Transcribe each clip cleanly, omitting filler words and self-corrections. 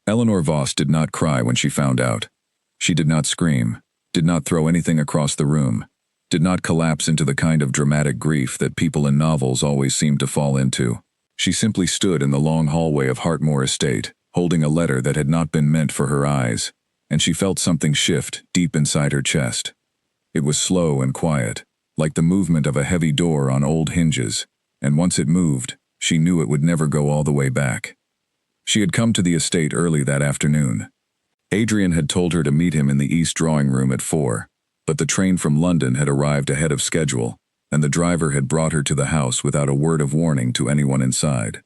Eleanor Voss did not cry when she found out. She did not scream, did not throw anything across the room, did not collapse into the kind of dramatic grief that people in novels always seem to fall into. She simply stood in the long hallway of Hartmore Estate, holding a letter that had not been meant for her eyes, and she felt something shift deep inside her chest. It was slow and quiet, like the movement of a heavy door on old hinges, and once it moved, she knew it would never go all the way back. She had come to the estate early that afternoon. Adrian had told her to meet him in the east drawing room at 4, but the train from London had arrived ahead of schedule, and the driver had brought her to the house without a word of warning to anyone inside.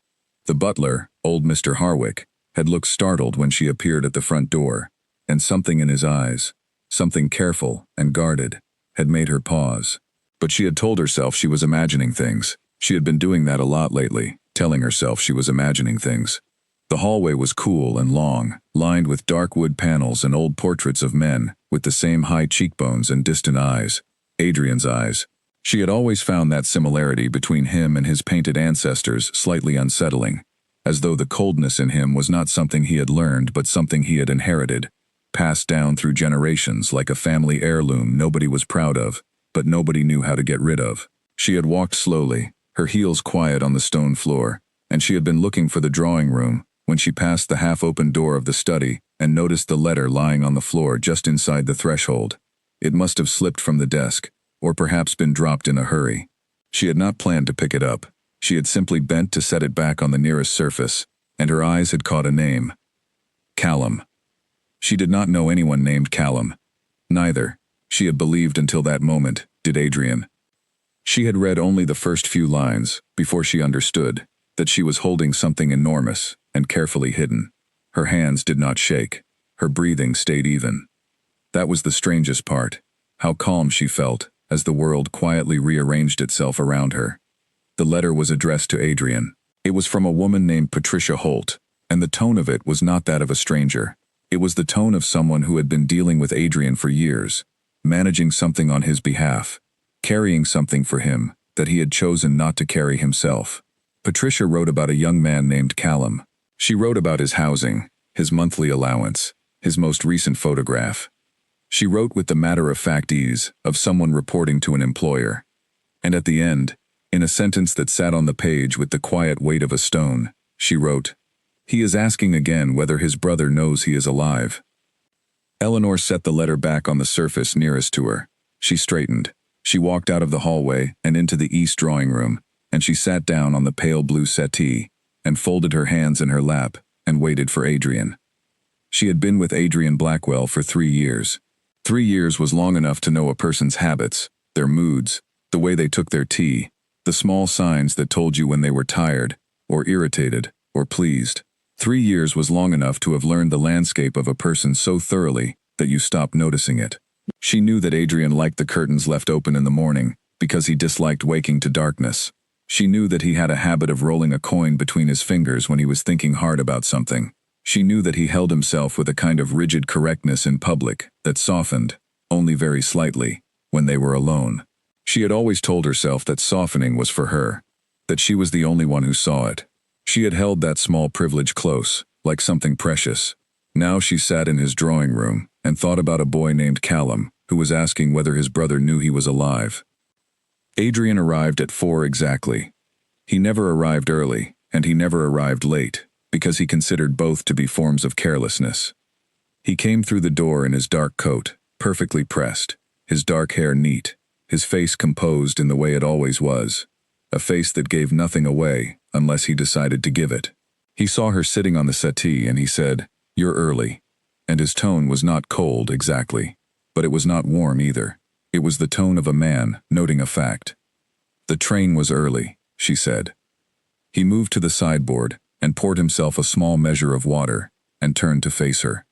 The butler, old Mr. Harwick, had looked startled when she appeared at the front door, and something in his eyes, something careful and guarded, had made her pause. But she had told herself she was imagining things. She had been doing that a lot lately, telling herself she was imagining things. The hallway was cool and long, lined with dark wood panels and old portraits of men, with the same high cheekbones and distant eyes, Adrian's eyes. She had always found that similarity between him and his painted ancestors slightly unsettling, as though the coldness in him was not something he had learned but something he had inherited, passed down through generations like a family heirloom nobody was proud of, but nobody knew how to get rid of. She had walked slowly, her heels quiet on the stone floor, and she had been looking for the drawing room when she passed the half-open door of the study and noticed the letter lying on the floor just inside the threshold. It must have slipped from the desk, or perhaps been dropped in a hurry. She had not planned to pick it up. She had simply bent to set it back on the nearest surface, and her eyes had caught a name. Callum. She did not know anyone named Callum. Neither, she had believed until that moment, did Adrian. She had read only the first few lines before she understood that she was holding something enormous and carefully hidden. Her hands did not shake. Her breathing stayed even. That was the strangest part, how calm she felt as the world quietly rearranged itself around her. The letter was addressed to Adrian. It was from a woman named Patricia Holt, and the tone of it was not that of a stranger. It was the tone of someone who had been dealing with Adrian for years, managing something on his behalf, carrying something for him that he had chosen not to carry himself. Patricia wrote about a young man named Callum. She wrote about his housing, his monthly allowance, his most recent photograph. She wrote with the matter-of-fact ease of someone reporting to an employer. And at the end, in a sentence that sat on the page with the quiet weight of a stone, she wrote, "He is asking again whether his brother knows he is alive." Eleanor set the letter back on the surface nearest to her. She straightened. She walked out of the hallway and into the east drawing room, and she sat down on the pale blue settee and folded her hands in her lap and waited for Adrian. She had been with Adrian Blackwell for 3 years. 3 years was long enough to know a person's habits, their moods, the way they took their tea, the small signs that told you when they were tired, or irritated, or pleased. 3 years was long enough to have learned the landscape of a person so thoroughly that you stopped noticing it. She knew that Adrian liked the curtains left open in the morning because he disliked waking to darkness. She knew that he had a habit of rolling a coin between his fingers when he was thinking hard about something. She knew that he held himself with a kind of rigid correctness in public that softened, only very slightly, when they were alone. She had always told herself that softening was for her, that she was the only one who saw it. She had held that small privilege close, like something precious. Now she sat in his drawing room and thought about a boy named Callum, who was asking whether his brother knew he was alive. Adrian arrived at 4 exactly. He never arrived early, and he never arrived late, because he considered both to be forms of carelessness. He came through the door in his dark coat, perfectly pressed, his dark hair neat, his face composed in the way it always was, a face that gave nothing away unless he decided to give it. He saw her sitting on the settee and he said, "You're early." And his tone was not cold exactly, but it was not warm either. It was the tone of a man noting a fact. "The train was early," she said. He moved to the sideboard and poured himself a small measure of water and turned to face her.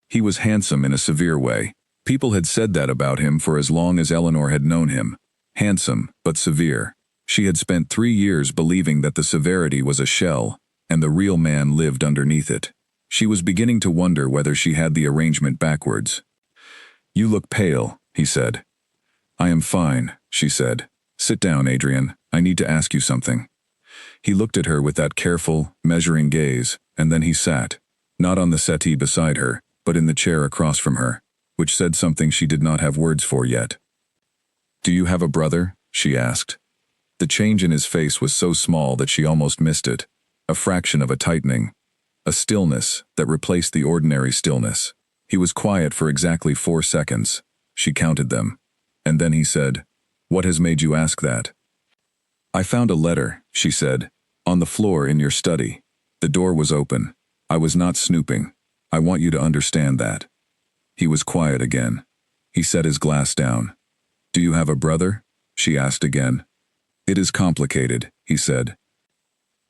He was handsome in a severe way. People had said that about him for as long as Eleanor had known him. Handsome, but severe. She had spent 3 years believing that the severity was a shell, and the real man lived underneath it. She was beginning to wonder whether she had the arrangement backwards. "You look pale," he said. "I am fine," she said. "Sit down, Adrian. I need to ask you something." He looked at her with that careful, measuring gaze, and then he sat. Not on the settee beside her, but in the chair across from her, which said something she did not have words for yet. "Do you have a brother?" she asked. The change in his face was so small that she almost missed it, a fraction of a tightening, a stillness that replaced the ordinary stillness. He was quiet for exactly 4 seconds. She counted them. And then he said, "What has made you ask that?" "I found a letter," she said, "on the floor in your study. The door was open. I was not snooping. I want you to understand that." He was quiet again. He set his glass down. "Do you have a brother?" she asked again. "It is complicated," he said.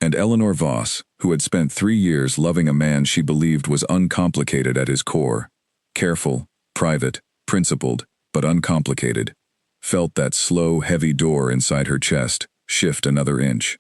And Eleanor Voss, who had spent 3 years loving a man she believed was uncomplicated at his core, careful, private, principled, but uncomplicated, felt that slow, heavy door inside her chest shift another inch.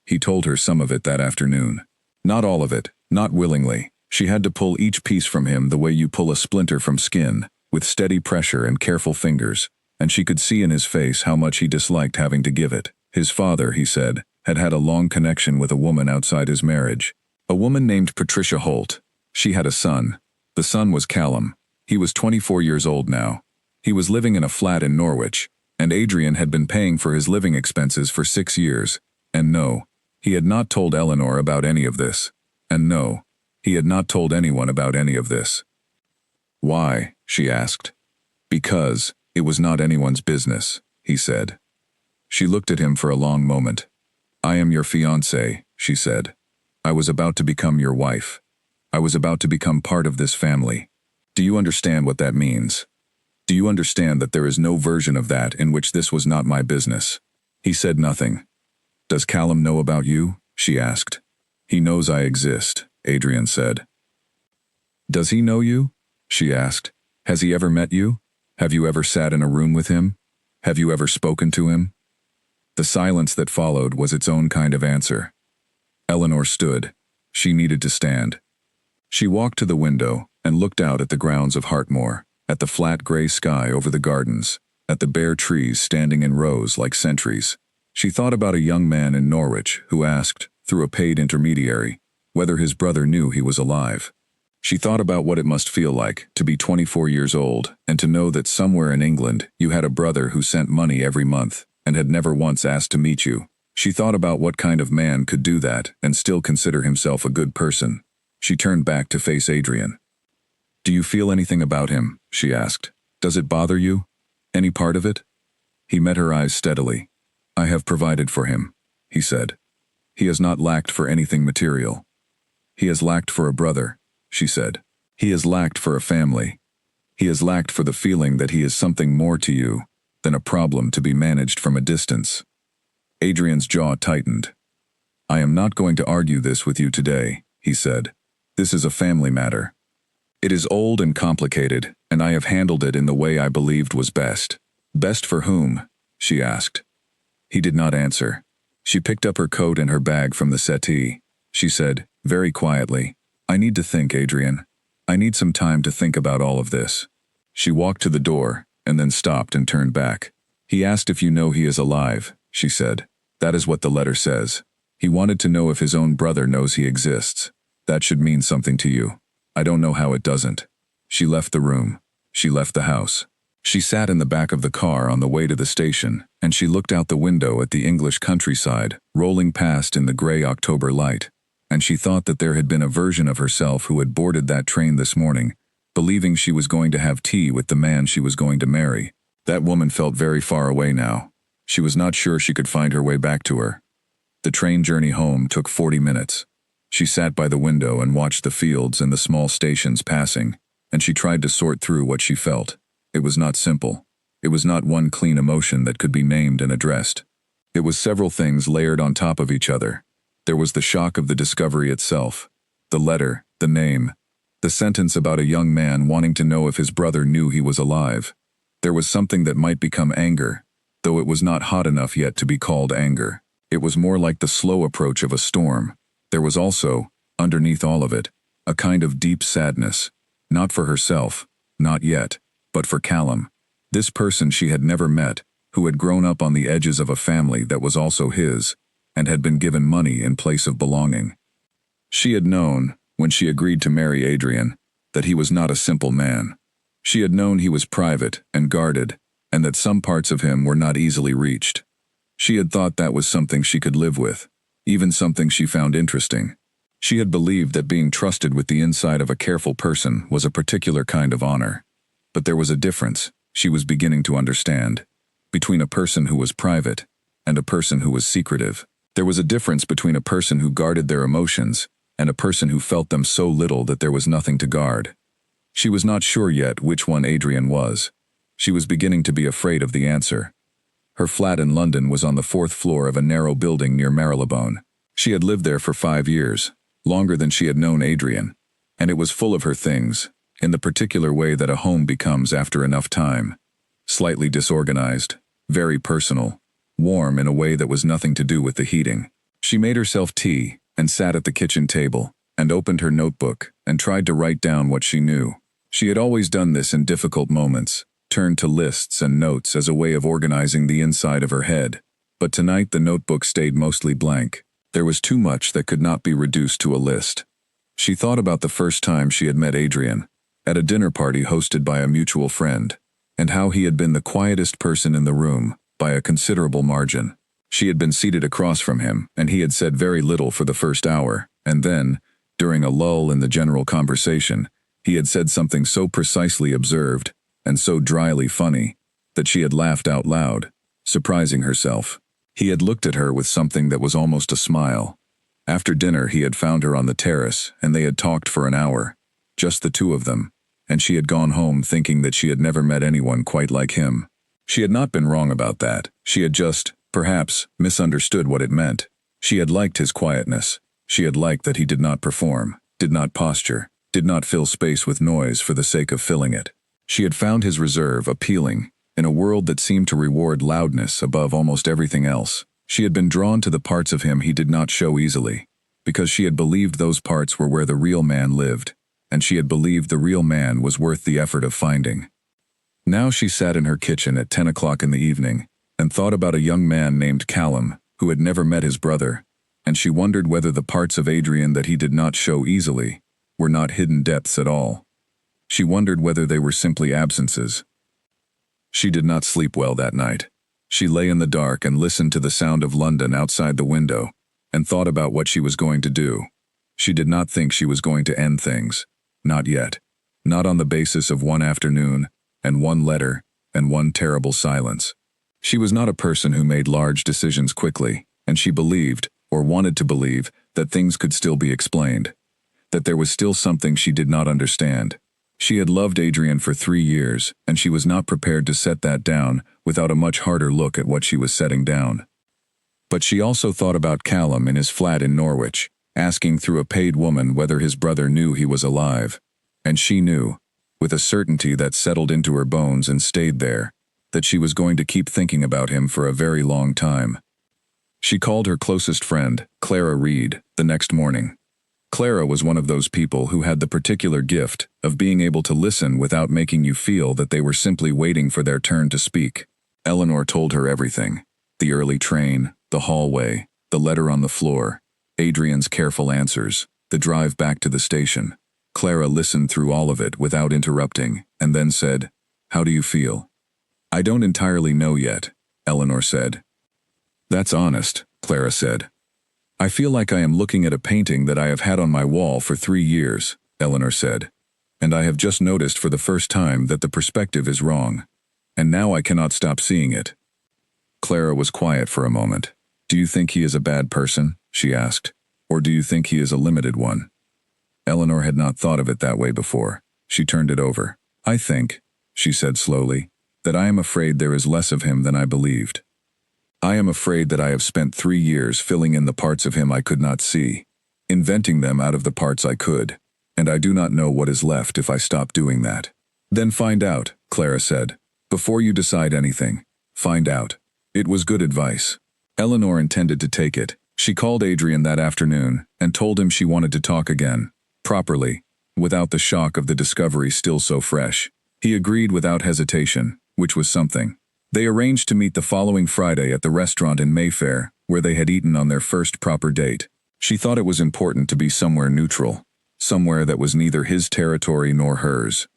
He told her some of it that afternoon. Not all of it, not willingly. She had to pull each piece from him the way you pull a splinter from skin, with steady pressure and careful fingers, and she could see in his face how much he disliked having to give it. His father, he said, had had a long connection with a woman outside his marriage. A woman named Patricia Holt. She had a son. The son was Callum. He was 24 years old now. He was living in a flat in Norwich, and Adrian had been paying for his living expenses for 6 years. And no, he had not told Eleanor about any of this. And no, he had not told anyone about any of this. "Why?" she asked. "Because it was not anyone's business," he said. She looked at him for a long moment. "I am your fiancé," she said. "I was about to become your wife. I was about to become part of this family. Do you understand what that means? Do you understand that there is no version of that in which this was not my business?" He said nothing. "Does Callum know about you?" she asked. "He knows I exist," Adrian said. "Does he know you?" she asked. "Has he ever met you? Have you ever sat in a room with him? Have you ever spoken to him?" The silence that followed was its own kind of answer. Eleanor stood. She needed to stand. She walked to the window and looked out at the grounds of Hartmoor, at the flat gray sky over the gardens, at the bare trees standing in rows like sentries. She thought about a young man in Norwich who asked, through a paid intermediary, whether his brother knew he was alive. She thought about what it must feel like to be 24 years old and to know that somewhere in England you had a brother who sent money every month and had never once asked to meet you. She thought about what kind of man could do that and still consider himself a good person. She turned back to face Adrian. "Do you feel anything about him?" she asked. "Does it bother you? Any part of it?" He met her eyes steadily. "I have provided for him," he said. "He has not lacked for anything material." "He has lacked for a brother," she said. "He has lacked for a family. He has lacked for the feeling that he is something more to you than a problem to be managed from a distance." Adrian's jaw tightened. "I am not going to argue this with you today," he said. "This is a family matter. It is old and complicated, and I have handled it in the way I believed was best." "Best for whom?" she asked. He did not answer. She picked up her coat and her bag from the settee. She said, very quietly, "I need to think, Adrian. I need some time to think about all of this." She walked to the door, and then stopped and turned back. "He asked if you know he is alive," she said. "That is what the letter says. He wanted to know if his own brother knows he exists. That should mean something to you. I don't know how it doesn't." She left the room. She left the house. She sat in the back of the car on the way to the station, and she looked out the window at the English countryside, rolling past in the gray October light, and she thought that there had been a version of herself who had boarded that train this morning, believing she was going to have tea with the man she was going to marry. That woman felt very far away now. She was not sure she could find her way back to her. The train journey home took 40 minutes. She sat by the window and watched the fields and the small stations passing, and she tried to sort through what she felt. It was not simple. It was not one clean emotion that could be named and addressed. It was several things layered on top of each other. There was the shock of the discovery itself, the letter, the name, the sentence about a young man wanting to know if his brother knew he was alive. There was something that might become anger, though it was not hot enough yet to be called anger. It was more like the slow approach of a storm. There was also, underneath all of it, a kind of deep sadness, not for herself, not yet, but for Callum, this person she had never met, who had grown up on the edges of a family that was also his, and had been given money in place of belonging. She had known, when she agreed to marry Adrian, that he was not a simple man. She had known he was private and guarded, and that some parts of him were not easily reached. She had thought that was something she could live with, even something she found interesting. She had believed that being trusted with the inside of a careful person was a particular kind of honor. But there was a difference, she was beginning to understand, between a person who was private and a person who was secretive. There was a difference between a person who guarded their emotions and a person who felt them so little that there was nothing to guard. She was not sure yet which one Adrian was. She was beginning to be afraid of the answer. Her flat in London was on the 4th floor of a narrow building near Marylebone. She had lived there for 5 years, longer than she had known Adrian, and it was full of her things, in the particular way that a home becomes after enough time. Slightly disorganized, very personal, warm in a way that was nothing to do with the heating. She made herself tea and sat at the kitchen table and opened her notebook and tried to write down what she knew. She had always done this in difficult moments, turned to lists and notes as a way of organizing the inside of her head. But tonight the notebook stayed mostly blank. There was too much that could not be reduced to a list. She thought about the first time she had met Adrian, at a dinner party hosted by a mutual friend, and how he had been the quietest person in the room, by a considerable margin. She had been seated across from him, and he had said very little for the first hour, and then, during a lull in the general conversation, he had said something so precisely observed, and so dryly funny, that she had laughed out loud, surprising herself. He had looked at her with something that was almost a smile. After dinner he had found her on the terrace, and they had talked for an hour, just the two of them, and she had gone home thinking that she had never met anyone quite like him. She had not been wrong about that. She had just, perhaps, misunderstood what it meant. She had liked his quietness. She had liked that he did not perform, did not posture, did not fill space with noise for the sake of filling it. She had found his reserve appealing, in a world that seemed to reward loudness above almost everything else. She had been drawn to the parts of him he did not show easily, because she had believed those parts were where the real man lived, and she had believed the real man was worth the effort of finding. Now she sat in her kitchen at 10 o'clock in the evening, and thought about a young man named Callum, who had never met his brother, and she wondered whether the parts of Adrian that he did not show easily were not hidden depths at all. She wondered whether they were simply absences. She did not sleep well that night. She lay in the dark and listened to the sound of London outside the window, and thought about what she was going to do. She did not think she was going to end things. Not yet. Not on the basis of one afternoon, and one letter, and one terrible silence. She was not a person who made large decisions quickly, and she believed, or wanted to believe, that things could still be explained. That there was still something she did not understand. She had loved Adrian for 3 years, and she was not prepared to set that down without a much harder look at what she was setting down. But she also thought about Callum in his flat in Norwich, asking through a paid woman whether his brother knew he was alive. And she knew, with a certainty that settled into her bones and stayed there, that she was going to keep thinking about him for a very long time. She called her closest friend, Clara Reed, the next morning. Clara was one of those people who had the particular gift of being able to listen without making you feel that they were simply waiting for their turn to speak. Eleanor told her everything: the early train, the hallway, the letter on the floor, Adrian's careful answers, the drive back to the station. Clara listened through all of it without interrupting, and then said, "How do you feel?" "I don't entirely know yet," Eleanor said. "That's honest," Clara said. "I feel like I am looking at a painting that I have had on my wall for 3 years," Eleanor said. "And I have just noticed for the first time that the perspective is wrong. And now I cannot stop seeing it." Clara was quiet for a moment. "Do you think he is a bad person?" she asked. "Or do you think he is a limited one?" Eleanor had not thought of it that way before. She turned it over. "I think," she said slowly, "that I am afraid there is less of him than I believed. I am afraid that I have spent 3 years filling in the parts of him I could not see, inventing them out of the parts I could, and I do not know what is left if I stop doing that." "Then find out," Clara said. "Before you decide anything, find out." It was good advice. Eleanor intended to take it. She called Adrian that afternoon and told him she wanted to talk again, properly, without the shock of the discovery still so fresh. He agreed without hesitation, which was something. They arranged to meet the following Friday at the restaurant in Mayfair, where they had eaten on their first proper date. She thought it was important to be somewhere neutral, somewhere that was neither his territory nor hers.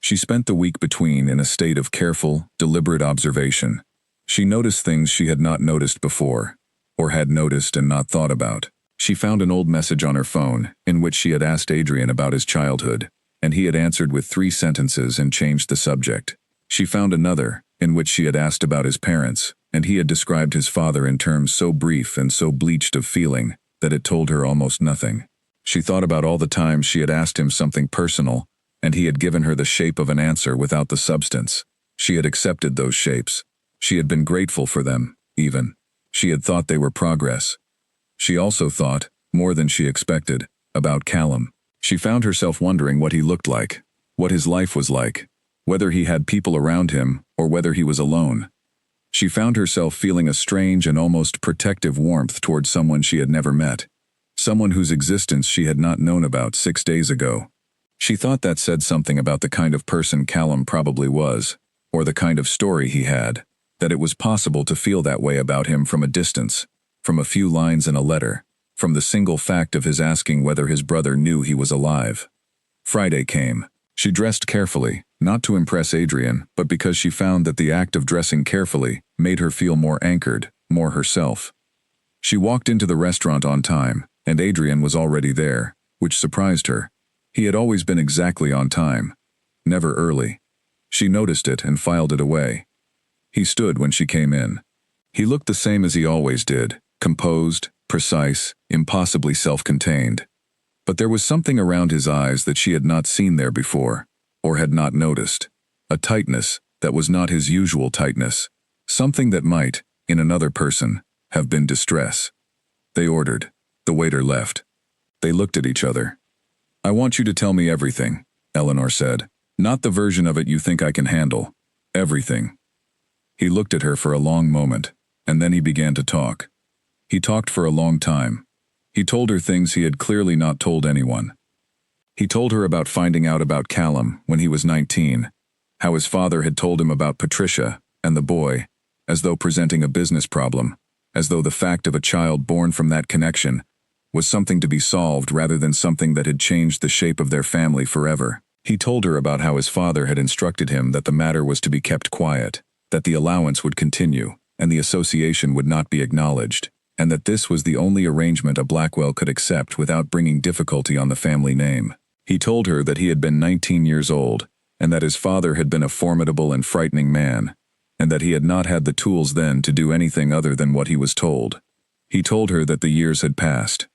She spent the week between in a state of careful, deliberate observation. She noticed things she had not noticed before, or had noticed and not thought about. She found an old message on her phone in which she had asked Adrian about his childhood, and he had answered with 3 sentences and changed the subject. She found another in which she had asked about his parents, and he had described his father in terms so brief and so bleached of feeling that it told her almost nothing. She thought about all the times she had asked him something personal, and he had given her the shape of an answer without the substance. She had accepted those shapes. She had been grateful for them, even. She had thought they were progress. She also thought, more than she expected, about Callum. She found herself wondering what he looked like, what his life was like, whether he had people around him or whether he was alone. She found herself feeling a strange and almost protective warmth towards someone she had never met, someone whose existence she had not known about 6 days ago. She thought that said something about the kind of person Callum probably was, or the kind of story he had, that it was possible to feel that way about him from a distance, from a few lines in a letter, from the single fact of his asking whether his brother knew he was alive. Friday came. She dressed carefully, not to impress Adrian, but because she found that the act of dressing carefully made her feel more anchored, more herself. She walked into the restaurant on time, and Adrian was already there, which surprised her. He had always been exactly on time, never early. She noticed it and filed it away. He stood when she came in. He looked the same as he always did, composed, precise, impossibly self-contained. But there was something around his eyes that she had not seen there before, or had not noticed. A tightness that was not his usual tightness. Something that might, in another person, have been distress. They ordered. The waiter left. They looked at each other. "I want you to tell me everything," Eleanor said. "Not the version of it you think I can handle. Everything." He looked at her for a long moment, and then he began to talk. He talked for a long time. He told her things he had clearly not told anyone. He told her about finding out about Callum when he was 19, how his father had told him about Patricia and the boy, as though presenting a business problem, as though the fact of a child born from that connection was something to be solved rather than something that had changed the shape of their family forever. He told her about how his father had instructed him that the matter was to be kept quiet, that the allowance would continue, and the association would not be acknowledged, and that this was the only arrangement a Blackwell could accept without bringing difficulty on the family name. He told her that he had been 19 years old, and that his father had been a formidable and frightening man, and that he had not had the tools then to do anything other than what he was told. He told her that the years had passed.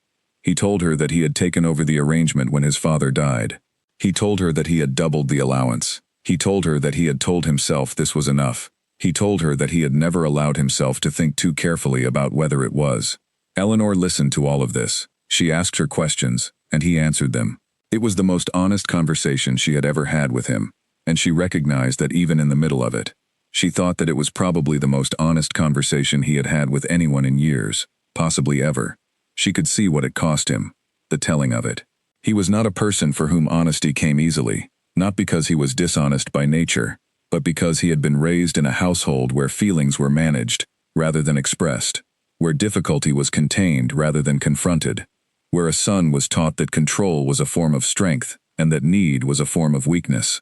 He told her that he had taken over the arrangement when his father died. He told her that he had doubled the allowance. He told her that he had told himself this was enough. He told her that he had never allowed himself to think too carefully about whether it was. Eleanor listened to all of this. She asked her questions, and he answered them. It was the most honest conversation she had ever had with him, and she recognized that even in the middle of it. She thought that it was probably the most honest conversation he had had with anyone in years, possibly ever. She could see what it cost him, the telling of it. He was not a person for whom honesty came easily, not because he was dishonest by nature, but because he had been raised in a household where feelings were managed, rather than expressed, where difficulty was contained rather than confronted, where a son was taught that control was a form of strength and that need was a form of weakness.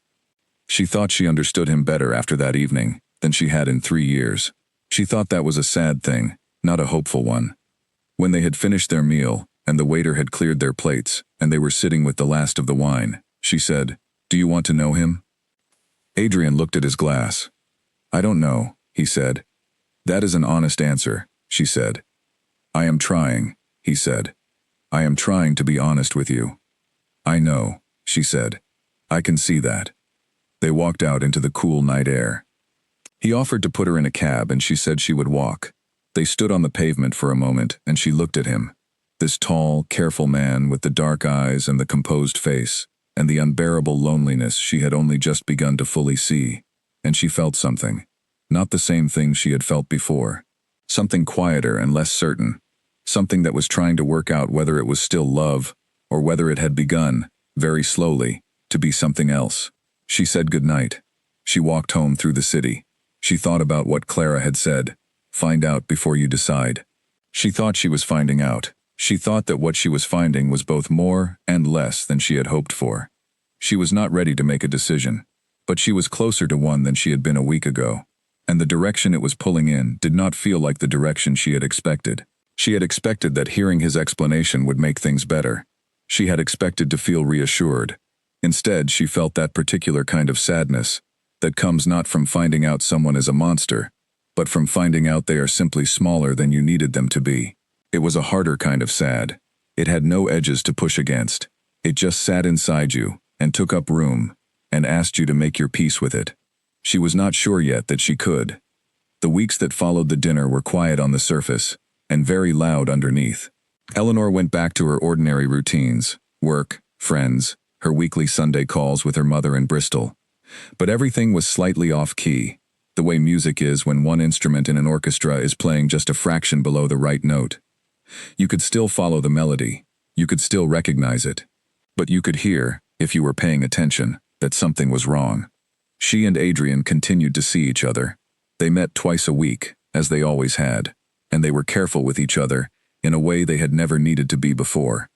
She thought she understood him better after that evening than she had in 3 years. She thought that was a sad thing, not a hopeful one. When they had finished their meal, and the waiter had cleared their plates, and they were sitting with the last of the wine, she said, "Do you want to know him?" Adrian looked at his glass. "I don't know," he said. "That is an honest answer," she said. "I am trying," he said. "I am trying to be honest with you." "I know," she said. "I can see that." They walked out into the cool night air. He offered to put her in a cab, and she said she would walk. They stood on the pavement for a moment, and she looked at him. This tall, careful man with the dark eyes and the composed face, and the unbearable loneliness she had only just begun to fully see. And she felt something. Not the same thing she had felt before. Something quieter and less certain. Something that was trying to work out whether it was still love, or whether it had begun, very slowly, to be something else. She said goodnight. She walked home through the city. She thought about what Clara had said. Find out before you decide. She thought she was finding out. She thought that what she was finding was both more and less than she had hoped for. She was not ready to make a decision, but she was closer to one than she had been a week ago, and the direction it was pulling in did not feel like the direction she had expected. She had expected that hearing his explanation would make things better. She had expected to feel reassured. Instead, she felt that particular kind of sadness that comes not from finding out someone is a monster, but from finding out they are simply smaller than you needed them to be. It was a harder kind of sad. It had no edges to push against. It just sat inside you and took up room and asked you to make your peace with it. She was not sure yet that she could. The weeks that followed the dinner were quiet on the surface and very loud underneath. Eleanor went back to her ordinary routines, work, friends, her weekly Sunday calls with her mother in Bristol. But everything was slightly off-key, the way music is when one instrument in an orchestra is playing just a fraction below the right note. You could still follow the melody, you could still recognize it, but you could hear, if you were paying attention, that something was wrong. She and Adrian continued to see each other. They met twice a week, as they always had, and they were careful with each other in a way they had never needed to be before.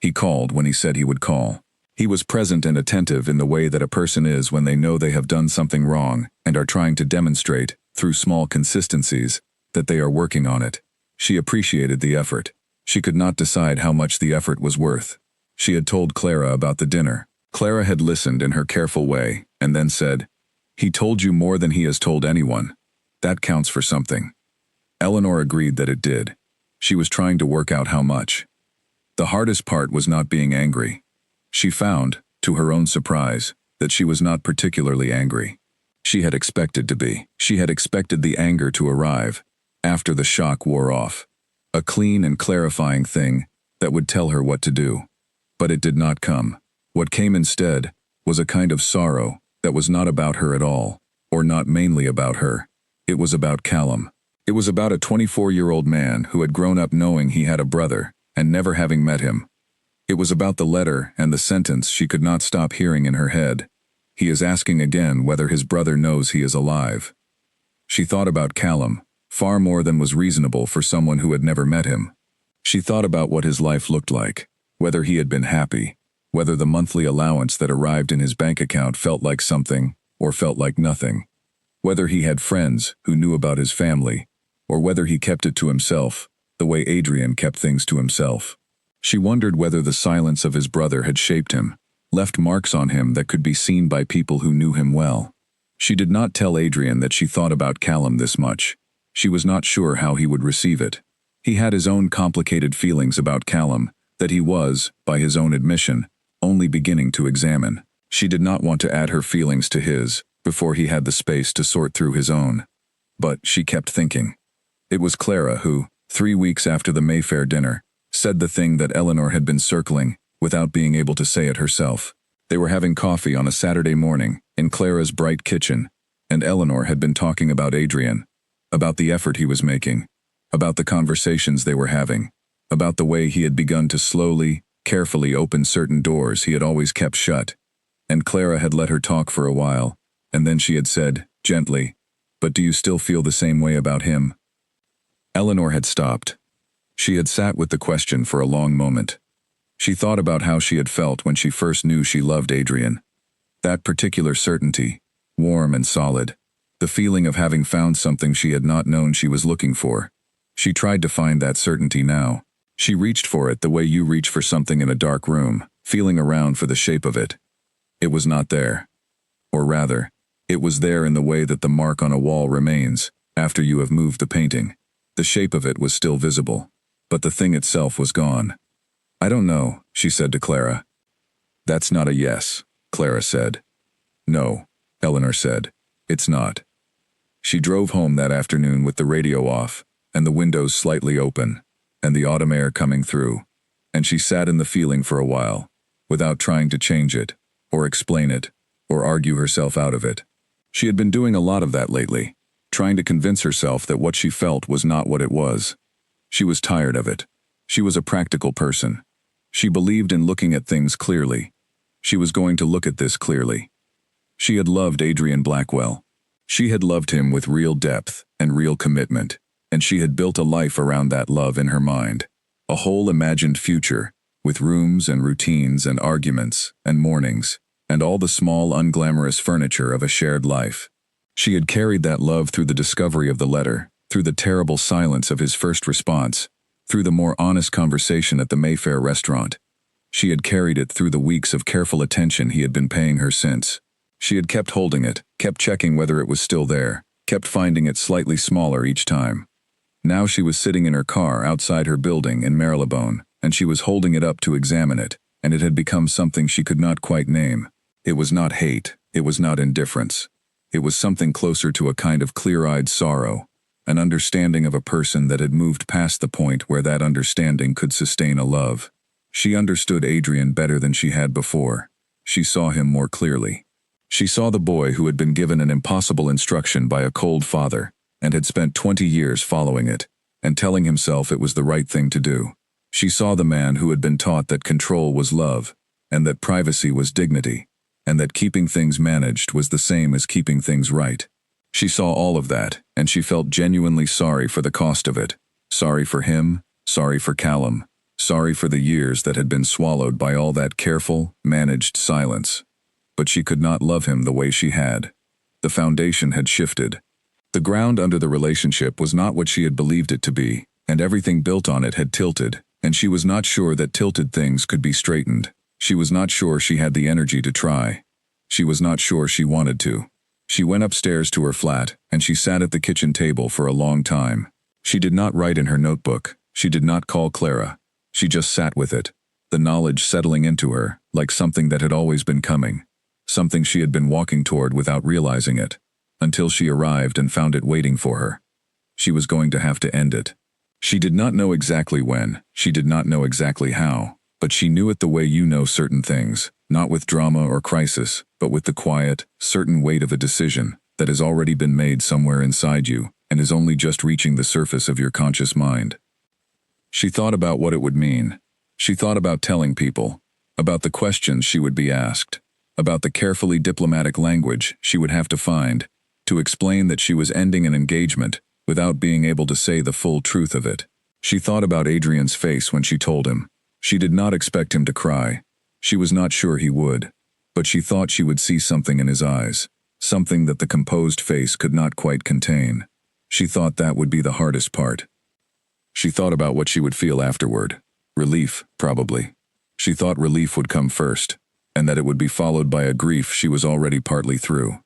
He called when he said he would call. He was present and attentive in the way that a person is when they know they have done something wrong and are trying to demonstrate, through small consistencies, that they are working on it. She appreciated the effort. She could not decide how much the effort was worth. She had told Clara about the dinner. Clara had listened in her careful way and then said, "He told you more than he has told anyone. That counts for something." Eleanor agreed that it did. She was trying to work out how much. The hardest part was not being angry. She found, to her own surprise, that she was not particularly angry. She had expected to be. She had expected the anger to arrive, after the shock wore off. A clean and clarifying thing that would tell her what to do. But it did not come. What came instead was a kind of sorrow that was not about her at all, or not mainly about her. It was about Callum. It was about a 24-year-old man who had grown up knowing he had a brother and never having met him. It was about the letter and the sentence she could not stop hearing in her head. He is asking again whether his brother knows he is alive. She thought about Callum, far more than was reasonable for someone who had never met him. She thought about what his life looked like, whether he had been happy, whether the monthly allowance that arrived in his bank account felt like something or felt like nothing, whether he had friends who knew about his family, or whether he kept it to himself, the way Adrian kept things to himself. She wondered whether the silence of his brother had shaped him, left marks on him that could be seen by people who knew him well. She did not tell Adrian that she thought about Callum this much. She was not sure how he would receive it. He had his own complicated feelings about Callum that he was, by his own admission, only beginning to examine. She did not want to add her feelings to his before he had the space to sort through his own. But she kept thinking. It was Clara who, 3 weeks after the Mayfair dinner, said the thing that Eleanor had been circling without being able to say it herself. They were having coffee on a Saturday morning in Clara's bright kitchen, and Eleanor had been talking about Adrian, about the effort he was making, about the conversations they were having, about the way he had begun to slowly, carefully open certain doors he had always kept shut. And Clara had let her talk for a while, and then she had said, gently, "But do you still feel the same way about him?" Eleanor had stopped. She had sat with the question for a long moment. She thought about how she had felt when she first knew she loved Adrian. That particular certainty, warm and solid, the feeling of having found something she had not known she was looking for. She tried to find that certainty now. She reached for it the way you reach for something in a dark room, feeling around for the shape of it. It was not there. Or rather, it was there in the way that the mark on a wall remains after you have moved the painting. The shape of it was still visible, but the thing itself was gone. "I don't know," she said to Clara. "That's not a yes," Clara said. "No," Eleanor said. "It's not." She drove home that afternoon with the radio off, and the windows slightly open, and the autumn air coming through, and she sat in the feeling for a while, without trying to change it, or explain it, or argue herself out of it. She had been doing a lot of that lately, trying to convince herself that what she felt was not what it was. She was tired of it. She was a practical person. She believed in looking at things clearly. She was going to look at this clearly. She had loved Adrian Blackwell. She had loved him with real depth and real commitment, and she had built a life around that love in her mind. A whole imagined future, with rooms and routines and arguments and mornings, and all the small unglamorous furniture of a shared life. She had carried that love through the discovery of the letter, through the terrible silence of his first response, through the more honest conversation at the Mayfair restaurant. She had carried it through the weeks of careful attention he had been paying her since. She had kept holding it, kept checking whether it was still there, kept finding it slightly smaller each time. Now she was sitting in her car outside her building in Marylebone, and she was holding it up to examine it, and it had become something she could not quite name. It was not hate, it was not indifference. It was something closer to a kind of clear-eyed sorrow, an understanding of a person that had moved past the point where that understanding could sustain a love. She understood Adrian better than she had before. She saw him more clearly. She saw the boy who had been given an impossible instruction by a cold father, and had spent 20 years following it, and telling himself it was the right thing to do. She saw the man who had been taught that control was love, and that privacy was dignity, and that keeping things managed was the same as keeping things right. She saw all of that, and she felt genuinely sorry for the cost of it. Sorry for him, sorry for Callum, sorry for the years that had been swallowed by all that careful, managed silence. But she could not love him the way she had. The foundation had shifted. The ground under the relationship was not what she had believed it to be, and everything built on it had tilted, and she was not sure that tilted things could be straightened. She was not sure she had the energy to try. She was not sure she wanted to. She went upstairs to her flat, and she sat at the kitchen table for a long time. She did not write in her notebook. She did not call Clara. She just sat with it, the knowledge settling into her, like something that had always been coming, something she had been walking toward without realizing it, until she arrived and found it waiting for her. She was going to have to end it. She did not know exactly when, she did not know exactly how, but she knew it the way you know certain things, not with drama or crisis, but with the quiet, certain weight of a decision that has already been made somewhere inside you and is only just reaching the surface of your conscious mind. She thought about what it would mean. She thought about telling people, about the questions she would be asked, about the carefully diplomatic language she would have to find to explain that she was ending an engagement without being able to say the full truth of it. She thought about Adrian's face when she told him. She did not expect him to cry. She was not sure he would, but she thought she would see something in his eyes, something that the composed face could not quite contain. She thought that would be the hardest part. She thought about what she would feel afterward. Relief, probably. She thought relief would come first, and that it would be followed by a grief she was already partly through.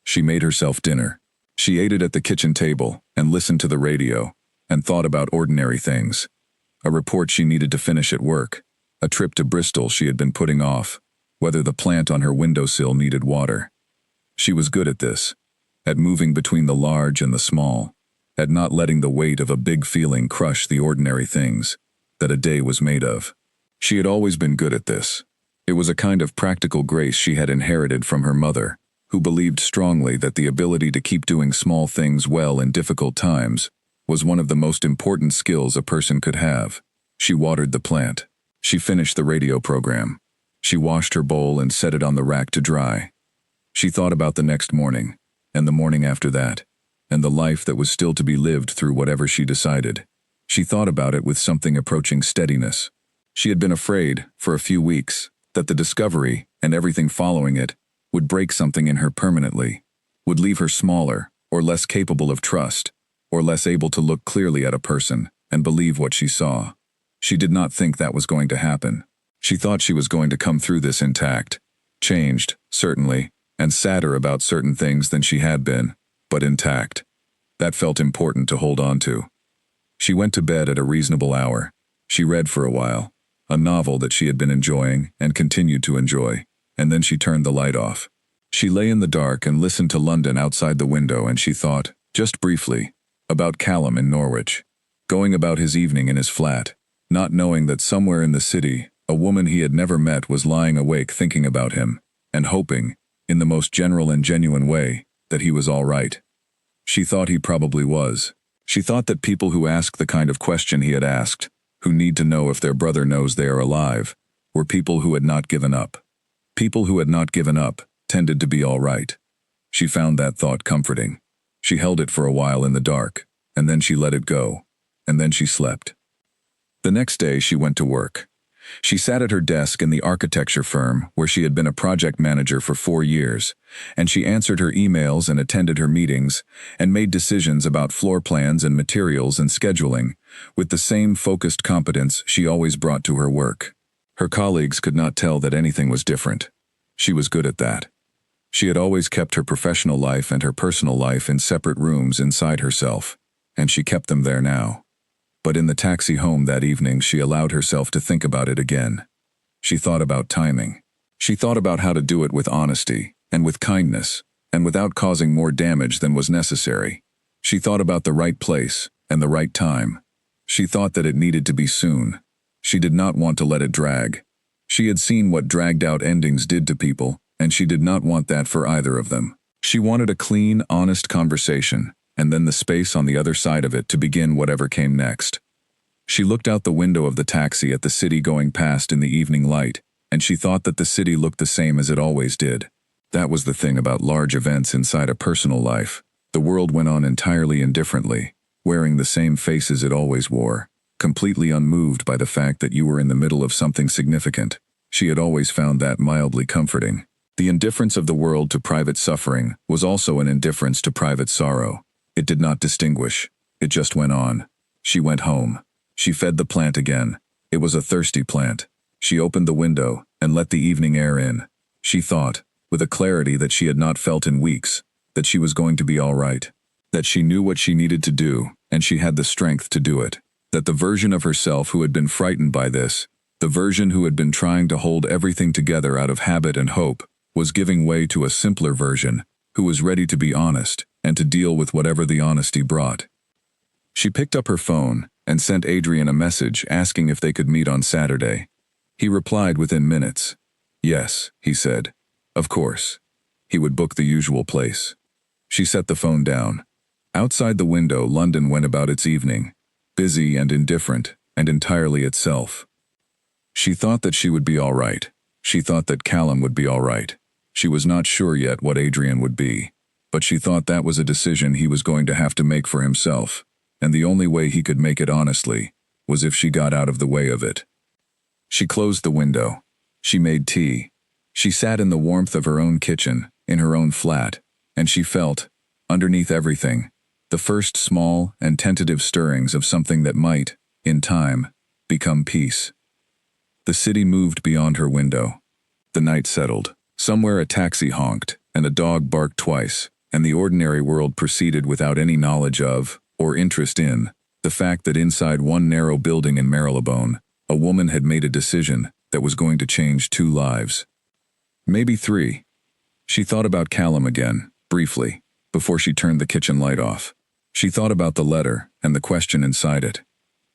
She made herself dinner. She ate it at the kitchen table and listened to the radio and thought about ordinary things. A report she needed to finish at work, a trip to Bristol she had been putting off, whether the plant on her windowsill needed water. She was good at this, at moving between the large and the small, at not letting the weight of a big feeling crush the ordinary things that a day was made of. She had always been good at this. It was a kind of practical grace she had inherited from her mother, who believed strongly that the ability to keep doing small things well in difficult times was one of the most important skills a person could have. She watered the plant. She finished the radio program. She washed her bowl and set it on the rack to dry. She thought about the next morning, and the morning after that, and the life that was still to be lived through whatever she decided. She thought about it with something approaching steadiness. She had been afraid, for a few weeks, that the discovery, and everything following it, would break something in her permanently, would leave her smaller, or less capable of trust, or less able to look clearly at a person and believe what she saw. She did not think that was going to happen. She thought she was going to come through this intact, changed, certainly, and sadder about certain things than she had been, but intact. That felt important to hold on to. She went to bed at a reasonable hour. She read for a while, a novel that she had been enjoying and continued to enjoy, and then she turned the light off. She lay in the dark and listened to London outside the window, and she thought, just briefly, about Callum in Norwich, going about his evening in his flat, not knowing that somewhere in the city, a woman he had never met was lying awake thinking about him, and hoping, in the most general and genuine way, that he was all right. She thought he probably was. She thought that people who ask the kind of question he had asked, who need to know if their brother knows they are alive, were people who had not given up. People who had not given up tended to be all right. She found that thought comforting. She held it for a while in the dark, and then she let it go, and then she slept. The next day she went to work. She sat at her desk in the architecture firm where she had been a project manager for 4 years, and she answered her emails and attended her meetings and made decisions about floor plans and materials and scheduling with the same focused competence she always brought to her work. Her colleagues could not tell that anything was different. She was good at that. She had always kept her professional life and her personal life in separate rooms inside herself, and she kept them there now. But in the taxi home that evening, she allowed herself to think about it again. She thought about timing. She thought about how to do it with honesty and with kindness and without causing more damage than was necessary. She thought about the right place and the right time. She thought that it needed to be soon. She did not want to let it drag. She had seen what dragged-out endings did to people, and she did not want that for either of them. She wanted a clean, honest conversation, and then the space on the other side of it to begin whatever came next. She looked out the window of the taxi at the city going past in the evening light, and she thought that the city looked the same as it always did. That was the thing about large events inside a personal life. The world went on entirely indifferently, wearing the same faces it always wore, completely unmoved by the fact that you were in the middle of something significant. She had always found that mildly comforting. The indifference of the world to private suffering was also an indifference to private sorrow. It did not distinguish. It just went on. She went home. She fed the plant again. It was a thirsty plant. She opened the window and let the evening air in. She thought, with a clarity that she had not felt in weeks, that she was going to be all right. That she knew what she needed to do, and she had the strength to do it. That the version of herself who had been frightened by this, the version who had been trying to hold everything together out of habit and hope, was giving way to a simpler version, who was ready to be honest and to deal with whatever the honesty brought. She picked up her phone and sent Adrian a message asking if they could meet on Saturday. He replied within minutes. Yes, he said. Of course. He would book the usual place. She set the phone down. Outside the window, London went about its evening, busy and indifferent, and entirely itself. She thought that she would be all right. She thought that Callum would be all right. She was not sure yet what Adrian would be, but she thought that was a decision he was going to have to make for himself, and the only way he could make it honestly was if she got out of the way of it. She closed the window. She made tea. She sat in the warmth of her own kitchen, in her own flat, and she felt, underneath everything, the first small and tentative stirrings of something that might, in time, become peace. The city moved beyond her window. The night settled. Somewhere a taxi honked, and a dog barked twice, and the ordinary world proceeded without any knowledge of, or interest in, the fact that inside one narrow building in Marylebone, a woman had made a decision that was going to change 2 lives. Maybe 3. She thought about Callum again, briefly, before she turned the kitchen light off. She thought about the letter and the question inside it.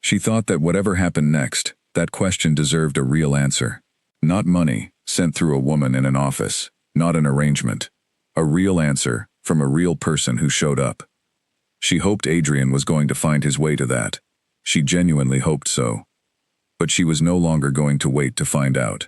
She thought that whatever happened next, that question deserved a real answer. Not money, sent through a woman in an office, not an arrangement. A real answer from a real person who showed up. She hoped Adrian was going to find his way to that. She genuinely hoped so. But she was no longer going to wait to find out.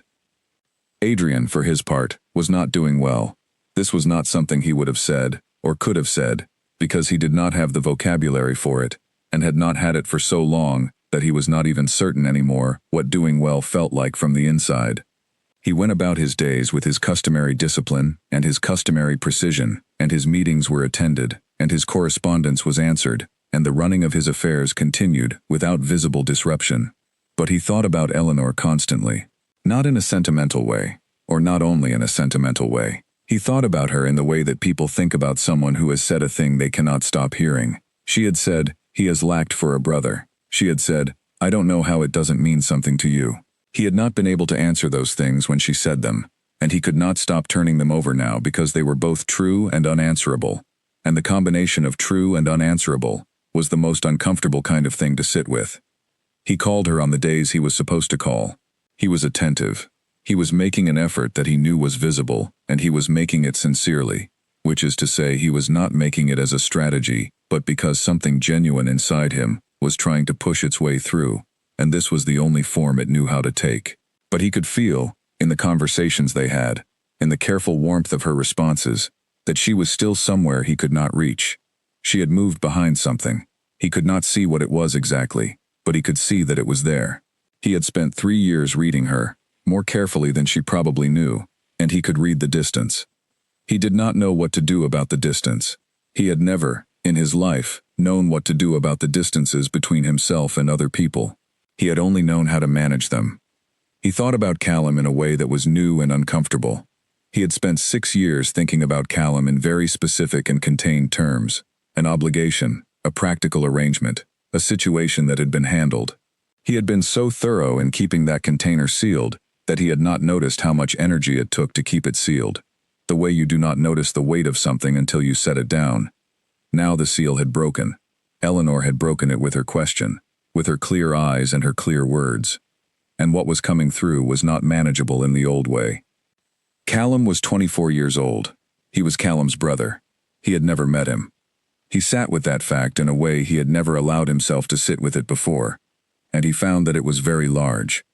Adrian, for his part, was not doing well. This was not something he would have said, or could have said, because he did not have the vocabulary for it, and had not had it for so long that he was not even certain anymore what doing well felt like from the inside. He went about his days with his customary discipline and his customary precision, and his meetings were attended, and his correspondence was answered, and the running of his affairs continued without visible disruption. But he thought about Eleanor constantly. Not in a sentimental way, or not only in a sentimental way. He thought about her in the way that people think about someone who has said a thing they cannot stop hearing. She had said, "He has lacked for a brother." She had said, "I don't know how it doesn't mean something to you." He had not been able to answer those things when she said them, and he could not stop turning them over now because they were both true and unanswerable. And the combination of true and unanswerable was the most uncomfortable kind of thing to sit with. He called her on the days he was supposed to call. He was attentive. He was making an effort that he knew was visible, and he was making it sincerely, which is to say he was not making it as a strategy, but because something genuine inside him was trying to push its way through, and this was the only form it knew how to take. But he could feel, in the conversations they had, in the careful warmth of her responses, that she was still somewhere he could not reach. She had moved behind something. He could not see what it was exactly, but he could see that it was there. He had spent 3 years reading her, more carefully than she probably knew, and he could read the distance. He did not know what to do about the distance. He had never, in his life, known what to do about the distances between himself and other people. He had only known how to manage them. He thought about Callum in a way that was new and uncomfortable. He had spent 6 years thinking about Callum in very specific and contained terms: an obligation, a practical arrangement, a situation that had been handled. He had been so thorough in keeping that container sealed that he had not noticed how much energy it took to keep it sealed, the way you do not notice the weight of something until you set it down. Now the seal had broken. Eleanor had broken it with her question, with her clear eyes and her clear words. And what was coming through was not manageable in the old way. Callum was 24 years old. He was Callum's brother. He had never met him. He sat with that fact in a way he had never allowed himself to sit with it before, and he found that it was very large,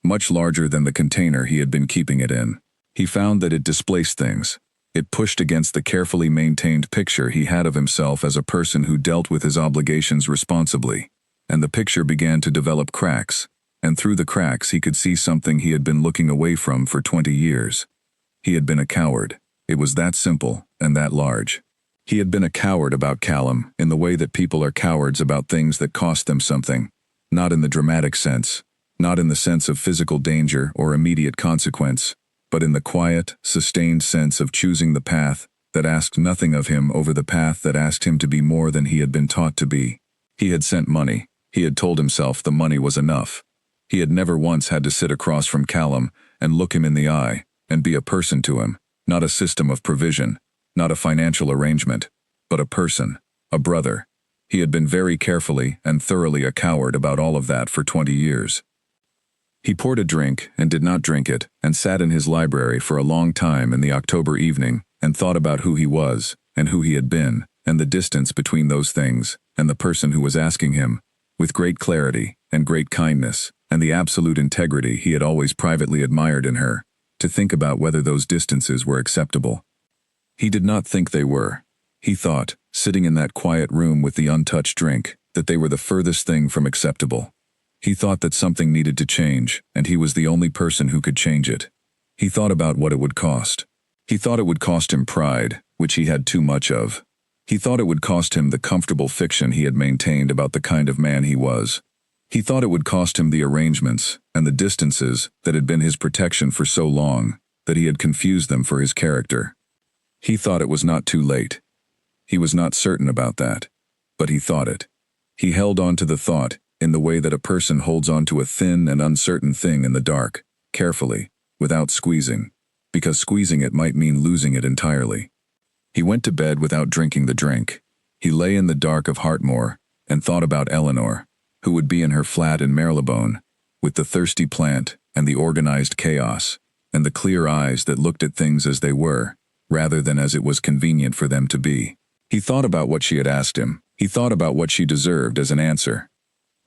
much larger than the container he had been keeping it in. He found that it displaced things. It pushed against the carefully maintained picture he had of himself as a person who dealt with his obligations responsibly, and the picture began to develop cracks, and through the cracks he could see something he had been looking away from for 20 years. He had been a coward. It was that simple and that large. He had been a coward about Callum in the way that people are cowards about things that cost them something, not in the dramatic sense, not in the sense of physical danger or immediate consequence, but in the quiet, sustained sense of choosing the path that asked nothing of him over the path that asked him to be more than he had been taught to be. He had sent money. He had told himself the money was enough. He had never once had to sit across from Callum and look him in the eye and be a person to him, not a system of provision, not a financial arrangement, but a person, a brother. He had been very carefully and thoroughly a coward about all of that for 20 years. He poured a drink and did not drink it and sat in his library for a long time in the October evening and thought about who he was and who he had been and the distance between those things and the person who was asking him, with great clarity and great kindness and the absolute integrity he had always privately admired in her, to think about whether those distances were acceptable. He did not think they were. He thought, sitting in that quiet room with the untouched drink, that they were the furthest thing from acceptable. He thought that something needed to change, and he was the only person who could change it. He thought about what it would cost. He thought it would cost him pride, which he had too much of. He thought it would cost him the comfortable fiction he had maintained about the kind of man he was. He thought it would cost him the arrangements and the distances that had been his protection for so long that he had confused them for his character. He thought it was not too late. He was not certain about that, but he thought it. He held on to the thought in the way that a person holds on to a thin and uncertain thing in the dark, carefully, without squeezing, because squeezing it might mean losing it entirely. He went to bed without drinking the drink. He lay in the dark of Hartmoor and thought about Eleanor, who would be in her flat in Marylebone, with the thirsty plant and the organized chaos, and the clear eyes that looked at things as they were, rather than as it was convenient for them to be. He thought about what she had asked him. He thought about what she deserved as an answer.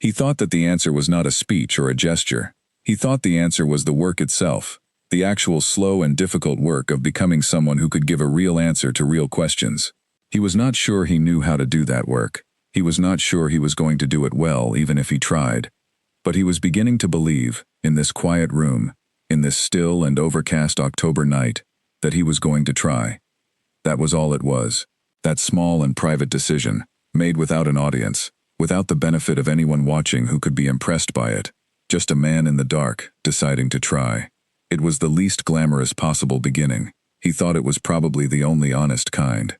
He thought that the answer was not a speech or a gesture. He thought the answer was the work itself, the actual slow and difficult work of becoming someone who could give a real answer to real questions. He was not sure he knew how to do that work. He was not sure he was going to do it well, even if he tried. But he was beginning to believe, in this quiet room, in this still and overcast October night, that he was going to try. That was all it was. That small and private decision, made without an audience, without the benefit of anyone watching who could be impressed by it. Just a man in the dark, deciding to try. It was the least glamorous possible beginning. He thought it was probably the only honest kind.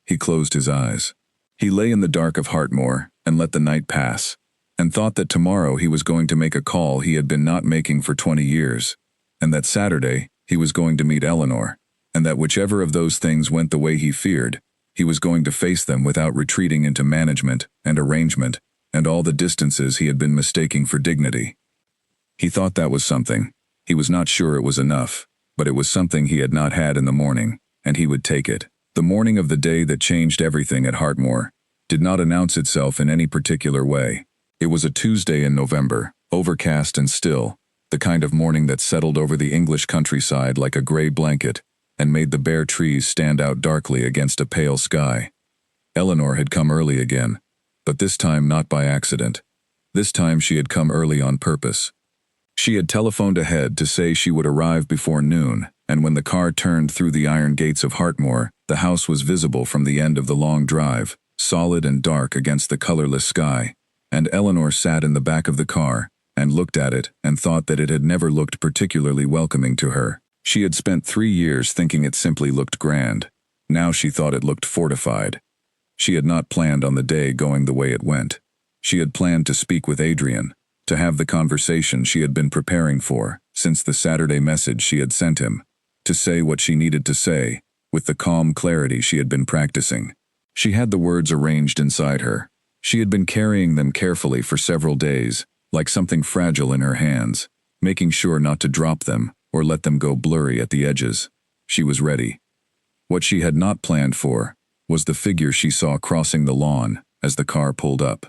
He closed his eyes. He lay in the dark of Hartmoor and let the night pass, and thought that tomorrow he was going to make a call he had been not making for 20 years, and that Saturday he was going to meet Eleanor, and that whichever of those things went the way he feared, he was going to face them without retreating into management and arrangement and all the distances he had been mistaking for dignity. He thought that was something. He was not sure it was enough, but it was something he had not had in the morning, and he would take it. The morning of the day that changed everything at Hartmoor did not announce itself in any particular way. It was a Tuesday in November, overcast and still, the kind of morning that settled over the English countryside like a gray blanket and made the bare trees stand out darkly against a pale sky. Eleanor had come early again, but this time not by accident. This time she had come early on purpose. She had telephoned ahead to say she would arrive before noon, and when the car turned through the iron gates of Hartmoor, the house was visible from the end of the long drive, solid and dark against the colorless sky, and Eleanor sat in the back of the car, and looked at it and thought that it had never looked particularly welcoming to her. She had spent 3 years thinking it simply looked grand. Now she thought it looked fortified. She had not planned on the day going the way it went. She had planned to speak with Adrian, to have the conversation she had been preparing for since the Saturday message she had sent him, to say what she needed to say, with the calm clarity she had been practicing. She had the words arranged inside her. She had been carrying them carefully for several days, like something fragile in her hands, making sure not to drop them or let them go blurry at the edges. She was ready. What she had not planned for was the figure she saw crossing the lawn as the car pulled up.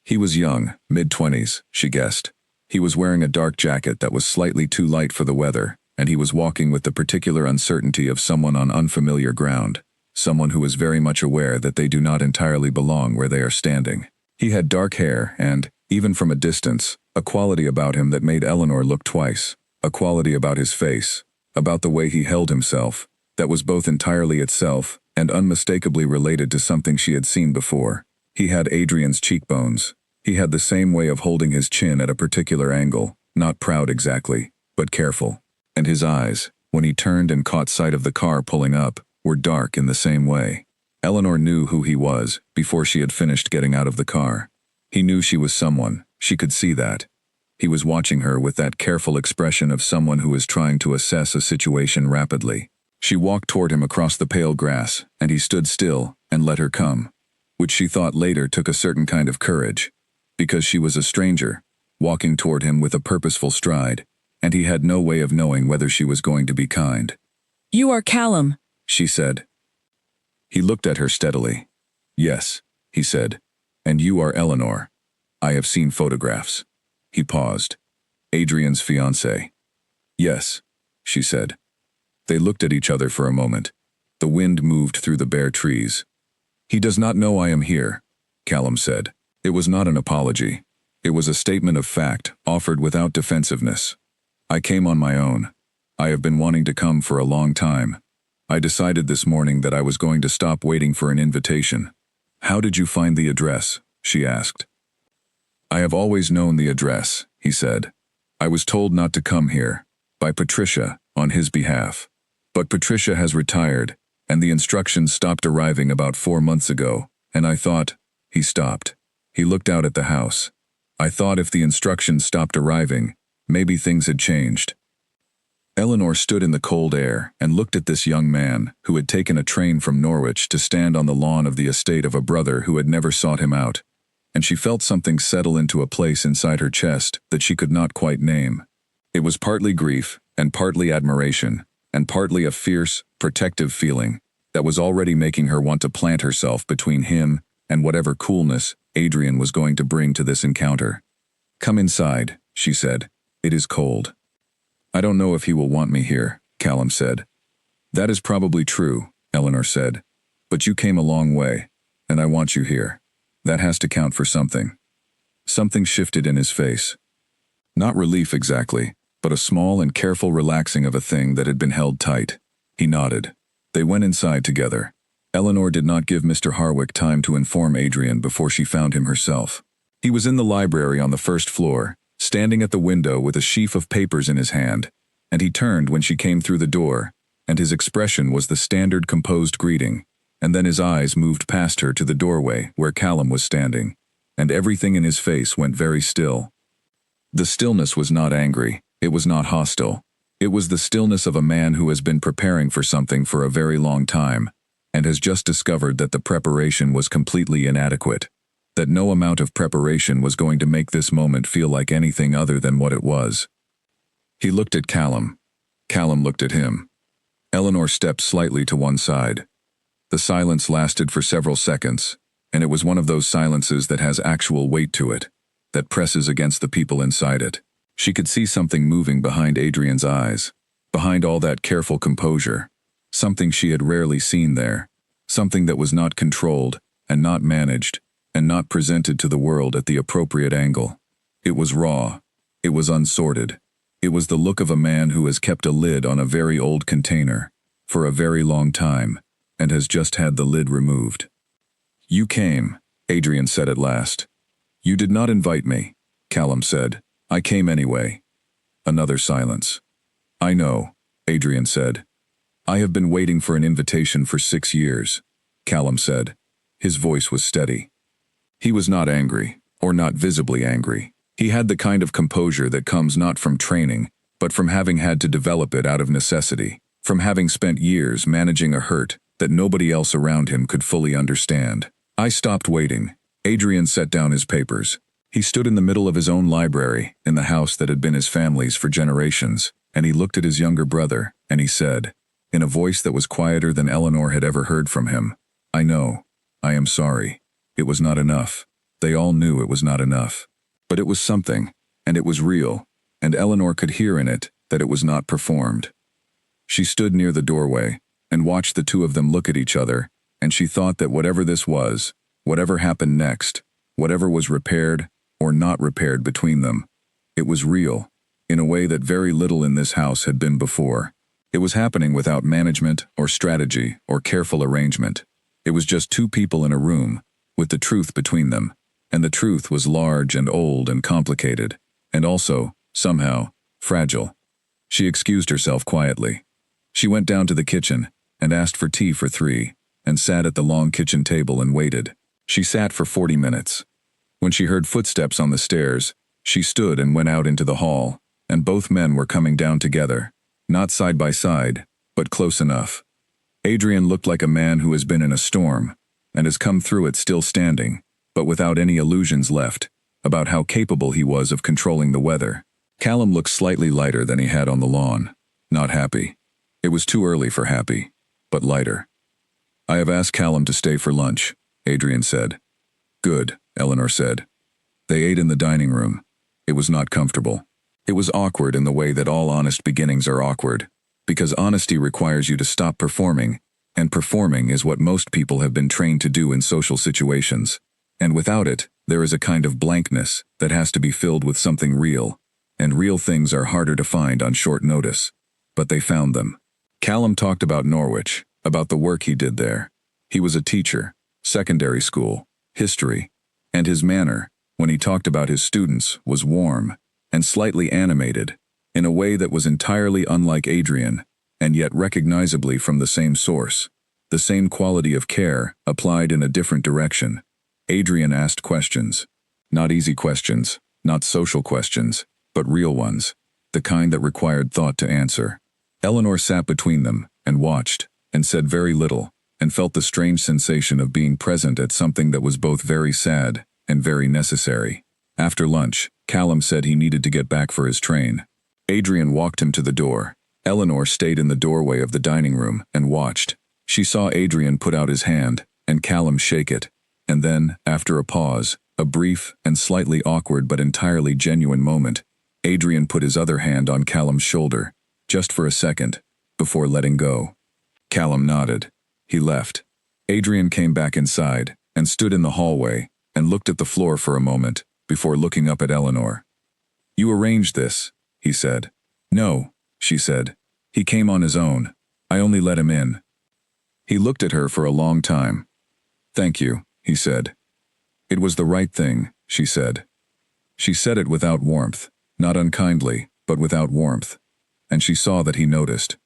He was young, mid-20s, she guessed. He was wearing a dark jacket that was slightly too light for the weather, and he was walking with the particular uncertainty of someone on unfamiliar ground, someone who is very much aware that they do not entirely belong where they are standing. He had dark hair and, even from a distance, a quality about him that made Eleanor look twice, a quality about his face, about the way he held himself, that was both entirely itself and unmistakably related to something she had seen before. He had Adrian's cheekbones. He had the same way of holding his chin at a particular angle, not proud exactly, but careful. And his eyes, when he turned and caught sight of the car pulling up, were dark in the same way. Eleanor knew who he was before she had finished getting out of the car. He knew she was someone, she could see that. He was watching her with that careful expression of someone who is trying to assess a situation rapidly. She walked toward him across the pale grass, and he stood still and let her come, which she thought later took a certain kind of courage, because she was a stranger, walking toward him with a purposeful stride, and he had no way of knowing whether she was going to be kind. "You are Callum," she said. He looked at her steadily. "Yes," he said, "and you are Eleanor. I have seen photographs." He paused. "Adrian's fiancée." "Yes," she said. They looked at each other for a moment. The wind moved through the bare trees. "He does not know I am here," Callum said. It was not an apology. It was a statement of fact, offered without defensiveness. "I came on my own. I have been wanting to come for a long time. I decided this morning that I was going to stop waiting for an invitation." "How did you find the address?" she asked. "I have always known the address," he said. "I was told not to come here, by Patricia, on his behalf. But Patricia has retired, and the instructions stopped arriving about 4 months ago, and I thought—" He stopped. He looked out at the house. "I thought if the instructions stopped arriving, maybe things had changed." Eleanor stood in the cold air and looked at this young man who had taken a train from Norwich to stand on the lawn of the estate of a brother who had never sought him out, and she felt something settle into a place inside her chest that she could not quite name. It was partly grief and partly admiration, and partly a fierce, protective feeling that was already making her want to plant herself between him and whatever coolness Adrian was going to bring to this encounter. "Come inside," she said. "It is cold." "I don't know if he will want me here," Callum said. "That is probably true," Eleanor said. "But you came a long way, and I want you here. That has to count for something." Something shifted in his face. Not relief exactly, but a small and careful relaxing of a thing that had been held tight. He nodded. They went inside together. Eleanor did not give Mr. Harwick time to inform Adrian before she found him herself. He was in the library on the first floor, standing at the window with a sheaf of papers in his hand, and he turned when she came through the door, and his expression was the standard composed greeting, and then his eyes moved past her to the doorway where Callum was standing, and everything in his face went very still. The stillness was not angry, it was not hostile. It was the stillness of a man who has been preparing for something for a very long time, and has just discovered that the preparation was completely inadequate, that no amount of preparation was going to make this moment feel like anything other than what it was. He looked at Callum. Callum looked at him. Eleanor stepped slightly to one side. The silence lasted for several seconds, and it was one of those silences that has actual weight to it, that presses against the people inside it. She could see something moving behind Adrian's eyes, behind all that careful composure, something she had rarely seen there, something that was not controlled and not managed, and not presented to the world at the appropriate angle. It was raw. It was unsorted. It was the look of a man who has kept a lid on a very old container for a very long time and has just had the lid removed. "You came," Adrian said at last. "You did not invite me," Callum said. "I came anyway." Another silence. "I know," Adrian said. "I have been waiting for an invitation for 6 years," Callum said. His voice was steady. He was not angry, or not visibly angry. He had the kind of composure that comes not from training, but from having had to develop it out of necessity, from having spent years managing a hurt that nobody else around him could fully understand. "I stopped waiting." Adrian set down his papers. He stood in the middle of his own library, in the house that had been his family's for generations, and he looked at his younger brother, and he said, in a voice that was quieter than Eleanor had ever heard from him, "I know. I am sorry. It was not enough." They all knew it was not enough. But it was something, and it was real, and Eleanor could hear in it that it was not performed. She stood near the doorway, and watched the two of them look at each other, and she thought that whatever this was, whatever happened next, whatever was repaired or not repaired between them, it was real, in a way that very little in this house had been before. It was happening without management or strategy or careful arrangement. It was just two people in a room, with the truth between them, and the truth was large and old and complicated, and also, somehow, fragile. She excused herself quietly. She went down to the kitchen and asked for tea for 3, and sat at the long kitchen table and waited. She sat for 40 minutes. When she heard footsteps on the stairs, she stood and went out into the hall, and both men were coming down together, not side by side, but close enough. Adrian looked like a man who has been in a storm, and has come through it still standing, but without any illusions left, about how capable he was of controlling the weather. Callum looked slightly lighter than he had on the lawn. Not happy. It was too early for happy, but lighter. "I have asked Callum to stay for lunch," Adrian said. "Good," Eleanor said. They ate in the dining room. It was not comfortable. It was awkward in the way that all honest beginnings are awkward, because honesty requires you to stop performing, and performing is what most people have been trained to do in social situations. And without it, there is a kind of blankness that has to be filled with something real, and real things are harder to find on short notice. But they found them. Callum talked about Norwich, about the work he did there. He was a teacher, secondary school, history, and his manner, when he talked about his students, was warm and slightly animated, in a way that was entirely unlike Adrian, and yet recognizably from the same source. The same quality of care, applied in a different direction. Adrian asked questions. Not easy questions, not social questions, but real ones, the kind that required thought to answer. Eleanor sat between them, and watched, and said very little, and felt the strange sensation of being present at something that was both very sad and very necessary. After lunch, Callum said he needed to get back for his train. Adrian walked him to the door. Eleanor stayed in the doorway of the dining room and watched. She saw Adrian put out his hand, and Callum shake it, and then, after a pause, a brief and slightly awkward but entirely genuine moment, Adrian put his other hand on Callum's shoulder, just for a second, before letting go. Callum nodded. He left. Adrian came back inside, and stood in the hallway, and looked at the floor for a moment, before looking up at Eleanor. "You arranged this," he said. "No," she said. "He came on his own. I only let him in." He looked at her for a long time. "Thank you," he said. "It was the right thing," she said. She said it without warmth, not unkindly, but without warmth. And she saw that he noticed.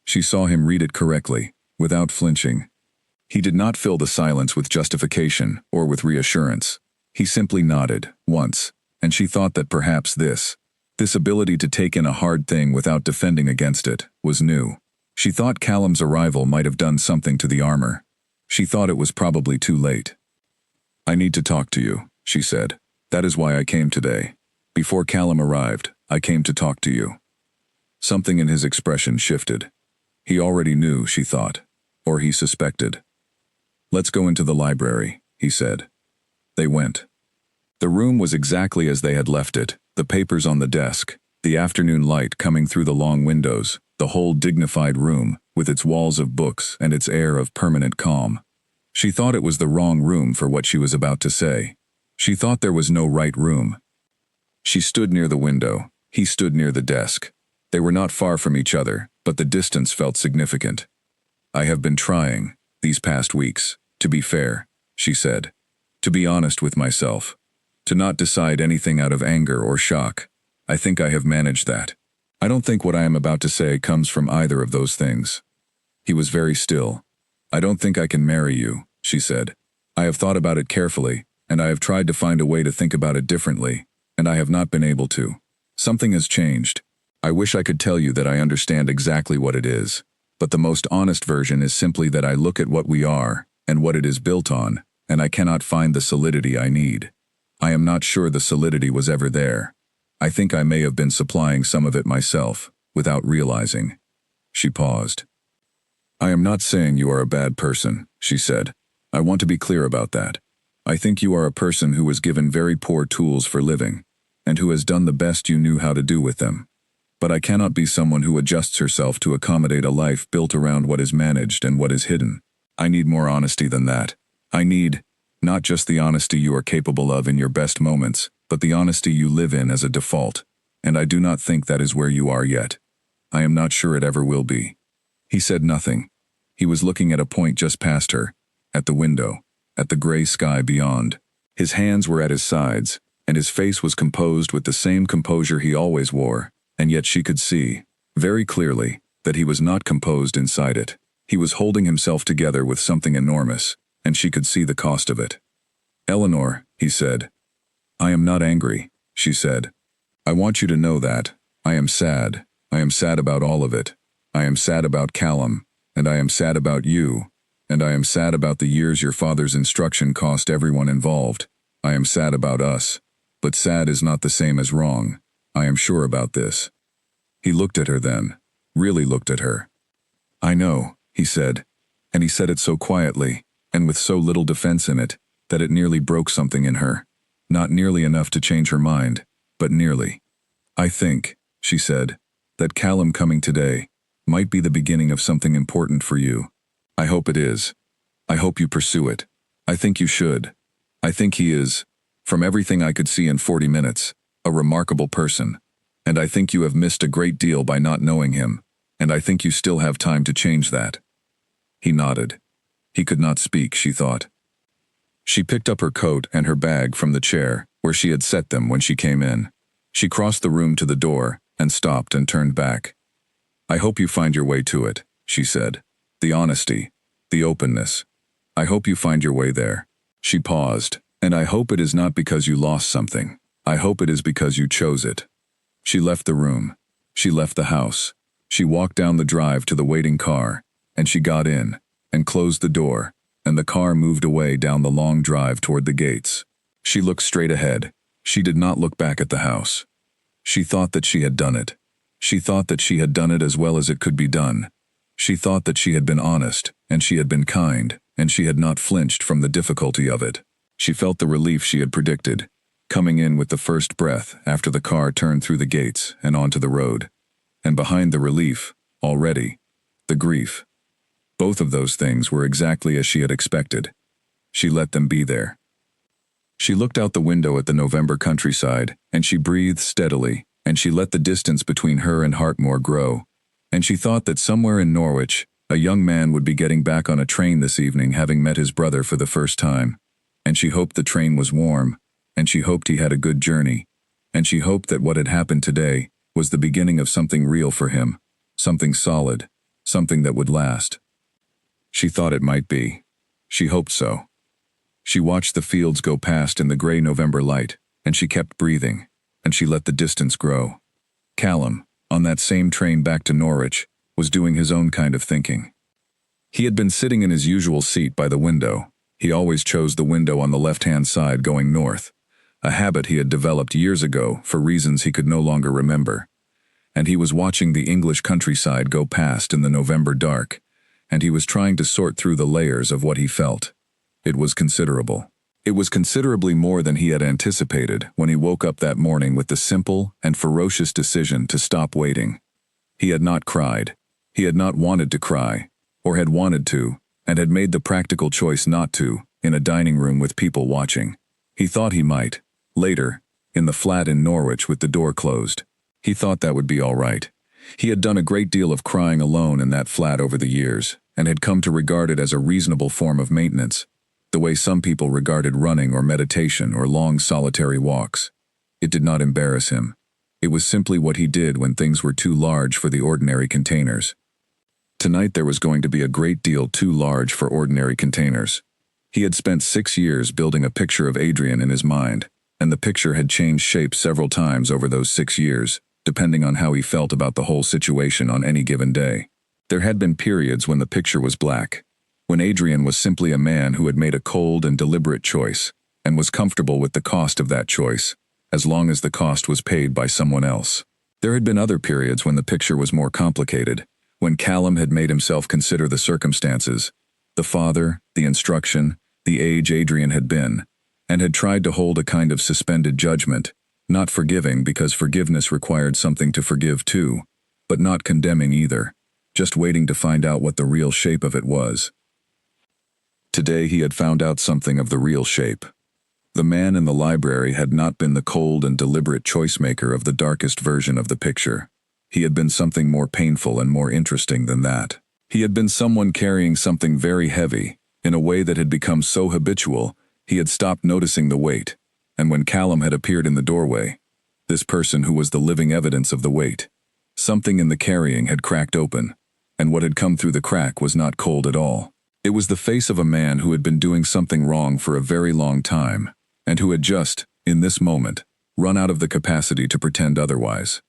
She saw him read it correctly, without flinching. He did not fill the silence with justification or with reassurance. He simply nodded, once, and she thought that perhaps this ability to take in a hard thing without defending against it, was new. She thought Callum's arrival might have done something to the armor. She thought it was probably too late. "I need to talk to you," she said. "That is why I came today. Before Callum arrived, I came to talk to you." Something in his expression shifted. He already knew, she thought, or he suspected. "Let's go into the library," he said. They went. The room was exactly as they had left it, the papers on the desk, the afternoon light coming through the long windows, the whole dignified room, with its walls of books and its air of permanent calm. She thought it was the wrong room for what she was about to say. She thought there was no right room. She stood near the window. He stood near the desk. They were not far from each other, but the distance felt significant. "I have been trying, these past weeks, to be fair," she said. "To be honest with myself. To not decide anything out of anger or shock. I think I have managed that. I don't think what I am about to say comes from either of those things." He was very still. "I don't think I can marry you," she said. "I have thought about it carefully, and I have tried to find a way to think about it differently, and I have not been able to. Something has changed. I wish I could tell you that I understand exactly what it is, but the most honest version is simply that I look at what we are, and what it is built on, and I cannot find the solidity I need. I am not sure the solidity was ever there. I think I may have been supplying some of it myself, without realizing." She paused. "I am not saying you are a bad person," she said. "I want to be clear about that. I think you are a person who was given very poor tools for living, and who has done the best you knew how to do with them. But I cannot be someone who adjusts herself to accommodate a life built around what is managed and what is hidden. I need more honesty than that. I need, not just the honesty you are capable of in your best moments, but the honesty you live in as a default, and I do not think that is where you are yet. I am not sure it ever will be." He said nothing. He was looking at a point just past her, at the window, at the gray sky beyond. His hands were at his sides, and his face was composed with the same composure he always wore, and yet she could see, very clearly, that he was not composed inside it. He was holding himself together with something enormous, and she could see the cost of it. "Eleanor," he said. "I am not angry," she said. "I want you to know that. I am sad. I am sad about all of it. I am sad about Callum, and I am sad about you, and I am sad about the years your father's instruction cost everyone involved. I am sad about us. But sad is not the same as wrong. I am sure about this." He looked at her then, really looked at her. "I know," he said, and he said it so quietly, and with so little defense in it, that it nearly broke something in her. Not nearly enough to change her mind, but nearly. "I think," she said, "that Callum coming today might be the beginning of something important for you. I hope it is. I hope you pursue it. I think you should. I think he is, from everything I could see in 40 minutes, a remarkable person, and I think you have missed a great deal by not knowing him, and I think you still have time to change that." He nodded. He could not speak, she thought. She picked up her coat and her bag from the chair, where she had set them when she came in. She crossed the room to the door, and stopped and turned back. "I hope you find your way to it," she said. "The honesty, the openness. I hope you find your way there." She paused. "And I hope it is not because you lost something. I hope it is because you chose it." She left the room. She left the house. She walked down the drive to the waiting car, and she got in, and closed the door, and the car moved away down the long drive toward the gates. She looked straight ahead. She did not look back at the house. She thought that she had done it. She thought that she had done it as well as it could be done. She thought that she had been honest, and she had been kind, and she had not flinched from the difficulty of it. She felt the relief she had predicted, coming in with the first breath after the car turned through the gates and onto the road. And behind the relief, already, the grief. Both of those things were exactly as she had expected. She let them be there. She looked out the window at the November countryside, and she breathed steadily, and she let the distance between her and Hartmore grow. And she thought that somewhere in Norwich, a young man would be getting back on a train this evening, having met his brother for the first time. And she hoped the train was warm, and she hoped he had a good journey, and she hoped that what had happened today was the beginning of something real for him, something solid, something that would last. She thought it might be. She hoped so. She watched the fields go past in the gray November light, and she kept breathing, and she let the distance grow. Callum, on that same train back to Norwich, was doing his own kind of thinking. He had been sitting in his usual seat by the window. He always chose the window on the left-hand side going north, a habit he had developed years ago for reasons he could no longer remember. And he was watching the English countryside go past in the November dark, and he was trying to sort through the layers of what he felt. It was considerable. It was considerably more than he had anticipated when he woke up that morning with the simple and ferocious decision to stop waiting. He had not cried. He had not wanted to cry, or had wanted to, and had made the practical choice not to, in a dining room with people watching. He thought he might, later, in the flat in Norwich with the door closed. He thought that would be all right. He had done a great deal of crying alone in that flat over the years, and had come to regard it as a reasonable form of maintenance, the way some people regarded running or meditation or long solitary walks. It did not embarrass him. It was simply what he did when things were too large for the ordinary containers. Tonight there was going to be a great deal too large for ordinary containers. He had spent 6 years building a picture of Adrian in his mind, and the picture had changed shape several times over those 6 years, depending on how he felt about the whole situation on any given day. There had been periods when the picture was black, when Adrian was simply a man who had made a cold and deliberate choice, and was comfortable with the cost of that choice, as long as the cost was paid by someone else. There had been other periods when the picture was more complicated, when Callum had made himself consider the circumstances, the father, the instruction, the age Adrian had been, and had tried to hold a kind of suspended judgment, not forgiving because forgiveness required something to forgive too, but not condemning either, just waiting to find out what the real shape of it was. Today he had found out something of the real shape. The man in the library had not been the cold and deliberate choice-maker of the darkest version of the picture. He had been something more painful and more interesting than that. He had been someone carrying something very heavy, in a way that had become so habitual, he had stopped noticing the weight, and when Callum had appeared in the doorway, this person who was the living evidence of the weight, something in the carrying had cracked open, and what had come through the crack was not cold at all. It was the face of a man who had been doing something wrong for a very long time, and who had just, in this moment, run out of the capacity to pretend otherwise.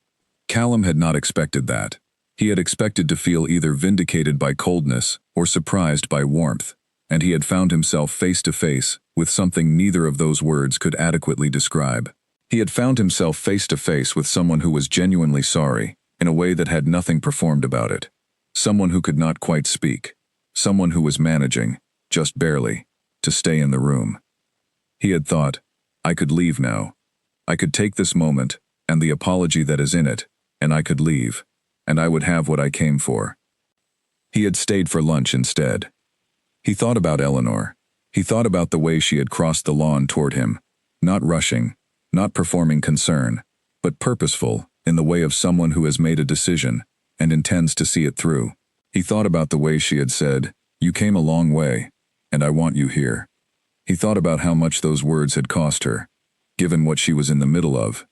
Callum had not expected that. He had expected to feel either vindicated by coldness or surprised by warmth, and he had found himself face to face with something neither of those words could adequately describe. He had found himself face to face with someone who was genuinely sorry, in a way that had nothing performed about it. Someone who could not quite speak. Someone who was managing, just barely, to stay in the room. He had thought, I could leave now. I could take this moment, and the apology that is in it, and I could leave, and I would have what I came for. He had stayed for lunch instead. He thought about Eleanor. He thought about the way she had crossed the lawn toward him, not rushing, not performing concern, but purposeful in the way of someone who has made a decision and intends to see it through. He thought about the way she had said, "You came a long way, and I want you here." He thought about how much those words had cost her, given what she was in the middle of,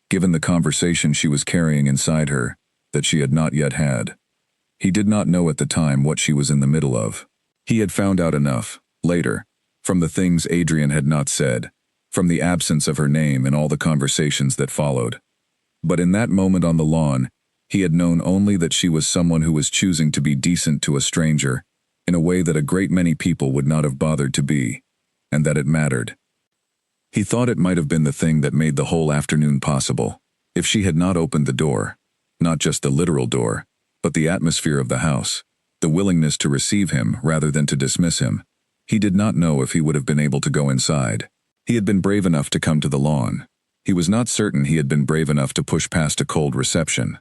given the conversation she was carrying inside her, that she had not yet had. He did not know at the time what she was in the middle of. He had found out enough, later, from the things Adrian had not said, from the absence of her name in all the conversations that followed. But in that moment on the lawn, he had known only that she was someone who was choosing to be decent to a stranger, in a way that a great many people would not have bothered to be, and that it mattered. He thought it might have been the thing that made the whole afternoon possible, if she had not opened the door, not just the literal door, but the atmosphere of the house, the willingness to receive him rather than to dismiss him. He did not know if he would have been able to go inside. He had been brave enough to come to the lawn. He was not certain he had been brave enough to push past a cold reception.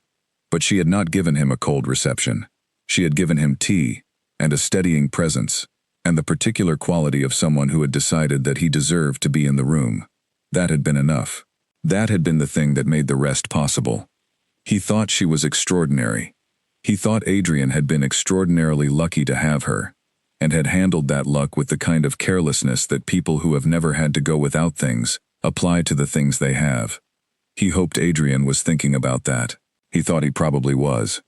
But she had not given him a cold reception. She had given him tea, and a steadying presence, and the particular quality of someone who had decided that he deserved to be in the room. That had been enough. That had been the thing that made the rest possible. He thought she was extraordinary. He thought Adrian had been extraordinarily lucky to have her, and had handled that luck with the kind of carelessness that people who have never had to go without things apply to the things they have. He hoped Adrian was thinking about that. He thought he probably was.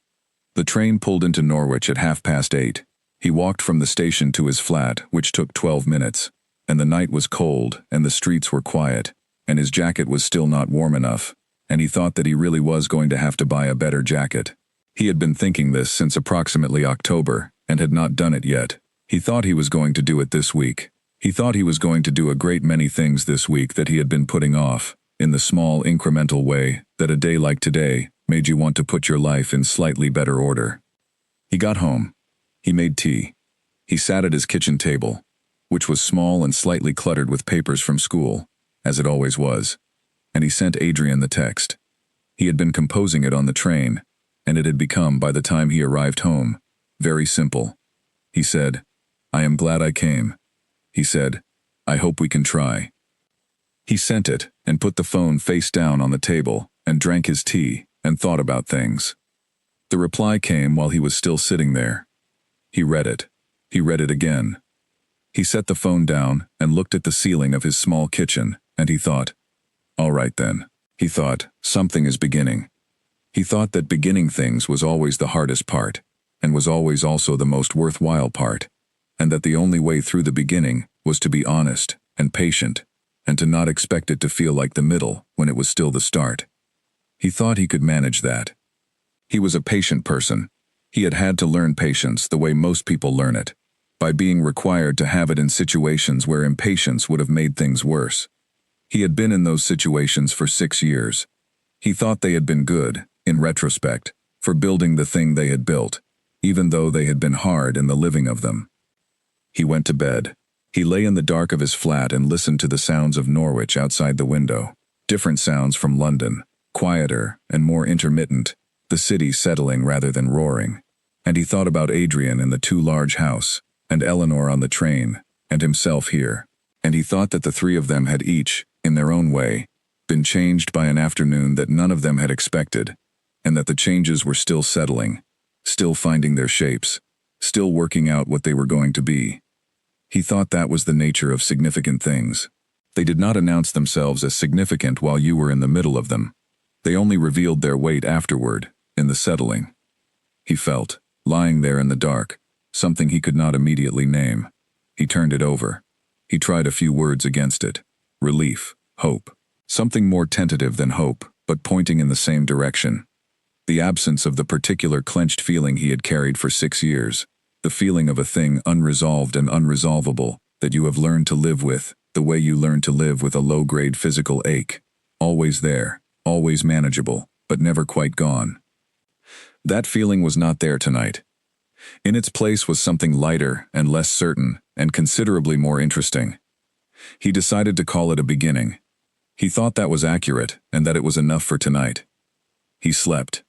The train pulled into Norwich at 8:30. He walked from the station to his flat, which took 12 minutes, and the night was cold and the streets were quiet, and his jacket was still not warm enough, and he thought that he really was going to have to buy a better jacket. He had been thinking this since approximately October, and had not done it yet. He thought he was going to do it this week. He thought he was going to do a great many things this week that he had been putting off, in the small incremental way that a day like today made you want to put your life in slightly better order. He got home. He made tea. He sat at his kitchen table, which was small and slightly cluttered with papers from school, as it always was, and he sent Adrian the text. He had been composing it on the train, and it had become, by the time he arrived home, very simple. He said, "I am glad I came," he said. "I hope we can try." He sent it and put the phone face down on the table and drank his tea and thought about things. The reply came while he was still sitting there. He read it. He read it again. He set the phone down and looked at the ceiling of his small kitchen, and he thought, "All right then." He thought, something is beginning. He thought that beginning things was always the hardest part, and was always also the most worthwhile part, and that the only way through the beginning was to be honest and patient, and to not expect it to feel like the middle when it was still the start. He thought he could manage that. He was a patient person. He had had to learn patience the way most people learn it, by being required to have it in situations where impatience would have made things worse. He had been in those situations for 6 years. He thought they had been good, in retrospect, for building the thing they had built, even though they had been hard in the living of them. He went to bed. He lay in the dark of his flat and listened to the sounds of Norwich outside the window. Different sounds from London, quieter and more intermittent, the city settling rather than roaring. And he thought about Adrian in the too large house, and Eleanor on the train, and himself here. And he thought that the three of them had each, in their own way, been changed by an afternoon that none of them had expected, and that the changes were still settling, still finding their shapes, still working out what they were going to be. He thought that was the nature of significant things. They did not announce themselves as significant while you were in the middle of them. They only revealed their weight afterward, in the settling. He felt, lying there in the dark, something he could not immediately name. He turned it over. He tried a few words against it. Relief, hope. Something more tentative than hope, but pointing in the same direction. The absence of the particular clenched feeling he had carried for 6 years. The feeling of a thing unresolved and unresolvable that you have learned to live with, the way you learn to live with a low-grade physical ache. Always there, always manageable, but never quite gone. That feeling was not there tonight. In its place was something lighter and less certain and considerably more interesting. He decided to call it a beginning. He thought that was accurate and that it was enough for tonight. He slept.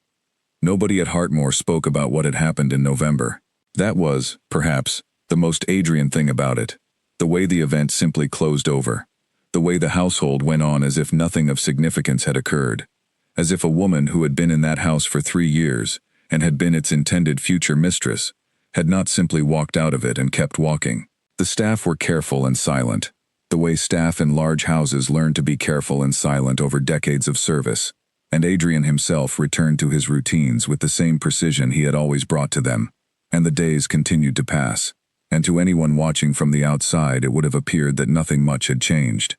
Nobody at Hartmore spoke about what had happened in November. That was, perhaps, the most Adrian thing about it, the way the event simply closed over, the way the household went on as if nothing of significance had occurred, as if a woman who had been in that house for 3 years and had been its intended future mistress had not simply walked out of it and kept walking. The staff were careful and silent, the way staff in large houses learn to be careful and silent over decades of service, and Adrian himself returned to his routines with the same precision he had always brought to them, and the days continued to pass, and to anyone watching from the outside it would have appeared that nothing much had changed.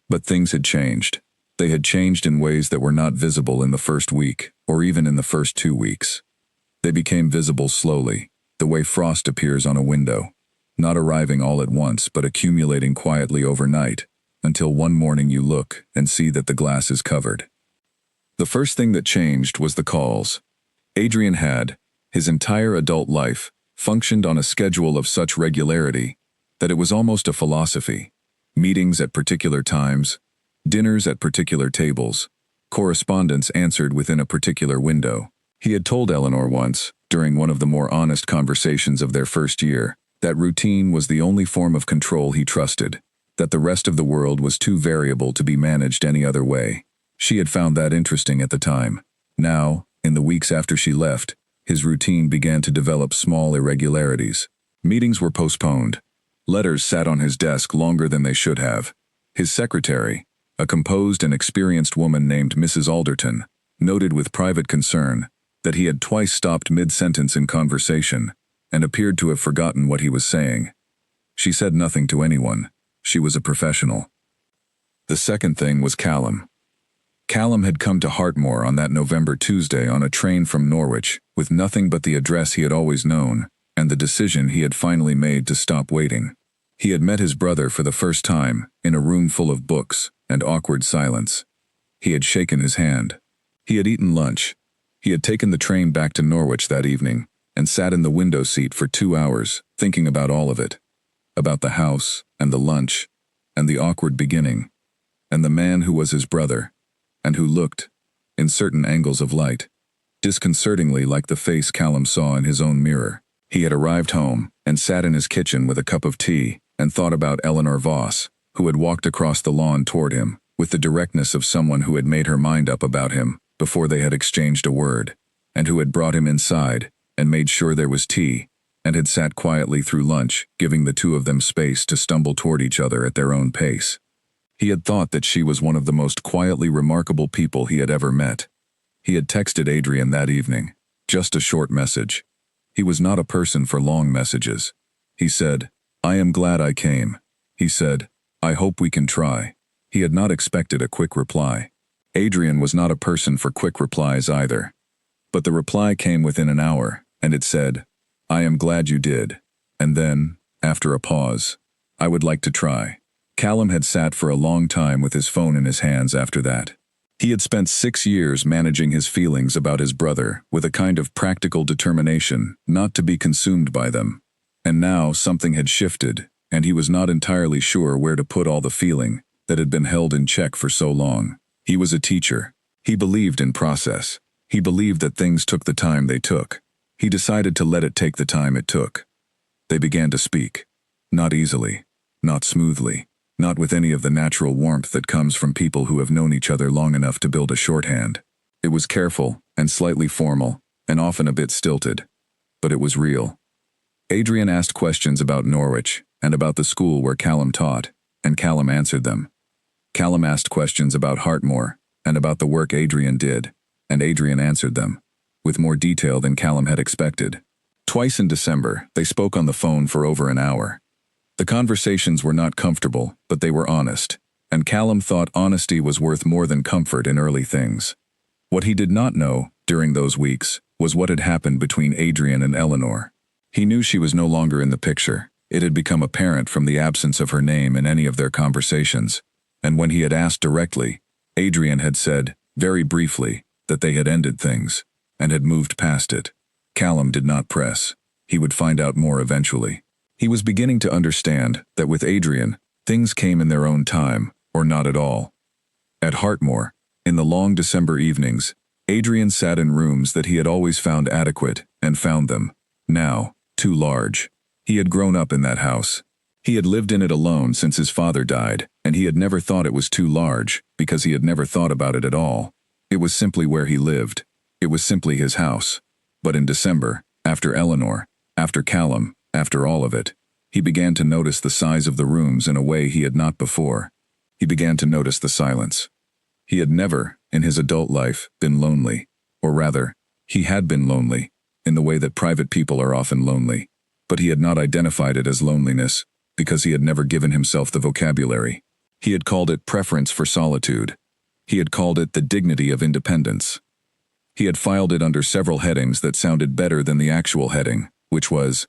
But things had changed. They had changed in ways that were not visible in the first week, or even in the first 2 weeks. They became visible slowly, the way frost appears on a window, not arriving all at once but accumulating quietly overnight, until one morning you look and see that the glass is covered. The first thing that changed was the calls. Adrian had, his entire adult life, functioned on a schedule of such regularity that it was almost a philosophy. Meetings at particular times, dinners at particular tables, correspondence answered within a particular window. He had told Eleanor once, during one of the more honest conversations of their first year, that routine was the only form of control he trusted, that the rest of the world was too variable to be managed any other way. She had found that interesting at the time. Now, in the weeks after she left, his routine began to develop small irregularities. Meetings were postponed. Letters sat on his desk longer than they should have. His secretary, a composed and experienced woman named Mrs. Alderton, noted with private concern that he had twice stopped mid-sentence in conversation and appeared to have forgotten what he was saying. She said nothing to anyone. She was a professional. The second thing was Callum. Callum had come to Hartmore on that November Tuesday on a train from Norwich, with nothing but the address he had always known, and the decision he had finally made to stop waiting. He had met his brother for the first time, in a room full of books and awkward silence. He had shaken his hand. He had eaten lunch. He had taken the train back to Norwich that evening, and sat in the window seat for 2 hours, thinking about all of it. About the house, and the lunch, and the awkward beginning, and the man who was his brother, and who looked, in certain angles of light, disconcertingly like the face Callum saw in his own mirror. He had arrived home and sat in his kitchen with a cup of tea and thought about Eleanor Voss, who had walked across the lawn toward him with the directness of someone who had made her mind up about him before they had exchanged a word, and who had brought him inside and made sure there was tea, and had sat quietly through lunch, giving the two of them space to stumble toward each other at their own pace. He had thought that she was one of the most quietly remarkable people he had ever met. He had texted Adrian that evening, just a short message. He was not a person for long messages. He said, "I am glad I came." He said, "I hope we can try." He had not expected a quick reply. Adrian was not a person for quick replies either. But the reply came within an hour, and it said, "I am glad you did." And then, after a pause, "I would like to try." Callum had sat for a long time with his phone in his hands after that. He had spent 6 years managing his feelings about his brother with a kind of practical determination not to be consumed by them. And now something had shifted, and he was not entirely sure where to put all the feeling that had been held in check for so long. He was a teacher. He believed in process. He believed that things took the time they took. He decided to let it take the time it took. They began to speak. Not easily. Not smoothly. Not with any of the natural warmth that comes from people who have known each other long enough to build a shorthand. It was careful and slightly formal, and often a bit stilted. But it was real. Adrian asked questions about Norwich and about the school where Callum taught, and Callum answered them. Callum asked questions about Hartmore and about the work Adrian did, and Adrian answered them, with more detail than Callum had expected. Twice in December, they spoke on the phone for over an hour. The conversations were not comfortable, but they were honest, and Callum thought honesty was worth more than comfort in early things. What he did not know, during those weeks, was what had happened between Adrian and Eleanor. He knew she was no longer in the picture. It had become apparent from the absence of her name in any of their conversations, and when he had asked directly, Adrian had said, very briefly, that they had ended things, and had moved past it. Callum did not press. He would find out more eventually. He was beginning to understand that with Adrian, things came in their own time, or not at all. At Hartmore, in the long December evenings, Adrian sat in rooms that he had always found adequate, and found them, now, too large. He had grown up in that house. He had lived in it alone since his father died, and he had never thought it was too large, because he had never thought about it at all. It was simply where he lived. It was simply his house. But in December, after Eleanor, after Callum, after all of it, he began to notice the size of the rooms in a way he had not before. He began to notice the silence. He had never, in his adult life, been lonely. Or rather, he had been lonely, in the way that private people are often lonely. But he had not identified it as loneliness, because he had never given himself the vocabulary. He had called it preference for solitude. He had called it the dignity of independence. He had filed it under several headings that sounded better than the actual heading, which was,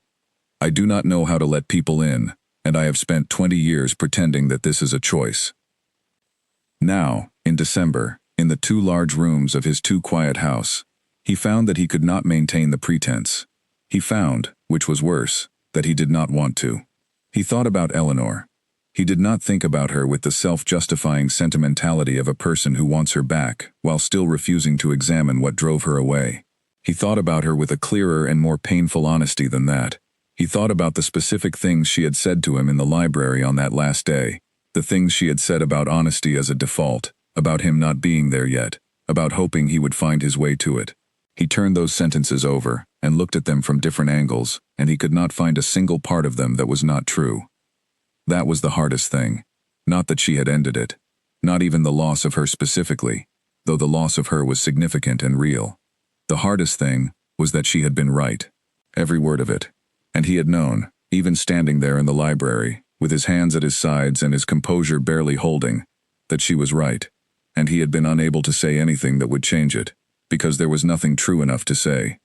"I do not know how to let people in, and I have spent 20 years pretending that this is a choice." Now, in December, in the 2 large rooms of his too quiet house, he found that he could not maintain the pretense. He found, which was worse, that he did not want to. He thought about Eleanor. He did not think about her with the self-justifying sentimentality of a person who wants her back while still refusing to examine what drove her away. He thought about her with a clearer and more painful honesty than that. He thought about the specific things she had said to him in the library on that last day, the things she had said about honesty as a default, about him not being there yet, about hoping he would find his way to it. He turned those sentences over and looked at them from different angles, and he could not find a single part of them that was not true. That was the hardest thing. Not that she had ended it. Not even the loss of her specifically, though the loss of her was significant and real. The hardest thing was that she had been right. Every word of it. And he had known, even standing there in the library, with his hands at his sides and his composure barely holding, that she was right. And he had been unable to say anything that would change it, because there was nothing true enough to say.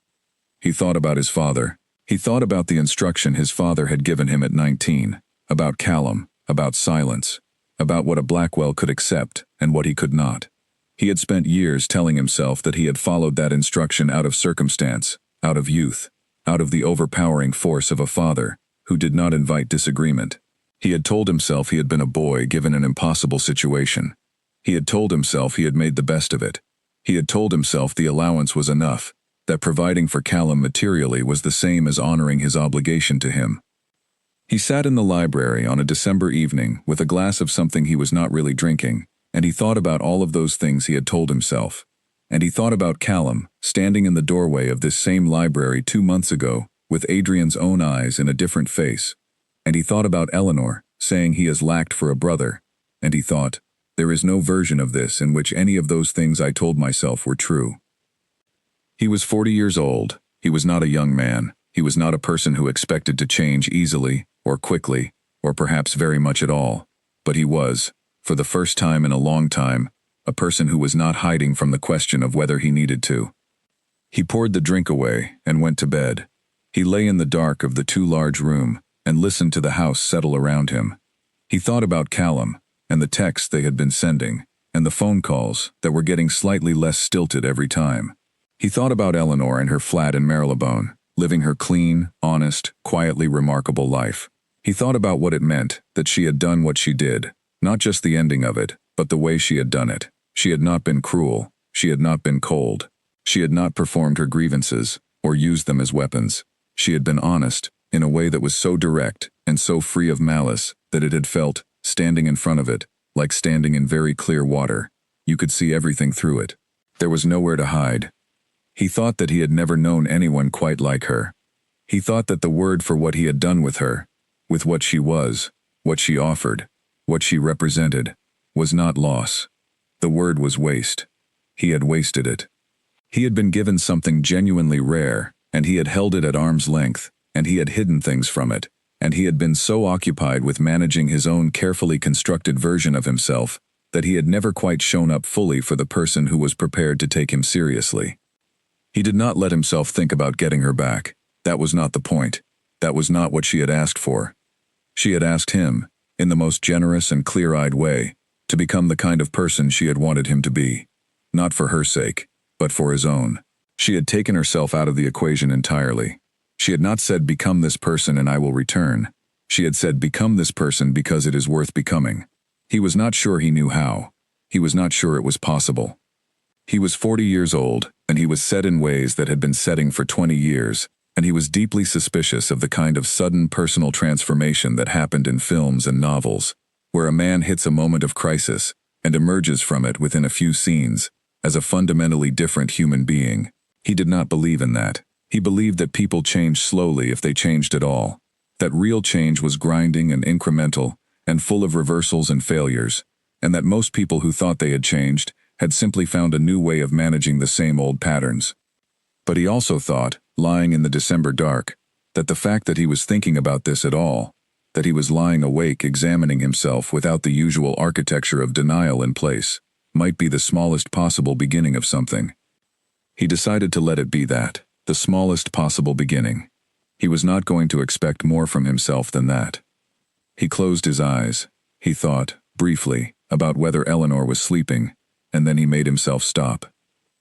He thought about his father. He thought about the instruction his father had given him at 19, about Callum, about silence, about what a Blackwell could accept and what he could not. He had spent years telling himself that he had followed that instruction out of circumstance, out of youth, out of the overpowering force of a father who did not invite disagreement. He had told himself he had been a boy given an impossible situation. He had told himself he had made the best of it. He had told himself the allowance was enough, that providing for Callum materially was the same as honoring his obligation to him. He sat in the library on a December evening with a glass of something he was not really drinking, and he thought about all of those things he had told himself. And he thought about Callum, standing in the doorway of this same library 2 months ago, with Adrian's own eyes in a different face. And he thought about Eleanor, saying he has lacked for a brother. And he thought, there is no version of this in which any of those things I told myself were true. He was 40 years old. He was not a young man. He was not a person who expected to change easily, or quickly, or perhaps very much at all. But he was, for the first time in a long time, a person who was not hiding from the question of whether he needed to. He poured the drink away and went to bed. He lay in the dark of the too large room and listened to the house settle around him. He thought about Callum and the texts they had been sending and the phone calls that were getting slightly less stilted every time. He thought about Eleanor and her flat in Marylebone, living her clean, honest, quietly remarkable life. He thought about what it meant that she had done what she did, not just the ending of it, but the way she had done it. She had not been cruel. She had not been cold. She had not performed her grievances or used them as weapons. She had been honest in a way that was so direct and so free of malice that it had felt, standing in front of it, like standing in very clear water. You could see everything through it. There was nowhere to hide. He thought that he had never known anyone quite like her. He thought that the word for what he had done with her, with what she was, what she offered, what she represented, was not loss. The word was waste. He had wasted it. He had been given something genuinely rare, and he had held it at arm's length, and he had hidden things from it, and he had been so occupied with managing his own carefully constructed version of himself that he had never quite shown up fully for the person who was prepared to take him seriously. He did not let himself think about getting her back. That was not the point. That was not what she had asked for. She had asked him, in the most generous and clear-eyed way, to become the kind of person she had wanted him to be. Not for her sake, but for his own. She had taken herself out of the equation entirely. She had not said, become this person and I will return. She had said, become this person because it is worth becoming. He was not sure he knew how. He was not sure it was possible. He was 40 years old, and he was set in ways that had been setting for 20 years, and he was deeply suspicious of the kind of sudden personal transformation that happened in films and novels, where a man hits a moment of crisis and emerges from it within a few scenes as a fundamentally different human being. He did not believe in that. He believed that people changed slowly if they changed at all, that real change was grinding and incremental and full of reversals and failures, and that most people who thought they had changed had simply found a new way of managing the same old patterns. But he also thought, lying in the December dark, that the fact that he was thinking about this at all, that he was lying awake examining himself without the usual architecture of denial in place, might be the smallest possible beginning of something. He decided to let it be that, the smallest possible beginning. He was not going to expect more from himself than that. He closed his eyes. He thought, briefly, about whether Eleanor was sleeping, and then he made himself stop.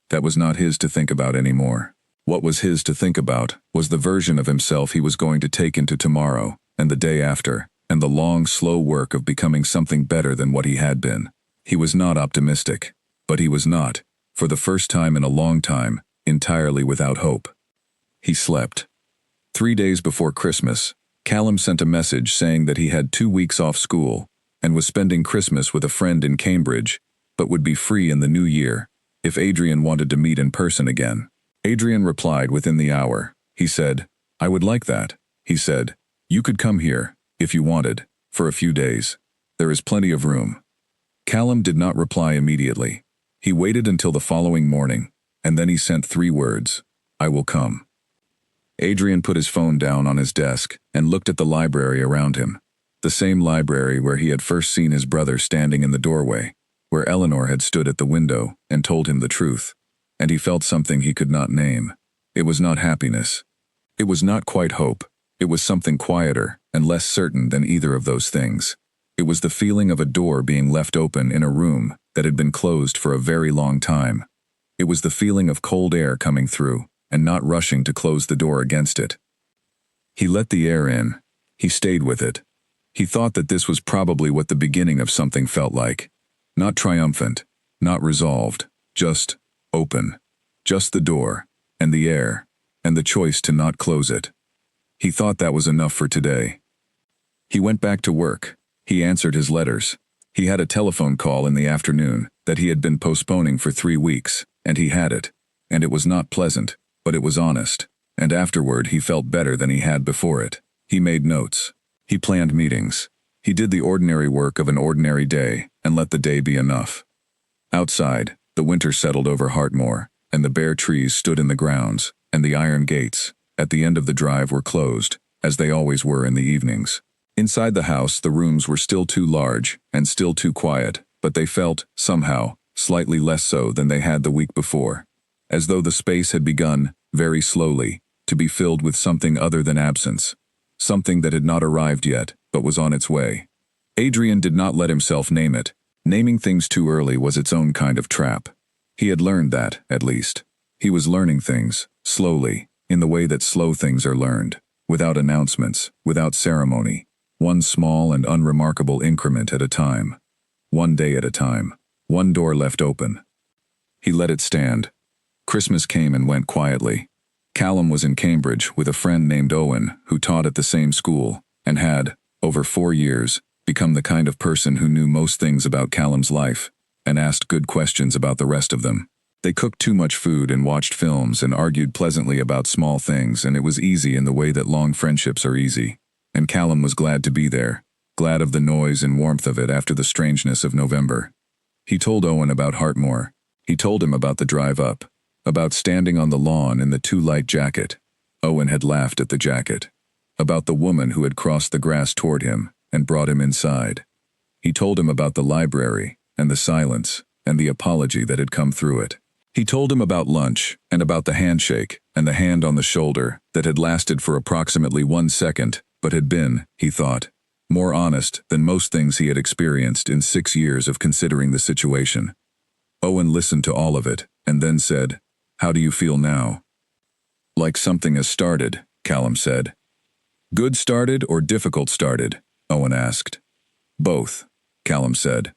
That was not his to think about anymore. What was his to think about was the version of himself he was going to take into tomorrow, and the day after, and the long, slow work of becoming something better than what he had been. He was not optimistic, but he was not, for the first time in a long time, entirely without hope. He slept. 3 days before Christmas, Callum sent a message saying that he had 2 weeks off school and was spending Christmas with a friend in Cambridge, but would be free in the new year if Adrian wanted to meet in person again. Adrian replied within the hour. He said, I would like that. He said, you could come here, if you wanted, for a few days. There is plenty of room. Callum did not reply immediately. He waited until the following morning, and then he sent 3 words, I will come. Adrian put his phone down on his desk and looked at the library around him, the same library where he had first seen his brother standing in the doorway, where Eleanor had stood at the window and told him the truth, and he felt something he could not name. It was not happiness. It was not quite hope. It was something quieter and less certain than either of those things. It was the feeling of a door being left open in a room that had been closed for a very long time. It was the feeling of cold air coming through and not rushing to close the door against it. He let the air in. He stayed with it. He thought that this was probably what the beginning of something felt like. Not triumphant, not resolved, just open. Just the door. and the air, and the choice to not close it. He thought that was enough for today. He went back to work. He answered his letters. He had a telephone call in the afternoon that he had been postponing for 3 weeks, and he had it. And it was not pleasant, but it was honest. And afterward he felt better than he had before it. He made notes. He planned meetings. He did the ordinary work of an ordinary day and let the day be enough. Outside, the winter settled over Hartmoor, and the bare trees stood in the grounds, and the iron gates, at the end of the drive, were closed, as they always were in the evenings. Inside the house, the rooms were still too large and still too quiet, but they felt, somehow, slightly less so than they had the week before, as though the space had begun, very slowly, to be filled with something other than absence, something that had not arrived yet, but was on its way. Adrian did not let himself name it. Naming things too early was its own kind of trap. He had learned that, at least. He was learning things, slowly, in the way that slow things are learned, without announcements, without ceremony, one small and unremarkable increment at a time, one day at a time, one door left open. He let it stand. Christmas came and went quietly. Callum was in Cambridge with a friend named Owen who taught at the same school and had, over 4 years, become the kind of person who knew most things about Callum's life and asked good questions about the rest of them. They cooked too much food and watched films and argued pleasantly about small things, and it was easy in the way that long friendships are easy. And Callum was glad to be there, glad of the noise and warmth of it after the strangeness of November. He told Owen about Hartmoor. He told him about the drive up, about standing on the lawn in the too light jacket. Owen had laughed at the jacket. About the woman who had crossed the grass toward him and brought him inside. He told him about the library and the silence and the apology that had come through it. He told him about lunch and about the handshake and the hand on the shoulder that had lasted for approximately 1 second, but had been, he thought, more honest than most things he had experienced in 6 years of considering the situation. Owen listened to all of it and then said, "How do you feel now?" "Like something has started," Callum said. "Good started or difficult started?" Owen asked. "Both," Callum said.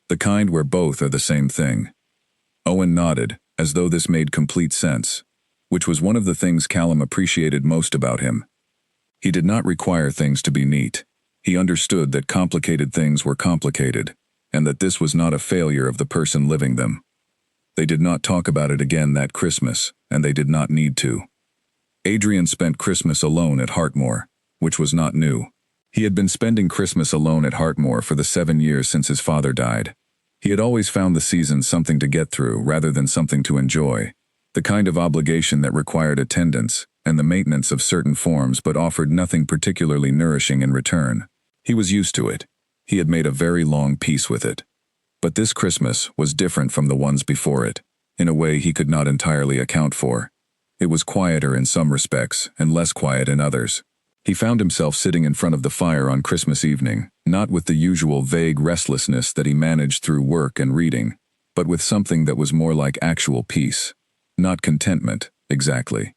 "The kind where both are the same thing." Owen nodded, as though this made complete sense, which was one of the things Callum appreciated most about him. He did not require things to be neat. He understood that complicated things were complicated, and that this was not a failure of the person living them. They did not talk about it again that Christmas, and they did not need to. Adrian spent Christmas alone at Hartmoor, which was not new. He had been spending Christmas alone at Hartmoor for the 7 years since his father died. He had always found the season something to get through rather than something to enjoy, the kind of obligation that required attendance and the maintenance of certain forms but offered nothing particularly nourishing in return. He was used to it. He had made a very long peace with it. But this Christmas was different from the ones before it, in a way he could not entirely account for. It was quieter in some respects and less quiet in others. He found himself sitting in front of the fire on Christmas evening, not with the usual vague restlessness that he managed through work and reading, but with something that was more like actual peace. Not contentment, exactly.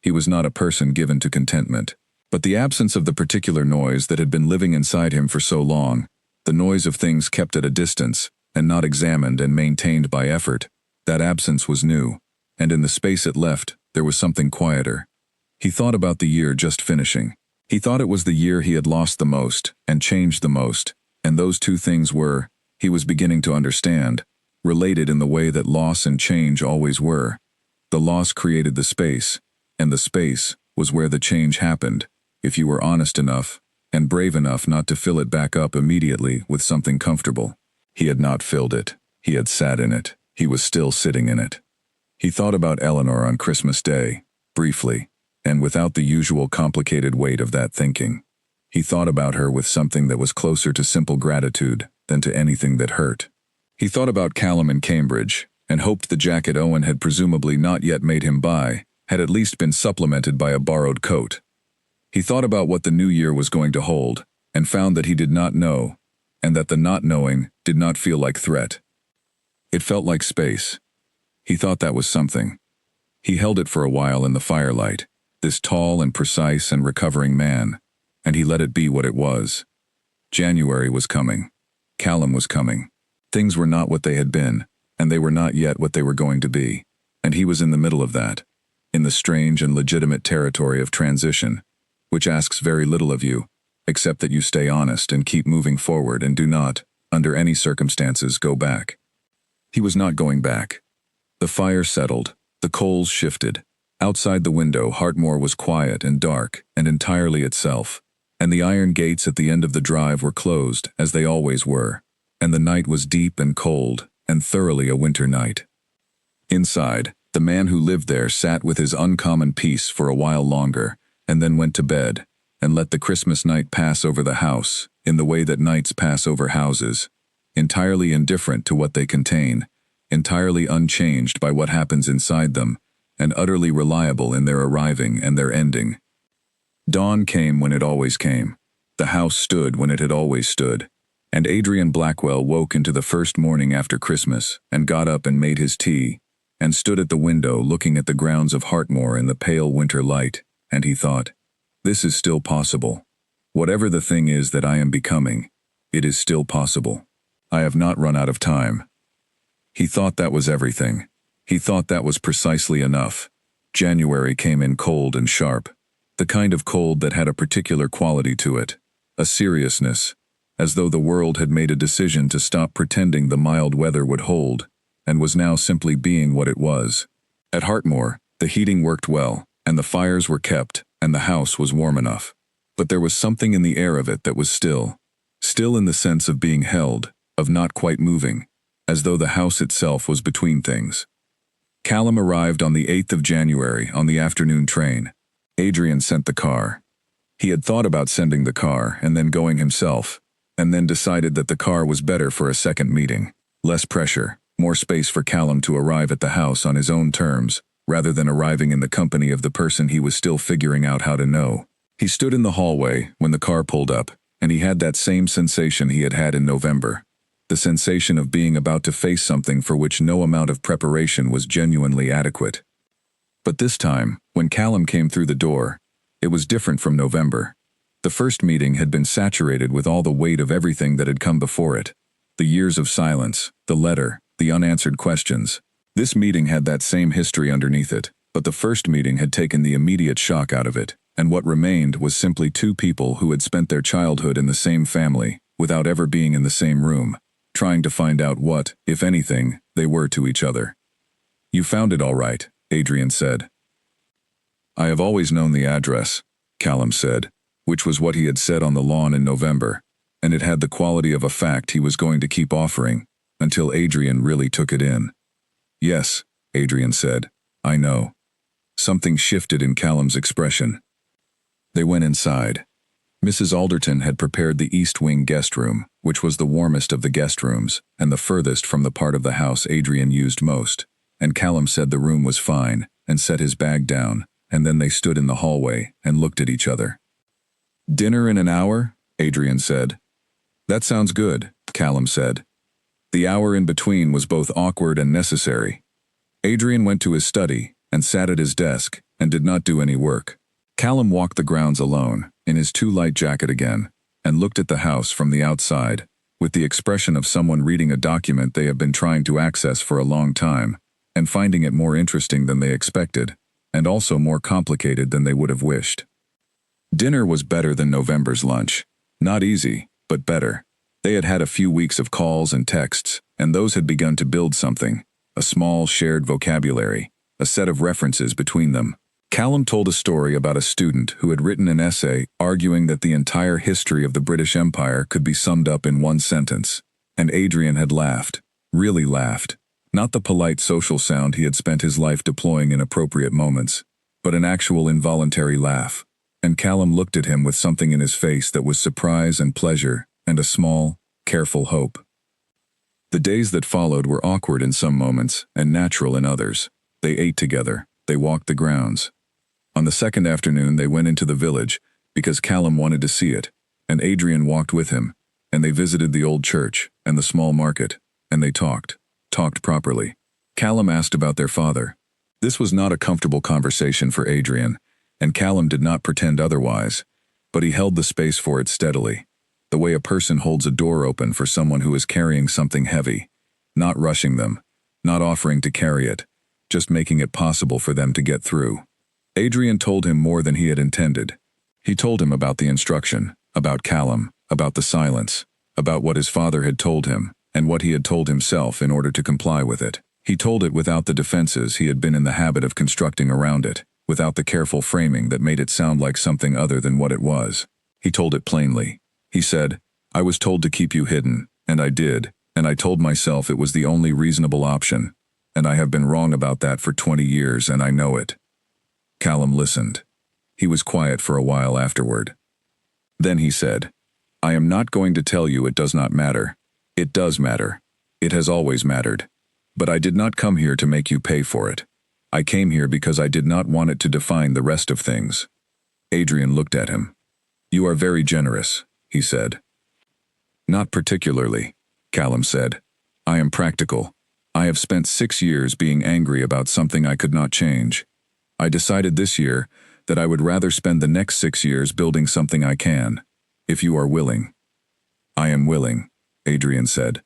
He was not a person given to contentment. But the absence of the particular noise that had been living inside him for so long, the noise of things kept at a distance, and not examined and maintained by effort, that absence was new, and in the space it left, there was something quieter. He thought about the year just finishing. He thought it was the year he had lost the most and changed the most, and those two things were, he was beginning to understand, related in the way that loss and change always were. The loss created the space, and the space was where the change happened, if you were honest enough and brave enough not to fill it back up immediately with something comfortable. He had not filled it. He had sat in it. He was still sitting in it. He thought about Eleanor on Christmas Day, briefly, and without the usual complicated weight of that thinking. He thought about her with something that was closer to simple gratitude than to anything that hurt. He thought about Callum in Cambridge, and hoped the jacket Owen had presumably not yet made him buy had at least been supplemented by a borrowed coat. He thought about what the new year was going to hold, and found that he did not know, and that the not knowing did not feel like threat. It felt like space. He thought that was something. He held it for a while in the firelight, this tall and precise and recovering man, and he let it be what it was. January was coming. Callum was coming. Things were not what they had been, and they were not yet what they were going to be, and he was in the middle of that. in the strange and legitimate territory of transition, which asks very little of you, except that you stay honest and keep moving forward and do not, under any circumstances, go back. He was not going back. The fire settled, the coals shifted. Outside the window, Hartmoor was quiet and dark and entirely itself, and the iron gates at the end of the drive were closed, as they always were, and the night was deep and cold, and thoroughly a winter night. Inside, the man who lived there sat with his uncommon peace for a while longer, and then went to bed, and let the Christmas night pass over the house, in the way that nights pass over houses, entirely indifferent to what they contain, entirely unchanged by what happens inside them, and utterly reliable in their arriving and their ending. Dawn came when it always came. The house stood when it had always stood, and Adrian Blackwell woke into the first morning after Christmas, and got up and made his tea, and stood at the window looking at the grounds of Hartmoor in the pale winter light, and he thought, "This is still possible. Whatever the thing is that I am becoming, it is still possible. I have not run out of time." He thought that was everything. He thought that was precisely enough. January came in cold and sharp, the kind of cold that had a particular quality to it, a seriousness, as though the world had made a decision to stop pretending the mild weather would hold, and was now simply being what it was. At Hartmoor, the heating worked well, and the fires were kept, and the house was warm enough. But there was something in the air of it that was still in the sense of being held, of not quite moving, as though the house itself was between things. Callum arrived on the 8th of January on the afternoon train. Adrian sent the car. He had thought about sending the car and then going himself, and then decided that the car was better for a second meeting. Less pressure, more space for Callum to arrive at the house on his own terms, rather than arriving in the company of the person he was still figuring out how to know. He stood in the hallway when the car pulled up, and he had that same sensation he had had in November. The sensation of being about to face something for which no amount of preparation was genuinely adequate. But this time, when Callum came through the door, it was different from November. The first meeting had been saturated with all the weight of everything that had come before it. The years of silence, the letter, the unanswered questions. This meeting had that same history underneath it, but the first meeting had taken the immediate shock out of it, and what remained was simply two people who had spent their childhood in the same family, without ever being in the same room, trying to find out what, if anything, they were to each other. "You found it all right," Adrian said. "I have always known the address," Callum said, which was what he had said on the lawn in November, and it had the quality of a fact he was going to keep offering, until Adrian really took it in. "Yes," Adrian said, "I know." Something shifted in Callum's expression. They went inside. Mrs. Alderton had prepared the East Wing guest room, which was the warmest of the guest rooms, and the furthest from the part of the house Adrian used most, and Callum said the room was fine, and set his bag down, and then they stood in the hallway and looked at each other. "Dinner in an hour?" Adrian said. "That sounds good," Callum said. The hour in between was both awkward and necessary. Adrian went to his study and sat at his desk and did not do any work. Callum walked the grounds alone, in his too light jacket again, and looked at the house from the outside, with the expression of someone reading a document they have been trying to access for a long time, and finding it more interesting than they expected, and also more complicated than they would have wished. Dinner was better than November's lunch. Not easy, but better. They had had a few weeks of calls and texts, and those had begun to build something, a small shared vocabulary, a set of references between them. Callum told a story about a student who had written an essay arguing that the entire history of the British Empire could be summed up in one sentence, and Adrian had laughed, really laughed, not the polite social sound he had spent his life deploying in appropriate moments, but an actual involuntary laugh, and Callum looked at him with something in his face that was surprise and pleasure, and a small, careful hope. The days that followed were awkward in some moments and natural in others. They ate together, they walked the grounds. On the second afternoon they went into the village, because Callum wanted to see it, and Adrian walked with him, and they visited the old church and the small market, and they talked properly. Callum asked about their father. This was not a comfortable conversation for Adrian, and Callum did not pretend otherwise, but he held the space for it steadily, the way a person holds a door open for someone who is carrying something heavy, not rushing them, not offering to carry it, just making it possible for them to get through. Adrian told him more than he had intended. He told him about the instruction, about Callum, about the silence, about what his father had told him, and what he had told himself in order to comply with it. He told it without the defenses he had been in the habit of constructing around it, without the careful framing that made it sound like something other than what it was. He told it plainly. He said, "I was told to keep you hidden, and I did, and I told myself it was the only reasonable option, and I have been wrong about that for 20 years, and I know it." Callum listened. He was quiet for a while afterward. Then he said, "I am not going to tell you it does not matter. It does matter. It has always mattered. But I did not come here to make you pay for it. I came here because I did not want it to define the rest of things." Adrian looked at him. "You are very generous," he said. "Not particularly," Callum said. "I am practical. I have spent 6 years being angry about something I could not change. I decided this year that I would rather spend the next 6 years building something I can, if you are willing." "I am willing," Adrian said.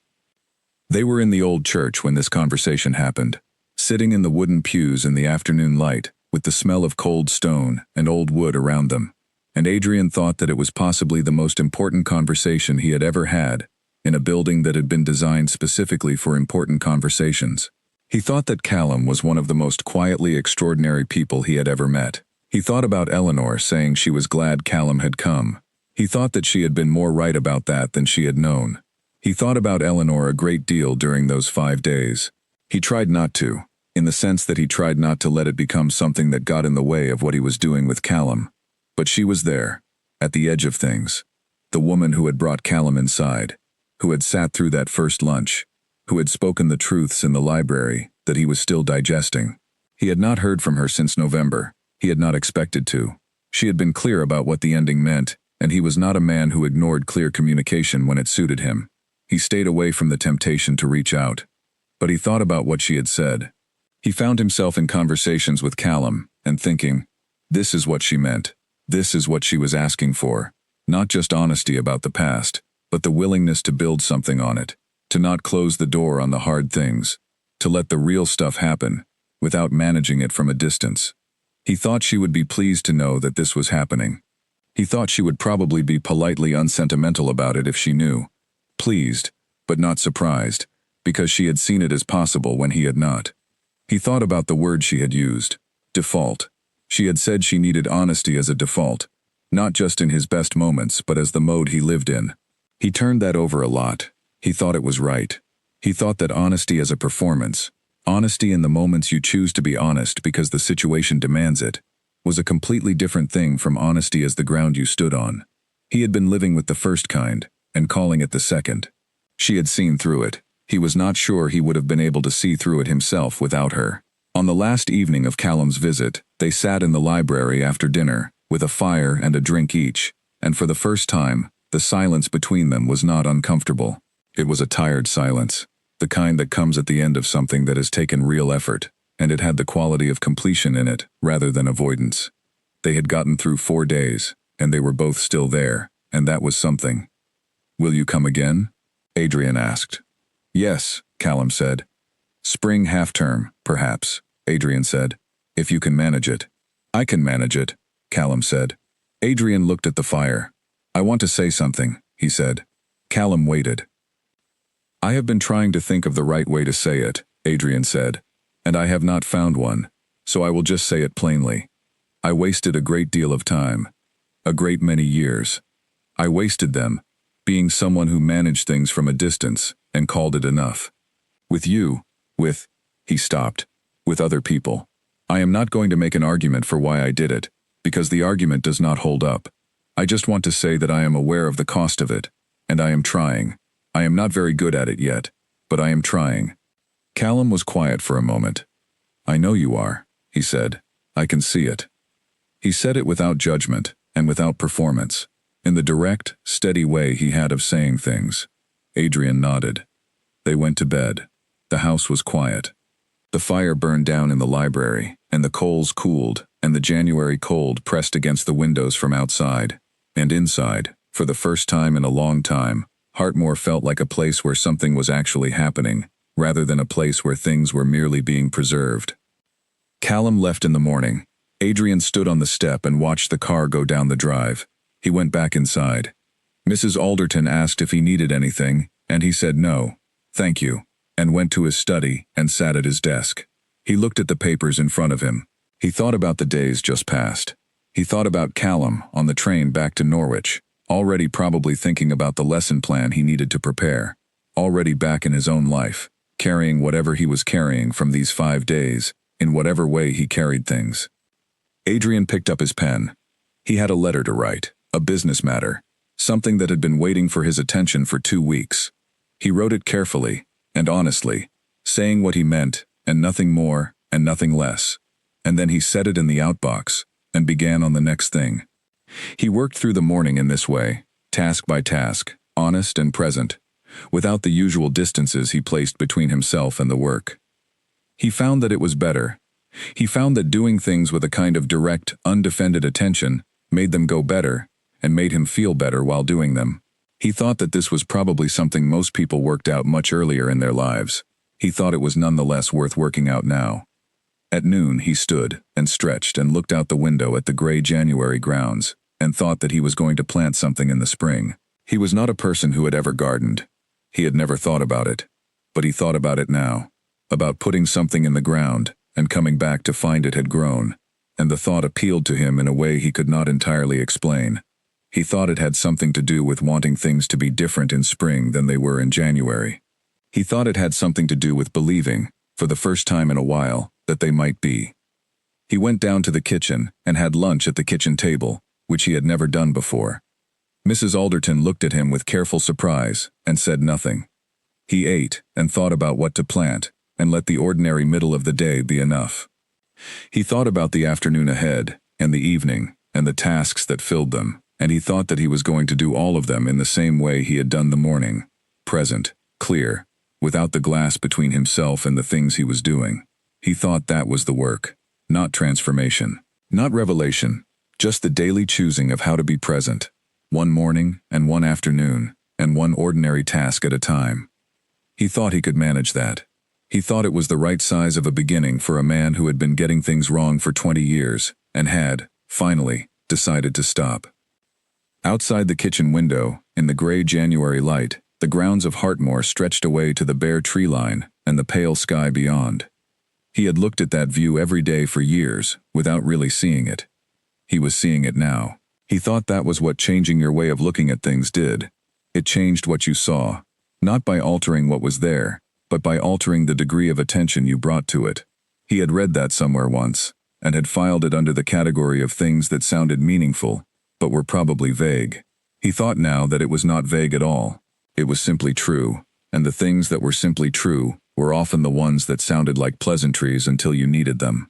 They were in the old church when this conversation happened, sitting in the wooden pews in the afternoon light, with the smell of cold stone and old wood around them, and Adrian thought that it was possibly the most important conversation he had ever had, in a building that had been designed specifically for important conversations. He thought that Callum was one of the most quietly extraordinary people he had ever met. He thought about Eleanor saying she was glad Callum had come. He thought that she had been more right about that than she had known. He thought about Eleanor a great deal during those 5 days. He tried not to, in the sense that he tried not to let it become something that got in the way of what he was doing with Callum. But she was there, at the edge of things. The woman who had brought Callum inside, who had sat through that first lunch, who had spoken the truths in the library that he was still digesting. He had not heard from her since November. He had not expected to. She had been clear about what the ending meant, and he was not a man who ignored clear communication when it suited him. He stayed away from the temptation to reach out. But he thought about what she had said. He found himself in conversations with Callum, and thinking, this is what she meant. This is what she was asking for. Not just honesty about the past, but the willingness to build something on it, to not close the door on the hard things, to let the real stuff happen, without managing it from a distance. He thought she would be pleased to know that this was happening. He thought she would probably be politely unsentimental about it if she knew. Pleased, but not surprised, because she had seen it as possible when he had not. He thought about the word she had used, default. She had said she needed honesty as a default, not just in his best moments but as the mode he lived in. He turned that over a lot. He thought it was right. He thought that honesty as a performance, honesty in the moments you choose to be honest because the situation demands it, was a completely different thing from honesty as the ground you stood on. He had been living with the first kind, and calling it the second. She had seen through it. He was not sure he would have been able to see through it himself without her. On the last evening of Callum's visit, they sat in the library after dinner, with a fire and a drink each, and for the first time, the silence between them was not uncomfortable. It was a tired silence, the kind that comes at the end of something that has taken real effort, and it had the quality of completion in it, rather than avoidance. They had gotten through 4 days, and they were both still there, and that was something. "Will you come again?" Adrian asked. "Yes," Callum said. "Spring half-term, perhaps," Adrian said, "if you can manage it." "I can manage it," Callum said. Adrian looked at the fire. "I want to say something," he said. Callum waited. "I have been trying to think of the right way to say it," Adrian said, "and I have not found one, so I will just say it plainly. I wasted a great deal of time. A great many years. I wasted them, being someone who managed things from a distance and called it enough. With you, he stopped, with other people. I am not going to make an argument for why I did it, because the argument does not hold up. I just want to say that I am aware of the cost of it, and I am trying. I am not very good at it yet, but I am trying." Callum was quiet for a moment. "I know you are," he said. "I can see it." He said it without judgment and without performance, in the direct, steady way he had of saying things. Adrian nodded. They went to bed. The house was quiet. The fire burned down in the library, and the coals cooled, and the January cold pressed against the windows from outside. And inside, for the first time in a long time, Hartmoor felt like a place where something was actually happening, rather than a place where things were merely being preserved. Callum left in the morning. Adrian stood on the step and watched the car go down the drive. He went back inside. Mrs. Alderton asked if he needed anything, and he said no, thank you, and went to his study and sat at his desk. He looked at the papers in front of him. He thought about the days just past. He thought about Callum on the train back to Norwich, already probably thinking about the lesson plan he needed to prepare, already back in his own life, carrying whatever he was carrying from these 5 days, in whatever way he carried things. Adrian picked up his pen. He had a letter to write, a business matter, something that had been waiting for his attention for 2 weeks. He wrote it carefully and honestly, saying what he meant and nothing more and nothing less. And then he set it in the outbox and began on the next thing. He worked through the morning in this way, task by task, honest and present, without the usual distances he placed between himself and the work. He found that it was better. He found that doing things with a kind of direct, undefended attention made them go better and made him feel better while doing them. He thought that this was probably something most people worked out much earlier in their lives. He thought it was nonetheless worth working out now. At noon he stood and stretched and looked out the window at the gray January grounds and thought that he was going to plant something in the spring. He was not a person who had ever gardened. He had never thought about it. But he thought about it now, about putting something in the ground and coming back to find it had grown, and the thought appealed to him in a way he could not entirely explain. He thought it had something to do with wanting things to be different in spring than they were in January. He thought it had something to do with believing, for the first time in a while, that they might be. He went down to the kitchen and had lunch at the kitchen table, which he had never done before. Mrs. Alderton looked at him with careful surprise and said nothing. He ate and thought about what to plant and let the ordinary middle of the day be enough. He thought about the afternoon ahead and the evening and the tasks that filled them, and he thought that he was going to do all of them in the same way he had done the morning, present, clear, without the glass between himself and the things he was doing. He thought that was the work, not transformation, not revelation, just the daily choosing of how to be present, one morning and one afternoon, and one ordinary task at a time. He thought he could manage that. He thought it was the right size of a beginning for a man who had been getting things wrong for 20 years and had, finally, decided to stop. Outside the kitchen window, in the gray January light, the grounds of Hartmoor stretched away to the bare tree line and the pale sky beyond. He had looked at that view every day for years, without really seeing it. He was seeing it now. He thought that was what changing your way of looking at things did. It changed what you saw, not by altering what was there, but by altering the degree of attention you brought to it. He had read that somewhere once, and had filed it under the category of things that sounded meaningful, but were probably vague. He thought now that it was not vague at all. It was simply true, and the things that were simply true were often the ones that sounded like pleasantries until you needed them.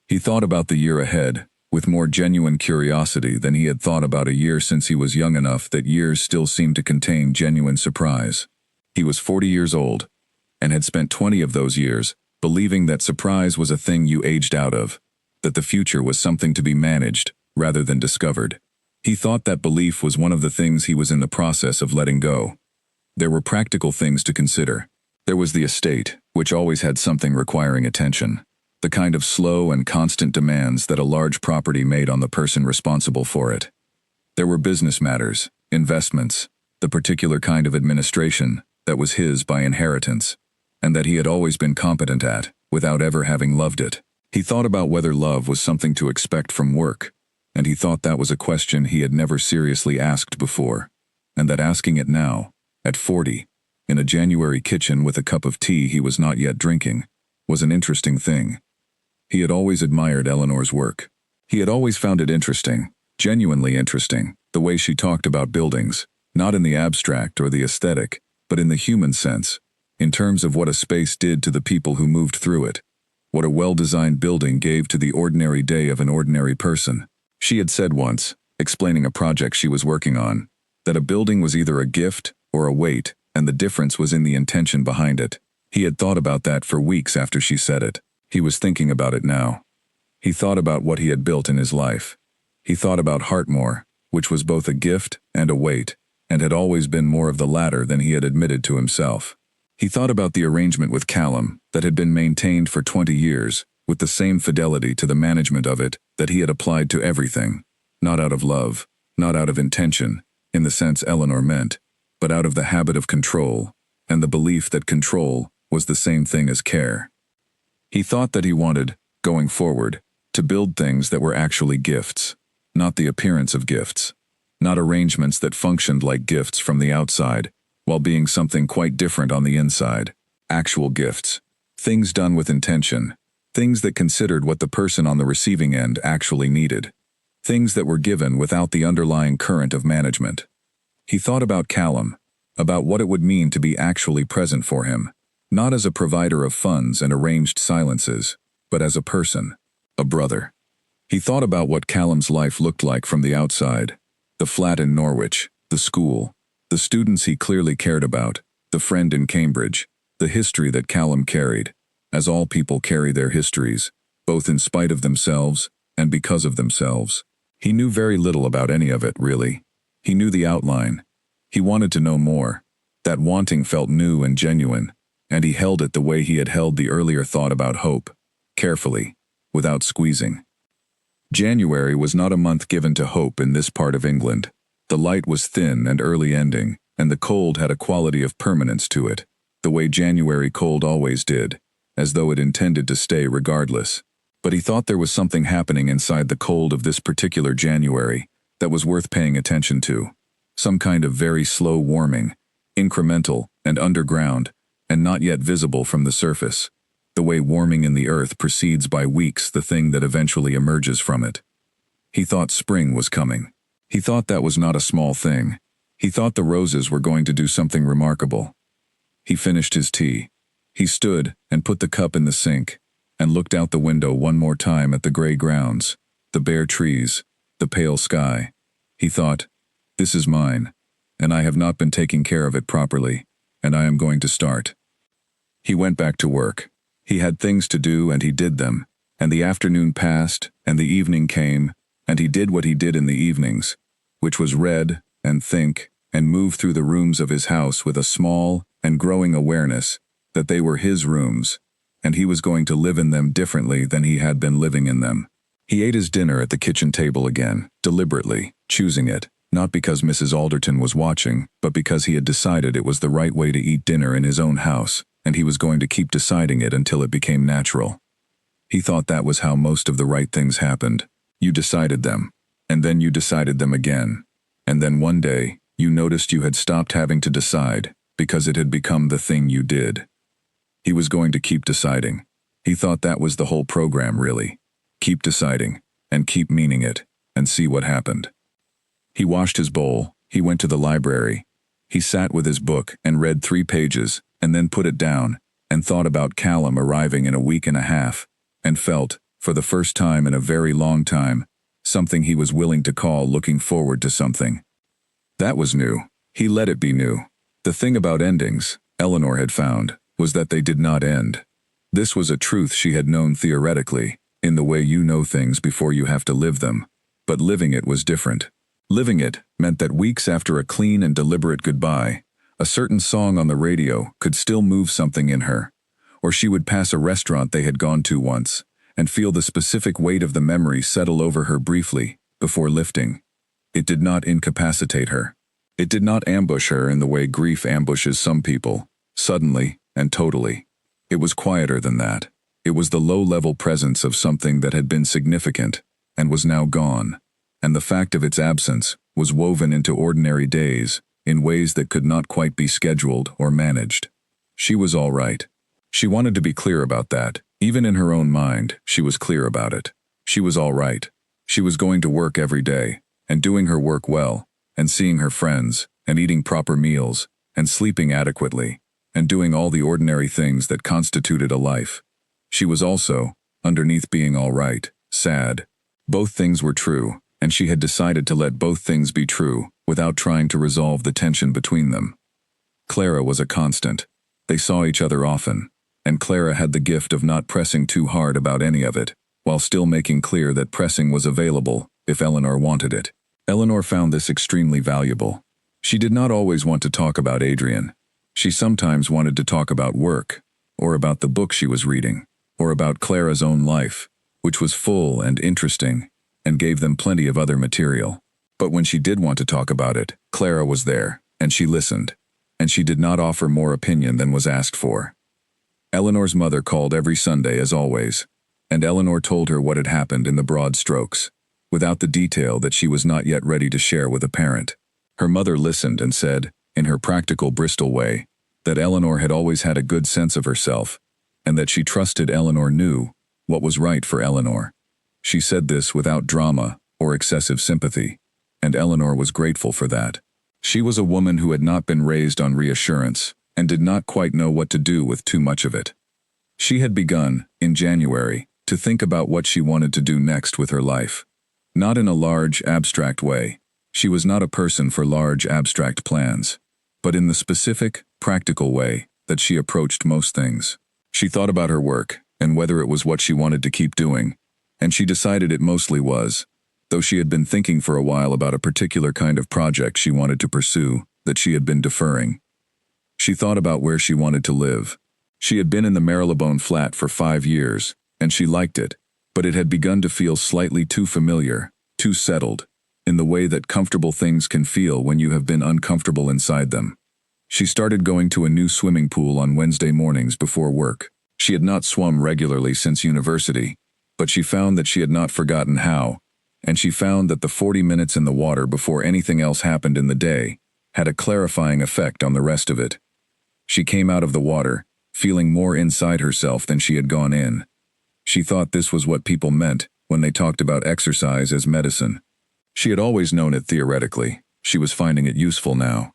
He thought about the year ahead, with more genuine curiosity than he had thought about a year since he was young enough that years still seemed to contain genuine surprise. He was 40 years old, and had spent 20 of those years believing that surprise was a thing you aged out of, that the future was something to be managed rather than discovered. He thought that belief was one of the things he was in the process of letting go. There were practical things to consider. There was the estate, which always had something requiring attention, the kind of slow and constant demands that a large property made on the person responsible for it. There were business matters, investments, the particular kind of administration that was his by inheritance, and that he had always been competent at, without ever having loved it. He thought about whether love was something to expect from work, and he thought that was a question he had never seriously asked before, and that asking it now, at 40, in a January kitchen with a cup of tea he was not yet drinking, was an interesting thing. He had always admired Eleanor's work. He had always found it interesting, genuinely interesting, the way she talked about buildings, not in the abstract or the aesthetic, but in the human sense, in terms of what a space did to the people who moved through it, what a well-designed building gave to the ordinary day of an ordinary person. She had said once, explaining a project she was working on, that a building was either a gift or a weight, and the difference was in the intention behind it. He had thought about that for weeks after she said it. He was thinking about it now. He thought about what he had built in his life. He thought about Hartmoor, which was both a gift and a weight, and had always been more of the latter than he had admitted to himself. He thought about the arrangement with Callum that had been maintained for 20 years, with the same fidelity to the management of it that he had applied to everything, not out of love, not out of intention, in the sense Eleanor meant, but out of the habit of control, and the belief that control was the same thing as care. He thought that he wanted, going forward, to build things that were actually gifts, not the appearance of gifts, not arrangements that functioned like gifts from the outside, while being something quite different on the inside. Actual gifts, things done with intention, things that considered what the person on the receiving end actually needed, things that were given without the underlying current of management. He thought about Callum, about what it would mean to be actually present for him, not as a provider of funds and arranged silences, but as a person, a brother. He thought about what Callum's life looked like from the outside, the flat in Norwich, the school, the students he clearly cared about, the friend in Cambridge, the history that Callum carried, as all people carry their histories, both in spite of themselves and because of themselves. He knew very little about any of it, really. He knew the outline. He wanted to know more. That wanting felt new and genuine, and he held it the way he had held the earlier thought about hope, carefully, without squeezing. January was not a month given to hope in this part of England. The light was thin and early ending, and the cold had a quality of permanence to it, the way January cold always did, as though it intended to stay regardless. But he thought there was something happening inside the cold of this particular January that was worth paying attention to. Some kind of very slow warming, incremental and underground, and not yet visible from the surface, the way warming in the earth precedes by weeks the thing that eventually emerges from it. He thought spring was coming. He thought that was not a small thing. He thought the roses were going to do something remarkable. He finished his tea. He stood and put the cup in the sink, and looked out the window one more time at the gray grounds, the bare trees, the pale sky. He thought, this is mine, and I have not been taking care of it properly, and I am going to start. He went back to work. He had things to do and he did them, and the afternoon passed and the evening came, and he did what he did in the evenings, which was read and think and move through the rooms of his house with a small and growing awareness that they were his rooms, and he was going to live in them differently than he had been living in them. He ate his dinner at the kitchen table again, deliberately, choosing it, not because Mrs. Alderton was watching, but because he had decided it was the right way to eat dinner in his own house, and he was going to keep deciding it until it became natural. He thought that was how most of the right things happened. You decided them, and then you decided them again, and then one day, you noticed you had stopped having to decide, because it had become the thing you did. He was going to keep deciding. He thought that was the whole program, really. Keep deciding, and keep meaning it, and see what happened. He washed his bowl, he went to the library. He sat with his book and read 3 pages, and then put it down, and thought about Callum arriving in a week and a half, and felt, for the first time in a very long time, something he was willing to call looking forward to something. That was new. He let it be new. The thing about endings, Eleanor had found, was that they did not end. This was a truth she had known theoretically, in the way you know things before you have to live them, but living it was different. Living it meant that weeks after a clean and deliberate goodbye, a certain song on the radio could still move something in her, or she would pass a restaurant they had gone to once, and feel the specific weight of the memory settle over her briefly, before lifting. It did not incapacitate her. It did not ambush her in the way grief ambushes some people, suddenly and totally. It was quieter than that. It was the low-level presence of something that had been significant, and was now gone, and the fact of its absence was woven into ordinary days, in ways that could not quite be scheduled or managed. She was all right. She wanted to be clear about that. Even in her own mind, she was clear about it. She was all right. She was going to work every day, and doing her work well, and seeing her friends, and eating proper meals, and sleeping adequately, and doing all the ordinary things that constituted a life. She was also, underneath being all right, sad. Both things were true, and she had decided to let both things be true, without trying to resolve the tension between them. Clara was a constant. They saw each other often, and Clara had the gift of not pressing too hard about any of it, while still making clear that pressing was available, if Eleanor wanted it. Eleanor found this extremely valuable. She did not always want to talk about Adrian. She sometimes wanted to talk about work, or about the book she was reading. or about Clara's own life, which was full and interesting, and gave them plenty of other material. But when she did want to talk about it, Clara was there, and she listened, and she did not offer more opinion than was asked for. Eleanor's mother called every Sunday as always, and Eleanor told her what had happened in the broad strokes, without the detail that she was not yet ready to share with a parent. Her mother listened and said, in her practical Bristol way, that Eleanor had always had a good sense of herself, and that she trusted Eleanor knew what was right for Eleanor. She said this without drama or excessive sympathy, and Eleanor was grateful for that. She was a woman who had not been raised on reassurance and did not quite know what to do with too much of it. She had begun, in January, to think about what she wanted to do next with her life. Not in a large, abstract way. She was not a person for large, abstract plans, but in the specific, practical way that she approached most things. She thought about her work and whether it was what she wanted to keep doing, and she decided it mostly was, though she had been thinking for a while about a particular kind of project she wanted to pursue that she had been deferring. She thought about where she wanted to live. She had been in the Marylebone flat for 5 years, and she liked it, but it had begun to feel slightly too familiar, too settled, in the way that comfortable things can feel when you have been uncomfortable inside them. She started going to a new swimming pool on Wednesday mornings before work. She had not swum regularly since university, but she found that she had not forgotten how, and she found that the 40 minutes in the water before anything else happened in the day had a clarifying effect on the rest of it. She came out of the water, feeling more inside herself than she had gone in. She thought this was what people meant when they talked about exercise as medicine. She had always known it theoretically. She was finding it useful now.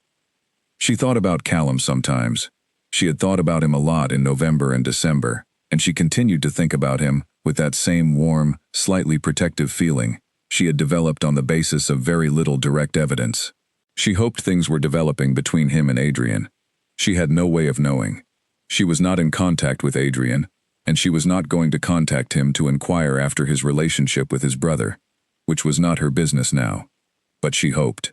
She thought about Callum sometimes. She had thought about him a lot in November and December, and she continued to think about him with that same warm, slightly protective feeling she had developed on the basis of very little direct evidence. She hoped things were developing between him and Adrian. She had no way of knowing. She was not in contact with Adrian, and she was not going to contact him to inquire after his relationship with his brother, which was not her business now. But she hoped.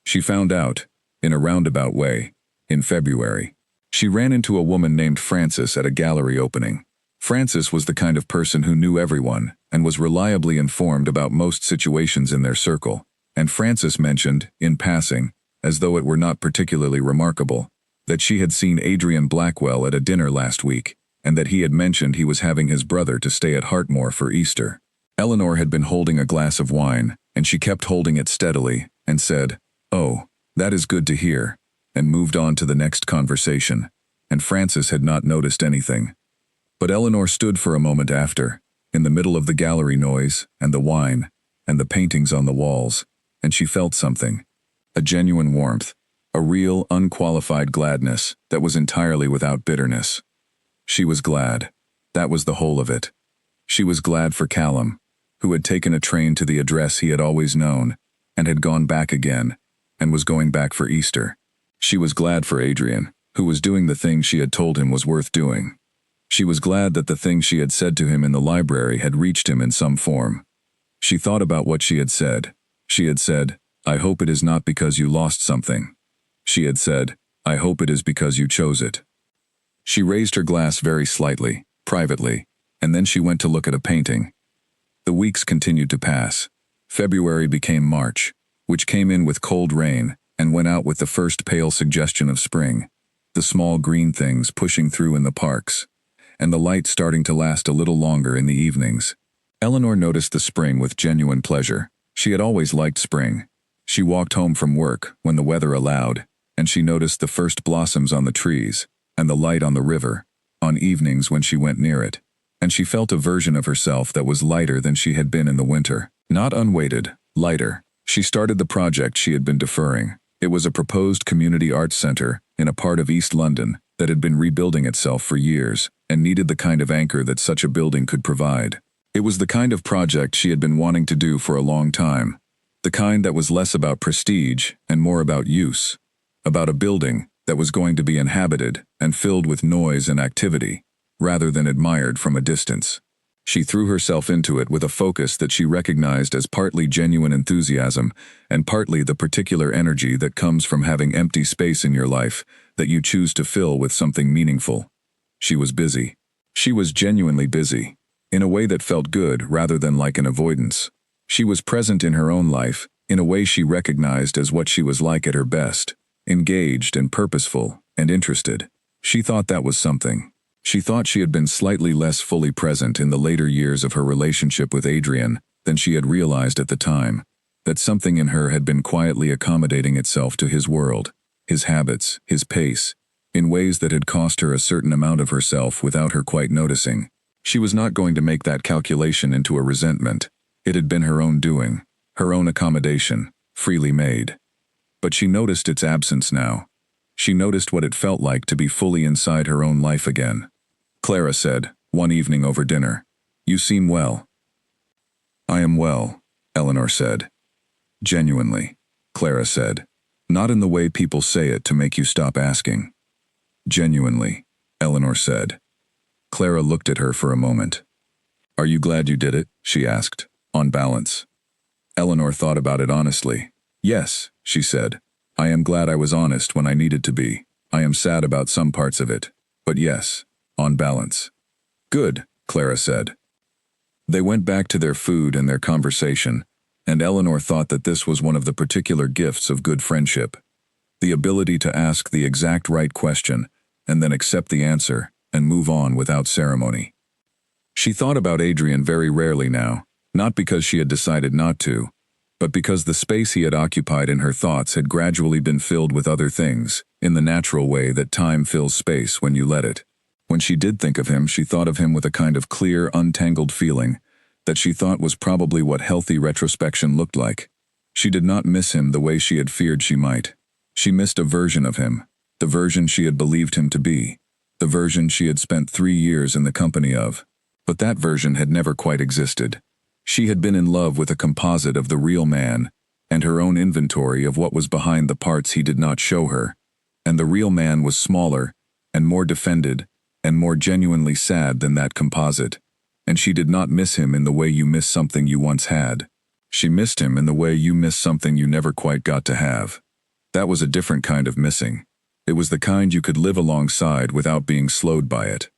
She found out, in a roundabout way, in February. She ran into a woman named Frances at a gallery opening. Frances was the kind of person who knew everyone and was reliably informed about most situations in their circle, and Frances mentioned, in passing, as though it were not particularly remarkable, that she had seen Adrian Blackwell at a dinner last week, and that he had mentioned he was having his brother to stay at Hartmore for Easter. Eleanor had been holding a glass of wine, and she kept holding it steadily, and said, "Oh, that is good to hear," and moved on to the next conversation, and Frances had not noticed anything. But Eleanor stood for a moment after, in the middle of the gallery noise, and the wine, and the paintings on the walls, and she felt something, a genuine warmth, a real, unqualified gladness that was entirely without bitterness. She was glad. That was the whole of it. She was glad for Callum, who had taken a train to the address he had always known, and had gone back again, and was going back for Easter. She was glad for Adrian, who was doing the thing she had told him was worth doing. She was glad that the thing she had said to him in the library had reached him in some form. She thought about what she had said. She had said, "I hope it is not because you lost something." She had said, "I hope it is because you chose it." She raised her glass very slightly, privately, and then she went to look at a painting. The weeks continued to pass. February became March, which came in with cold rain and went out with the first pale suggestion of spring, the small green things pushing through in the parks, and the light starting to last a little longer in the evenings. Eleanor noticed the spring with genuine pleasure. She had always liked spring. She walked home from work when the weather allowed, and she noticed the first blossoms on the trees and the light on the river, on evenings when she went near it, and she felt a version of herself that was lighter than she had been in the winter. Not unweighted, lighter. She started the project she had been deferring. It was a proposed community arts center in a part of East London that had been rebuilding itself for years and needed the kind of anchor that such a building could provide. It was the kind of project she had been wanting to do for a long time, the kind that was less about prestige and more about use, about a building that was going to be inhabited and filled with noise and activity, rather than admired from a distance. She threw herself into it with a focus that she recognized as partly genuine enthusiasm and partly the particular energy that comes from having empty space in your life that you choose to fill with something meaningful. She was busy. She was genuinely busy, in a way that felt good rather than like an avoidance. She was present in her own life, in a way she recognized as what she was like at her best, engaged and purposeful and interested. She thought that was something. She thought she had been slightly less fully present in the later years of her relationship with Adrian than she had realized at the time, that something in her had been quietly accommodating itself to his world, his habits, his pace, in ways that had cost her a certain amount of herself without her quite noticing. She was not going to make that calculation into a resentment. It had been her own doing, her own accommodation, freely made. But she noticed its absence now. She noticed what it felt like to be fully inside her own life again. Clara said, one evening over dinner, "You seem well." "I am well," Eleanor said. "Genuinely," Clara said. "Not in the way people say it to make you stop asking." "Genuinely," Eleanor said. Clara looked at her for a moment. "Are you glad you did it?" she asked, on balance. Eleanor thought about it honestly. "Yes," she said. "I am glad I was honest when I needed to be. I am sad about some parts of it. But yes, on balance." "Good," Clara said. They went back to their food and their conversation, and Eleanor thought that this was one of the particular gifts of good friendship. The ability to ask the exact right question, and then accept the answer, and move on without ceremony. She thought about Adrian very rarely now, not because she had decided not to, but because the space he had occupied in her thoughts had gradually been filled with other things, in the natural way that time fills space when you let it. When she did think of him, she thought of him with a kind of clear, untangled feeling that she thought was probably what healthy retrospection looked like. She did not miss him the way she had feared she might. She missed a version of him, the version she had believed him to be, the version she had spent 3 years in the company of. But that version had never quite existed. She had been in love with a composite of the real man, and her own inventory of what was behind the parts he did not show her, and the real man was smaller, and more defended, and more genuinely sad than that composite, and she did not miss him in the way you miss something you once had. She missed him in the way you miss something you never quite got to have. That was a different kind of missing. It was the kind you could live alongside without being slowed by it.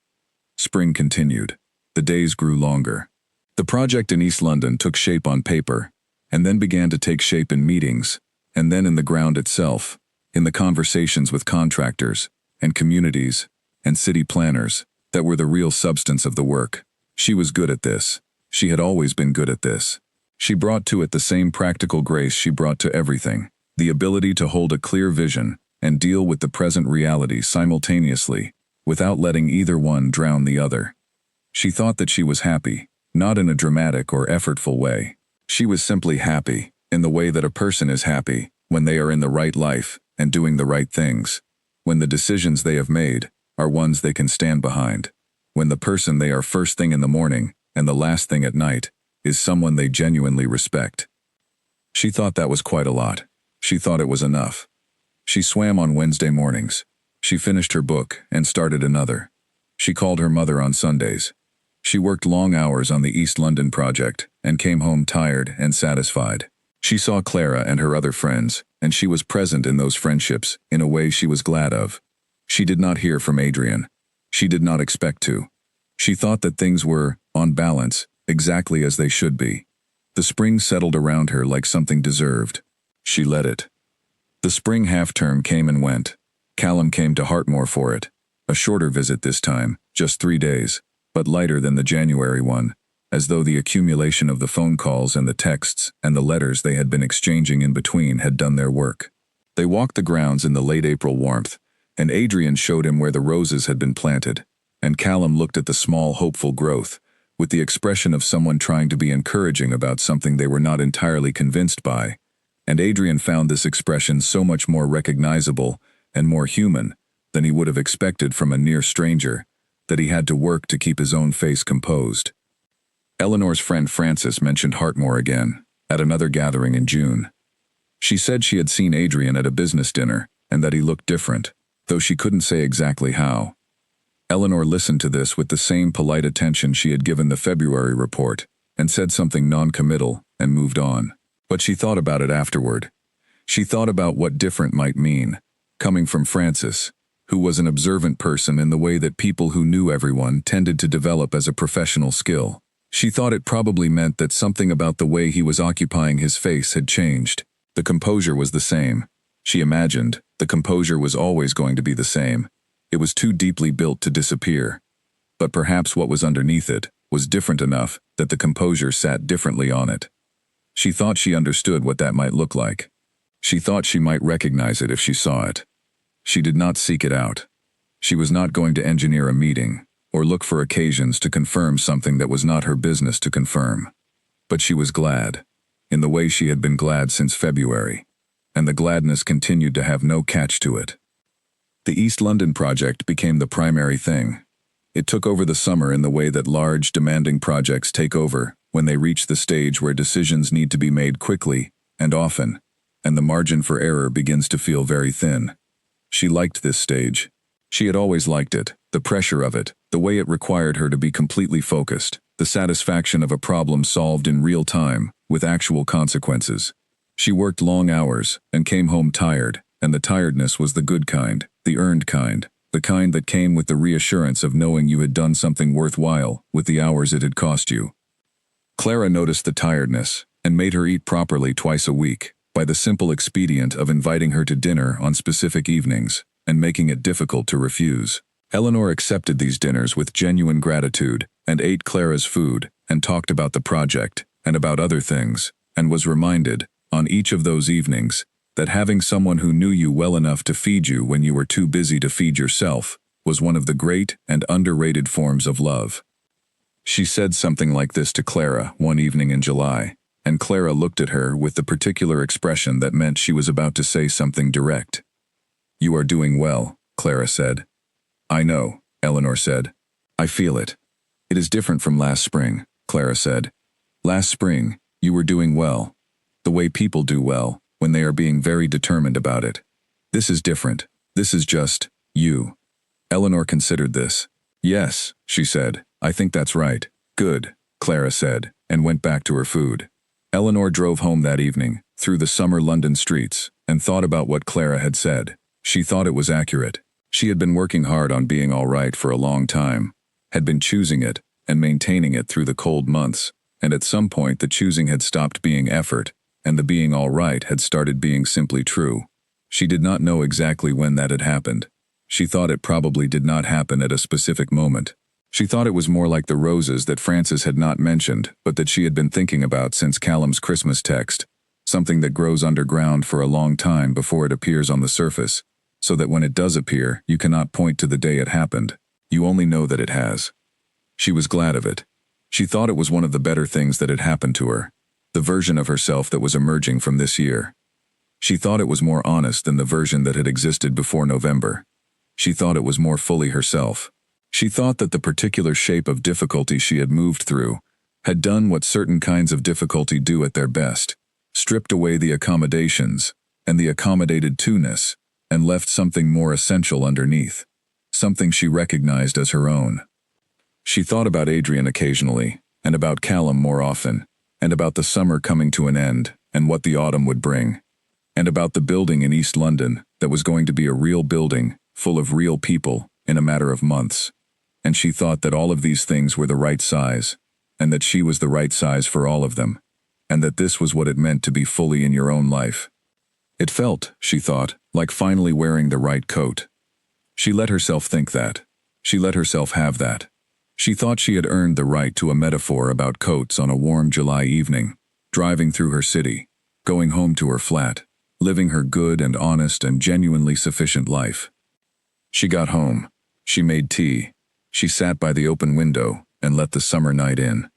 Spring continued. The days grew longer. The project in East London took shape on paper, and then began to take shape in meetings, and then in the ground itself, in the conversations with contractors, and communities, and city planners, that were the real substance of the work. She was good at this. She had always been good at this. She brought to it the same practical grace she brought to everything, the ability to hold a clear vision and deal with the present reality simultaneously, without letting either one drown the other. She thought that she was happy, not in a dramatic or effortful way. She was simply happy, in the way that a person is happy, when they are in the right life and doing the right things, when the decisions they have made are ones they can stand behind, when the person they are first thing in the morning and the last thing at night is someone they genuinely respect. She thought that was quite a lot. She thought it was enough. She swam on Wednesday mornings. She finished her book and started another. She called her mother on Sundays. She worked long hours on the East London project and came home tired and satisfied. She saw Clara and her other friends, and she was present in those friendships in a way she was glad of. She did not hear from Adrian. She did not expect to. She thought that things were, on balance, exactly as they should be. The spring settled around her like something deserved. She let it. The spring half-term came and went. Callum came to Hartmore for it. A shorter visit this time, just 3 days, but lighter than the January one, as though the accumulation of the phone calls and the texts and the letters they had been exchanging in between had done their work. They walked the grounds in the late April warmth, and Adrian showed him where the roses had been planted, and Callum looked at the small hopeful growth, with the expression of someone trying to be encouraging about something they were not entirely convinced by, and Adrian found this expression so much more recognizable and more human than he would have expected from a near stranger, that he had to work to keep his own face composed. Eleanor's friend Frances mentioned Hartmore again, at another gathering in June. She said she had seen Adrian at a business dinner, and that he looked different, though she couldn't say exactly how. Eleanor listened to this with the same polite attention she had given the February report, and said something non-committal, and moved on. But she thought about it afterward. She thought about what different might mean, coming from Frances, who was an observant person in the way that people who knew everyone tended to develop as a professional skill. She thought it probably meant that something about the way he was occupying his face had changed. The composure was the same. She imagined the composure was always going to be the same. It was too deeply built to disappear. But perhaps what was underneath it was different enough that the composure sat differently on it. She thought she understood what that might look like. She thought she might recognize it if she saw it. She did not seek it out. She was not going to engineer a meeting or look for occasions to confirm something that was not her business to confirm. But she was glad, in the way she had been glad since February, and the gladness continued to have no catch to it. The East London project became the primary thing. It took over the summer in the way that large, demanding projects take over when they reach the stage where decisions need to be made quickly and often, and the margin for error begins to feel very thin. She liked this stage. She had always liked it, the pressure of it, the way it required her to be completely focused, the satisfaction of a problem solved in real time, with actual consequences. She worked long hours and came home tired, and the tiredness was the good kind, the earned kind, the kind that came with the reassurance of knowing you had done something worthwhile with the hours it had cost you. Clara noticed the tiredness and made her eat properly twice a week, by the simple expedient of inviting her to dinner on specific evenings and making it difficult to refuse. Eleanor accepted these dinners with genuine gratitude and ate Clara's food and talked about the project and about other things, and was reminded, on each of those evenings, that having someone who knew you well enough to feed you when you were too busy to feed yourself was one of the great and underrated forms of love. She said something like this to Clara one evening in July, and Clara looked at her with the particular expression that meant she was about to say something direct. "You are doing well," Clara said. "I know," Eleanor said. "I feel it." "It is different from last spring," Clara said. "Last spring, you were doing well. The way people do well, when they are being very determined about it. This is different. This is just you." Eleanor considered this. "Yes," she said, "I think that's right." "Good," Clara said, and went back to her food. Eleanor drove home that evening, through the summer London streets, and thought about what Clara had said. She thought it was accurate. She had been working hard on being all right for a long time, had been choosing it and maintaining it through the cold months, and at some point the choosing had stopped being effort, and the being all right had started being simply true. She did not know exactly when that had happened. She thought it probably did not happen at a specific moment. She thought it was more like the roses that Frances had not mentioned, but that she had been thinking about since Callum's Christmas text, something that grows underground for a long time before it appears on the surface, so that when it does appear, you cannot point to the day it happened. You only know that it has. She was glad of it. She thought it was one of the better things that had happened to her, the version of herself that was emerging from this year. She thought it was more honest than the version that had existed before November. She thought it was more fully herself. She thought that the particular shape of difficulty she had moved through had done what certain kinds of difficulty do at their best, stripped away the accommodations and the accommodated to-ness, and left something more essential underneath, something she recognized as her own. She thought about Adrian occasionally, and about Callum more often, and about the summer coming to an end and what the autumn would bring, and about the building in East London that was going to be a real building, full of real people, in a matter of months. And she thought that all of these things were the right size, and that she was the right size for all of them, and that this was what it meant to be fully in your own life. It felt, she thought, like finally wearing the right coat. She let herself think that. She let herself have that. She thought she had earned the right to a metaphor about coats on a warm July evening, driving through her city, going home to her flat, living her good and honest and genuinely sufficient life. She got home. She made tea. She sat by the open window and let the summer night in.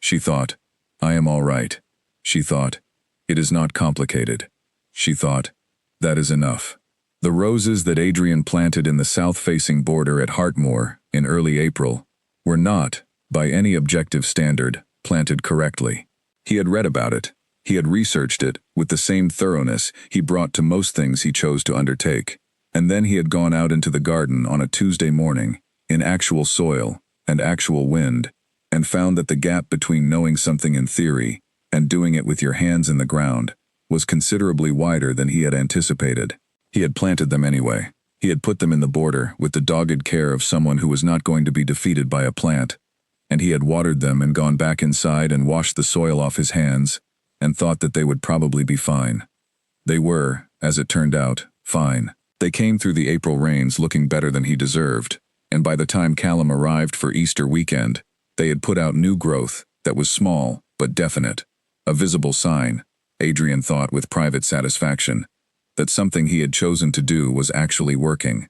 She thought, "I am all right." She thought, "It is not complicated." She thought, "That is enough." The roses that Adrian planted in the south-facing border at Hartmoor in early April were not, by any objective standard, planted correctly. He had read about it. He had researched it with the same thoroughness he brought to most things he chose to undertake. And then he had gone out into the garden on a Tuesday morning, in actual soil and actual wind, and found that the gap between knowing something in theory and doing it with your hands in the ground was considerably wider than he had anticipated. He had planted them anyway. He had put them in the border with the dogged care of someone who was not going to be defeated by a plant, and he had watered them and gone back inside and washed the soil off his hands, and thought that they would probably be fine. They were, as it turned out, fine. They came through the April rains looking better than he deserved, and by the time Callum arrived for Easter weekend, they had put out new growth that was small but definite, a visible sign, Adrian thought with private satisfaction, that something he had chosen to do was actually working.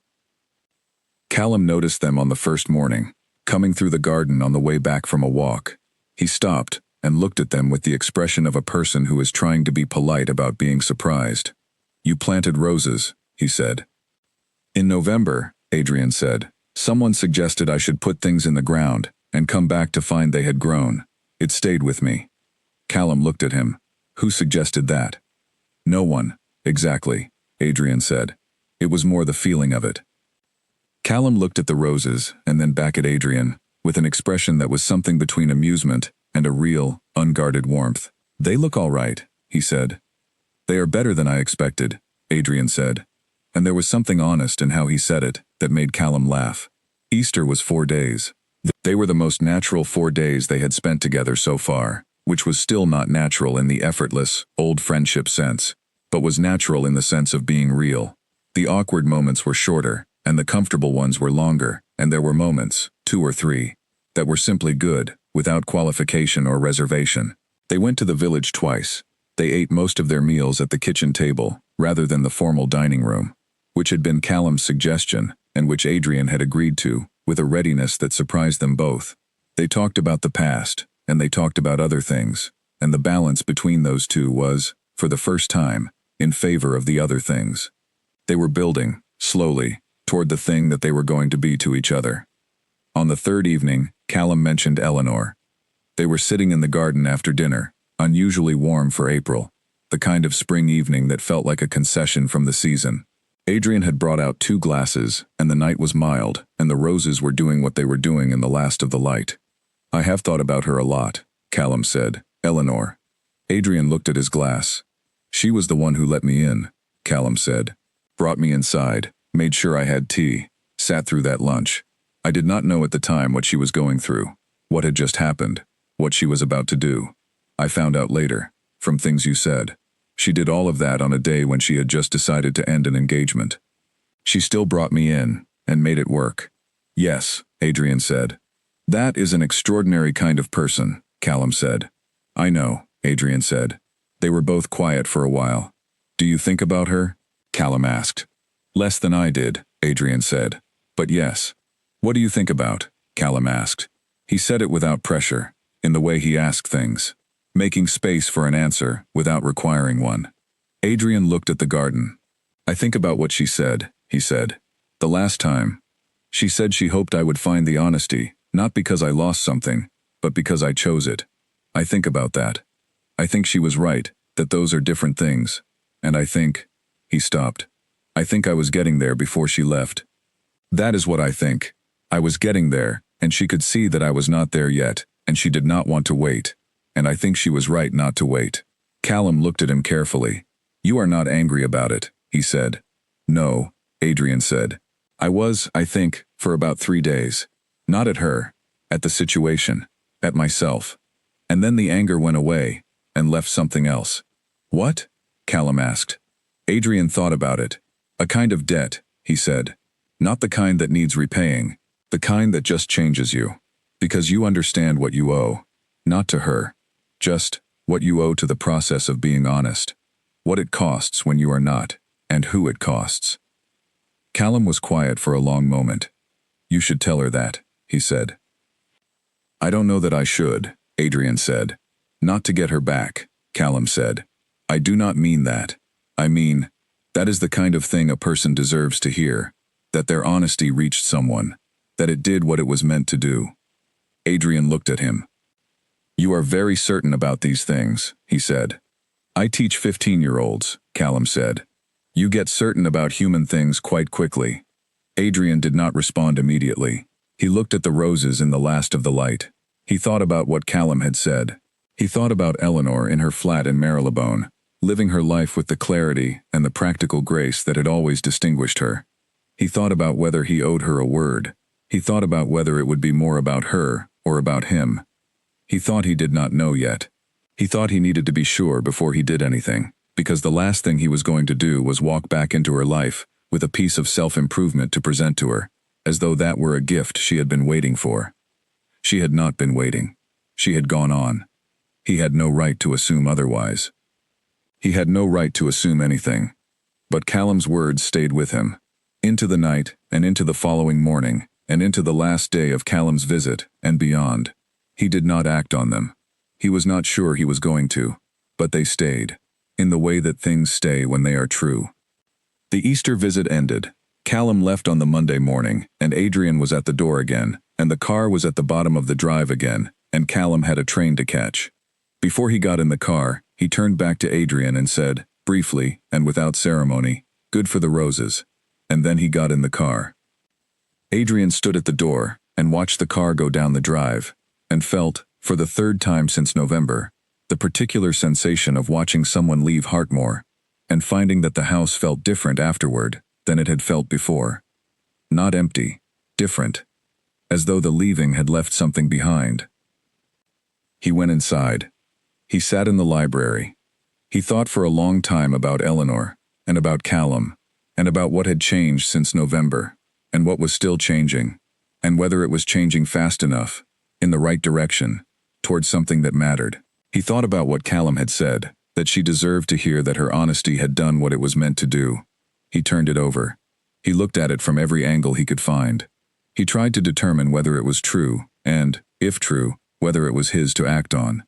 Callum noticed them on the first morning, coming through the garden on the way back from a walk. He stopped and looked at them with the expression of a person who is trying to be polite about being surprised. "You planted roses," he said. "In November," Adrian said, "someone suggested I should put things in the ground and come back to find they had grown. It stayed with me." Callum looked at him. "Who suggested that?" "No one, exactly," Adrian said. "It was more the feeling of it." Callum looked at the roses and then back at Adrian, with an expression that was something between amusement and a real, unguarded warmth. "They look all right," he said. "They are better than I expected," Adrian said, and there was something honest in how he said it that made Callum laugh. Easter was 4 days. They were the most natural 4 days they had spent together so far, which was still not natural in the effortless, old friendship sense, but was natural in the sense of being real. The awkward moments were shorter, and the comfortable ones were longer, and there were moments, 2 or 3, that were simply good, without qualification or reservation. They went to the village twice. They ate most of their meals at the kitchen table, rather than the formal dining room, which had been Callum's suggestion, and which Adrian had agreed to, with a readiness that surprised them both. They talked about the past, and they talked about other things, and the balance between those two was, for the first time, in favor of the other things. They were building, slowly, toward the thing that they were going to be to each other. On the third evening, Callum mentioned Eleanor. They were sitting in the garden after dinner, unusually warm for April, the kind of spring evening that felt like a concession from the season. Adrian had brought out 2 glasses, and the night was mild, and the roses were doing what they were doing in the last of the light. "I have thought about her a lot," Callum said. "Eleanor." Adrian looked at his glass. "She was the one who let me in," Callum said. "Brought me inside, made sure I had tea, sat through that lunch. I did not know at the time what she was going through, what had just happened, what she was about to do. I found out later, from things you said. She did all of that on a day when she had just decided to end an engagement. She still brought me in, and made it work." "Yes," Adrian said. "That is an extraordinary kind of person," Callum said. "I know," Adrian said. They were both quiet for a while. "Do you think about her?" Callum asked. "Less than I did," Adrian said. "But yes." "What do you think about?" Callum asked. He said it without pressure, in the way he asked things, making space for an answer without requiring one. Adrian looked at the garden. "I think about what she said," he said. "The last time. She said she hoped I would find the honesty, not because I lost something, but because I chose it. I think about that. I think she was right, that those are different things. And I think—" He stopped. "I think I was getting there before she left. That is what I think. I was getting there, and she could see that I was not there yet, and she did not want to wait. And I think she was right not to wait." Callum looked at him carefully. "You are not angry about it," he said. "No," Adrian said. "I was, I think, for about 3 days. Not at her, at the situation, at myself. And then the anger went away, and left something else." "What?" Callum asked. Adrian thought about it. "A kind of debt," he said. "Not the kind that needs repaying, the kind that just changes you. Because you understand what you owe. Not to her. Just what you owe to the process of being honest. What it costs when you are not, and who it costs." Callum was quiet for a long moment. "You should tell her that," he said. "I don't know that I should," Adrian said. "Not to get her back," Callum said. "I do not mean that. I mean, that is the kind of thing a person deserves to hear, that their honesty reached someone, that it did what it was meant to do." Adrian looked at him. "You are very certain about these things," he said. "I teach 15-year-olds, Callum said. "You get certain about human things quite quickly." Adrian did not respond immediately. He looked at the roses in the last of the light. He thought about what Callum had said. He thought about Eleanor in her flat in Marylebone, living her life with the clarity and the practical grace that had always distinguished her. He thought about whether he owed her a word. He thought about whether it would be more about her or about him. He thought he did not know yet. He thought he needed to be sure before he did anything, because the last thing he was going to do was walk back into her life with a piece of self-improvement to present to her, as though that were a gift she had been waiting for. She had not been waiting. She had gone on. He had no right to assume otherwise. He had no right to assume anything. But Callum's words stayed with him. Into the night, and into the following morning, and into the last day of Callum's visit, and beyond. He did not act on them. He was not sure he was going to, but they stayed, in the way that things stay when they are true. The Easter visit ended. Callum left on the Monday morning, and Adrian was at the door again, and the car was at the bottom of the drive again, and Callum had a train to catch. Before he got in the car, he turned back to Adrian and said, briefly and without ceremony, "Good for the roses." And then he got in the car. Adrian stood at the door and watched the car go down the drive, and felt, for the third time since November, the particular sensation of watching someone leave Heartmoor, and finding that the house felt different afterward than it had felt before. Not empty, different, as though the leaving had left something behind. He went inside. He sat in the library. He thought for a long time about Eleanor, and about Callum, and about what had changed since November, and what was still changing, and whether it was changing fast enough, in the right direction, towards something that mattered. He thought about what Callum had said, that she deserved to hear that her honesty had done what it was meant to do. He turned it over. He looked at it from every angle he could find. He tried to determine whether it was true, and, if true, whether it was his to act on.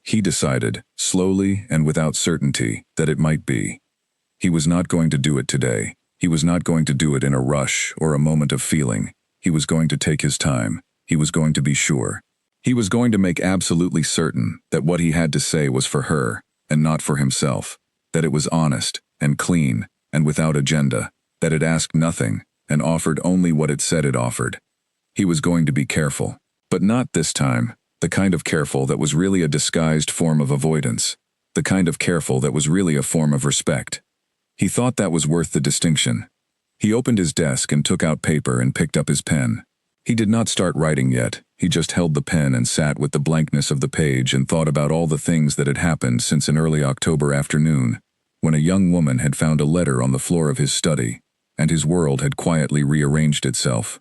He decided, slowly and without certainty, that it might be. He was not going to do it today. He was not going to do it in a rush or a moment of feeling. He was going to take his time. He was going to be sure. He was going to make absolutely certain that what he had to say was for her, and not for himself, that it was honest, and clean, and without agenda, that it asked nothing, and offered only what it said it offered. He was going to be careful, but not this time, the kind of careful that was really a disguised form of avoidance, the kind of careful that was really a form of respect. He thought that was worth the distinction. He opened his desk and took out paper and picked up his pen. He did not start writing yet. He just held the pen and sat with the blankness of the page and thought about all the things that had happened since an early October afternoon, when a young woman had found a letter on the floor of his study, and his world had quietly rearranged itself.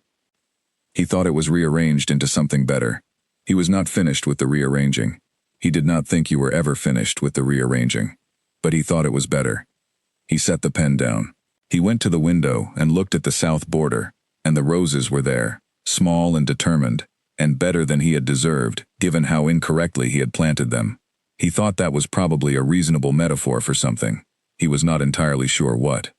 He thought it was rearranged into something better. He was not finished with the rearranging. He did not think you were ever finished with the rearranging. But he thought it was better. He set the pen down. He went to the window and looked at the south border, and the roses were there, small and determined, and better than he had deserved, given how incorrectly he had planted them. He thought that was probably a reasonable metaphor for something. He was not entirely sure what.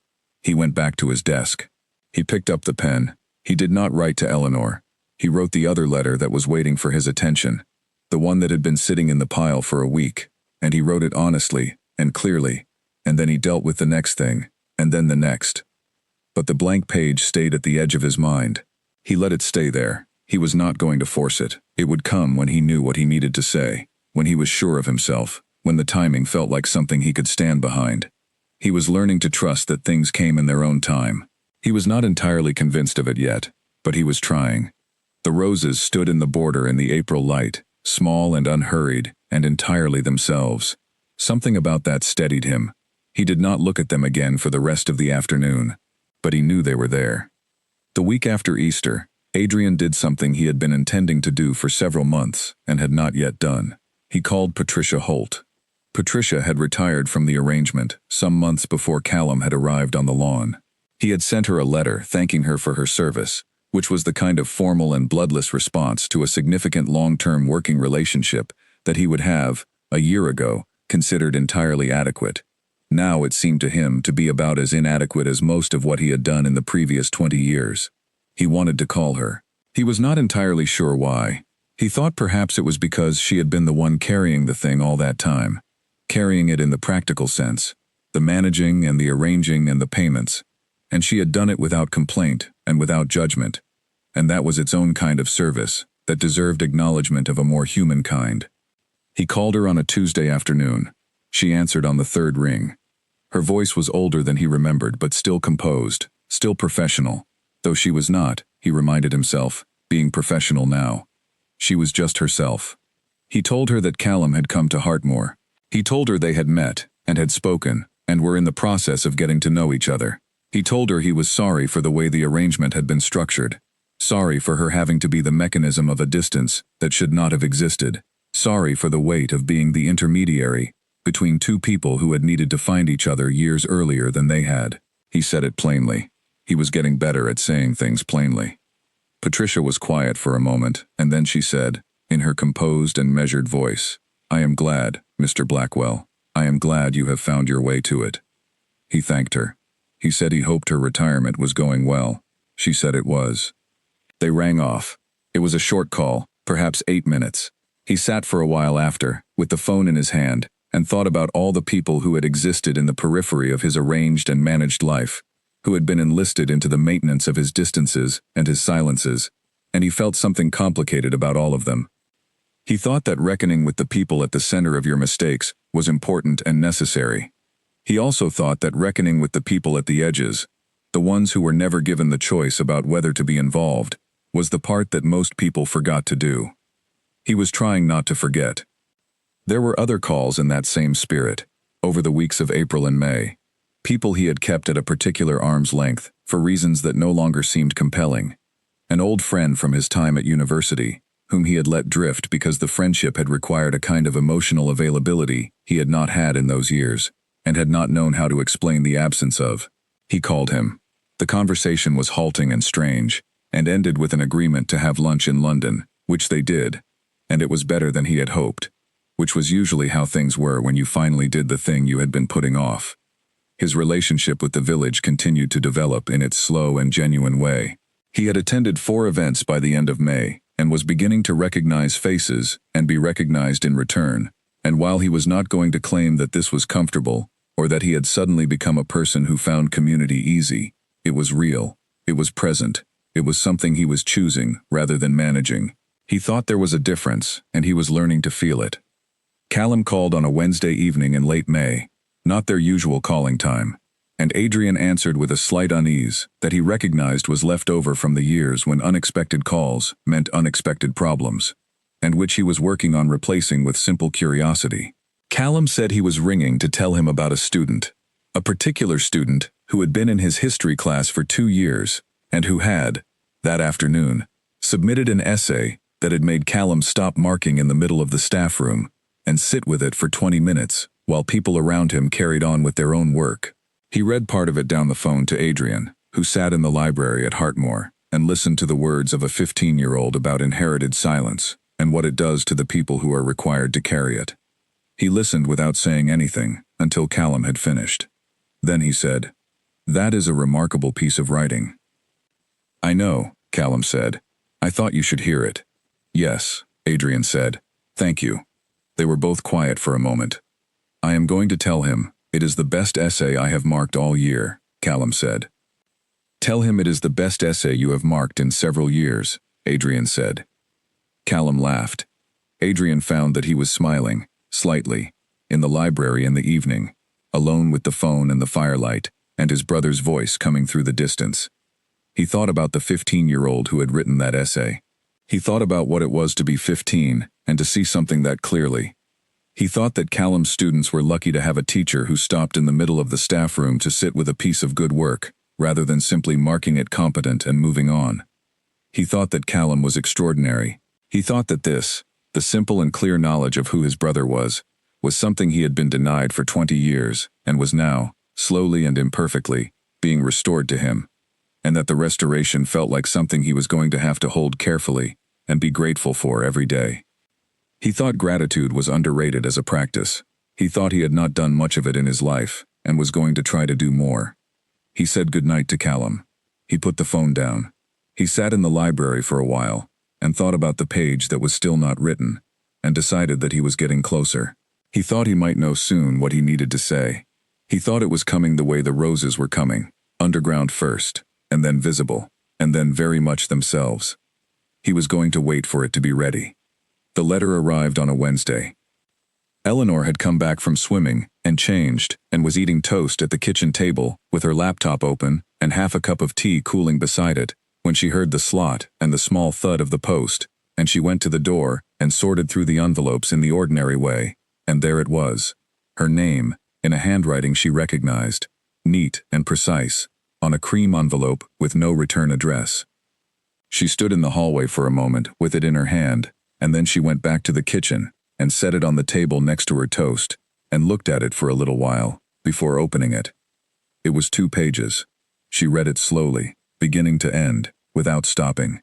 He went back to his desk. He picked up the pen. He did not write to Eleanor. He wrote the other letter that was waiting for his attention, the one that had been sitting in the pile for a week, and he wrote it honestly and clearly, and then he dealt with the next thing, and then the next. But the blank page stayed at the edge of his mind. He let it stay there. He was not going to force it. It would come when he knew what he needed to say, when he was sure of himself, when the timing felt like something he could stand behind. He was learning to trust that things came in their own time. He was not entirely convinced of it yet, but he was trying. The roses stood in the border in the April light, small and unhurried, and entirely themselves. Something about that steadied him. He did not look at them again for the rest of the afternoon, but he knew they were there. The week after Easter, Adrian did something he had been intending to do for several months and had not yet done. He called Patricia Holt. Patricia had retired from the arrangement some months before Callum had arrived on the lawn. He had sent her a letter thanking her for her service, which was the kind of formal and bloodless response to a significant long-term working relationship that he would have, a year ago, considered entirely adequate. Now it seemed to him to be about as inadequate as most of what he had done in the previous 20 years. He wanted to call her. He was not entirely sure why. He thought perhaps it was because she had been the one carrying the thing all that time, carrying it in the practical sense, the managing and the arranging and the payments, and she had done it without complaint and without judgment, and that was its own kind of service that deserved acknowledgement of a more human kind. He called her on a Tuesday afternoon. She answered on the third ring. Her voice was older than he remembered, but still composed, still professional. Though she was not, he reminded himself, being professional now. She was just herself. He told her that Callum had come to Hartmoor. He told her they had met, and had spoken, and were in the process of getting to know each other. He told her he was sorry for the way the arrangement had been structured. Sorry for her having to be the mechanism of a distance that should not have existed. Sorry for the weight of being the intermediary between two people who had needed to find each other years earlier than they had. He said it plainly. He was getting better at saying things plainly. Patricia was quiet for a moment, and then she said, in her composed and measured voice, "I am glad, Mr. Blackwell. I am glad you have found your way to it." He thanked her. He said he hoped her retirement was going well. She said it was. They rang off. It was a short call, perhaps 8 minutes. He sat for a while after, with the phone in his hand, and thought about all the people who had existed in the periphery of his arranged and managed life, who had been enlisted into the maintenance of his distances and his silences, and he felt something complicated about all of them. He thought that reckoning with the people at the center of your mistakes was important and necessary. He also thought that reckoning with the people at the edges, the ones who were never given the choice about whether to be involved, was the part that most people forgot to do. He was trying not to forget. There were other calls in that same spirit, over the weeks of April and May. People he had kept at a particular arm's length, for reasons that no longer seemed compelling. An old friend from his time at university, whom he had let drift because the friendship had required a kind of emotional availability he had not had in those years, and had not known how to explain the absence of. He called him. The conversation was halting and strange, and ended with an agreement to have lunch in London, which they did, and it was better than he had hoped, which was usually how things were when you finally did the thing you had been putting off. His relationship with the village continued to develop in its slow and genuine way. He had attended 4 events by the end of May, and was beginning to recognize faces and be recognized in return, and while he was not going to claim that this was comfortable, or that he had suddenly become a person who found community easy, it was real, it was present, it was something he was choosing rather than managing. He thought there was a difference, and he was learning to feel it. Callum called on a Wednesday evening in late May, not their usual calling time, and Adrian answered with a slight unease that he recognized was left over from the years when unexpected calls meant unexpected problems, and which he was working on replacing with simple curiosity. Callum said he was ringing to tell him about a student, a particular student who had been in his history class for 2 years, and who had, that afternoon, submitted an essay that had made Callum stop marking in the middle of the staff room and sit with it for 20 minutes while people around him carried on with their own work. He read part of it down the phone to Adrian, who sat in the library at Hartmoor, and listened to the words of a 15-year-old about inherited silence and what it does to the people who are required to carry it. He listened without saying anything until Callum had finished. Then he said, "That is a remarkable piece of writing." "I know," Callum said. "I thought you should hear it." "Yes," Adrian said. "Thank you." They were both quiet for a moment. "I am going to tell him it is the best essay I have marked all year," Callum said. "Tell him it is the best essay you have marked in several years," Adrian said. Callum laughed. Adrian found that he was smiling, slightly, in the library in the evening, alone with the phone and the firelight, and his brother's voice coming through the distance. He thought about the 15-year-old who had written that essay. He thought about what it was to be 15 and to see something that clearly. He thought that Callum's students were lucky to have a teacher who stopped in the middle of the staff room to sit with a piece of good work, rather than simply marking it competent and moving on. He thought that Callum was extraordinary. He thought that this, the simple and clear knowledge of who his brother was something he had been denied for 20 years, and was now, slowly and imperfectly, being restored to him, and that the restoration felt like something he was going to have to hold carefully and be grateful for every day. He thought gratitude was underrated as a practice. He thought he had not done much of it in his life, and was going to try to do more. He said goodnight to Callum. He put the phone down. He sat in the library for a while, and thought about the page that was still not written, and decided that he was getting closer. He thought he might know soon what he needed to say. He thought it was coming the way the roses were coming, underground first, and then visible, and then very much themselves. He was going to wait for it to be ready. The letter arrived on a Wednesday. Eleanor had come back from swimming and changed and was eating toast at the kitchen table with her laptop open and half a cup of tea cooling beside it when she heard the slot and the small thud of the post, and she went to the door and sorted through the envelopes in the ordinary way, and there it was. Her name, in a handwriting she recognized, neat and precise, on a cream envelope with no return address. She stood in the hallway for a moment with it in her hand, and then she went back to the kitchen and set it on the table next to her toast and looked at it for a little while before opening it. It was 2 pages. She read it slowly, beginning to end, without stopping.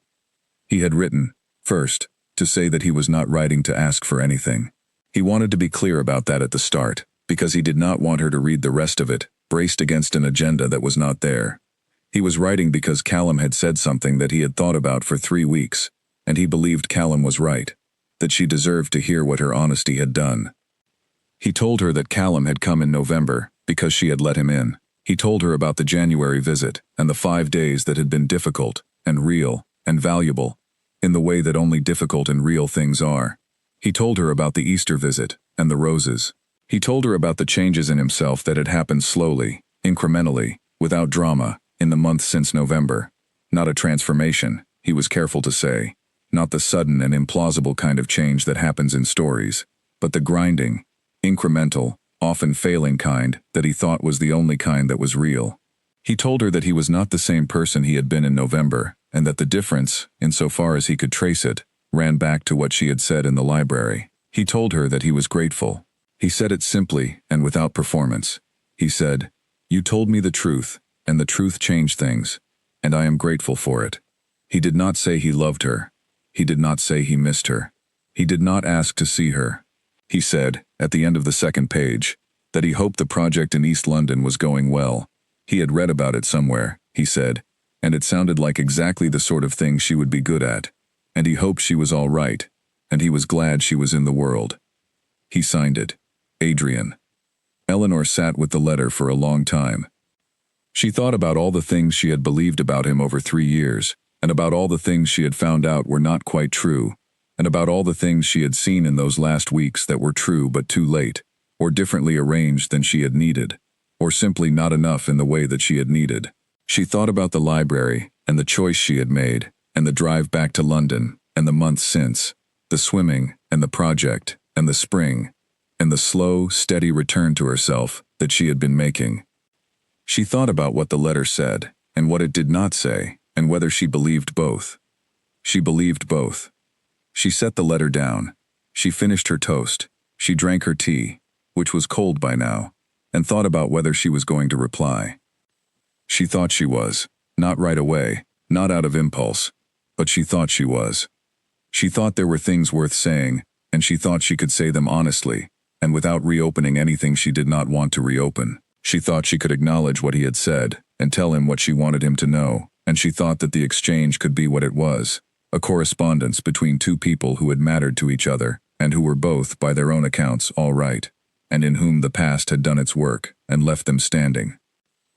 He had written, first, to say that he was not writing to ask for anything. He wanted to be clear about that at the start, because he did not want her to read the rest of it, braced against an agenda that was not there. He was writing because Callum had said something that he had thought about for 3 weeks, and he believed Callum was right, that she deserved to hear what her honesty had done. He told her that Callum had come in November because she had let him in. He told her about the January visit and the 5 days that had been difficult and real and valuable, in the way that only difficult and real things are. He told her about the Easter visit and the roses. He told her about the changes in himself that had happened slowly, incrementally, without drama, in the months since November. Not a transformation, he was careful to say. Not the sudden and implausible kind of change that happens in stories, but the grinding, incremental, often failing kind that he thought was the only kind that was real. He told her that he was not the same person he had been in November, and that the difference, insofar as he could trace it, ran back to what she had said in the library. He told her that he was grateful. He said it simply and without performance. He said, "You told me the truth, and the truth changed things, and I am grateful for it." He did not say he loved her. He did not say he missed her. He did not ask to see her. He said, at the end of the 2nd page, that he hoped the project in East London was going well. He had read about it somewhere, he said, and it sounded like exactly the sort of thing she would be good at, and he hoped she was all right, and he was glad she was in the world. He signed it, Adrian. Eleanor sat with the letter for a long time. She thought about all the things she had believed about him over 3 years, and about all the things she had found out were not quite true, and about all the things she had seen in those last weeks that were true but too late, or differently arranged than she had needed, or simply not enough in the way that she had needed. She thought about the library, and the choice she had made, and the drive back to London, and the months since, the swimming, and the project, and the spring, and the slow, steady return to herself that she had been making. She thought about what the letter said, and what it did not say, and whether she believed both. She believed both. She set the letter down. She finished her toast. She drank her tea, which was cold by now, and thought about whether she was going to reply. She thought she was, not right away, not out of impulse, but she thought she was. She thought there were things worth saying, and she thought she could say them honestly, and without reopening anything she did not want to reopen. She thought she could acknowledge what he had said, and tell him what she wanted him to know, and she thought that the exchange could be what it was, a correspondence between 2 people who had mattered to each other, and who were both, by their own accounts, all right, and in whom the past had done its work, and left them standing.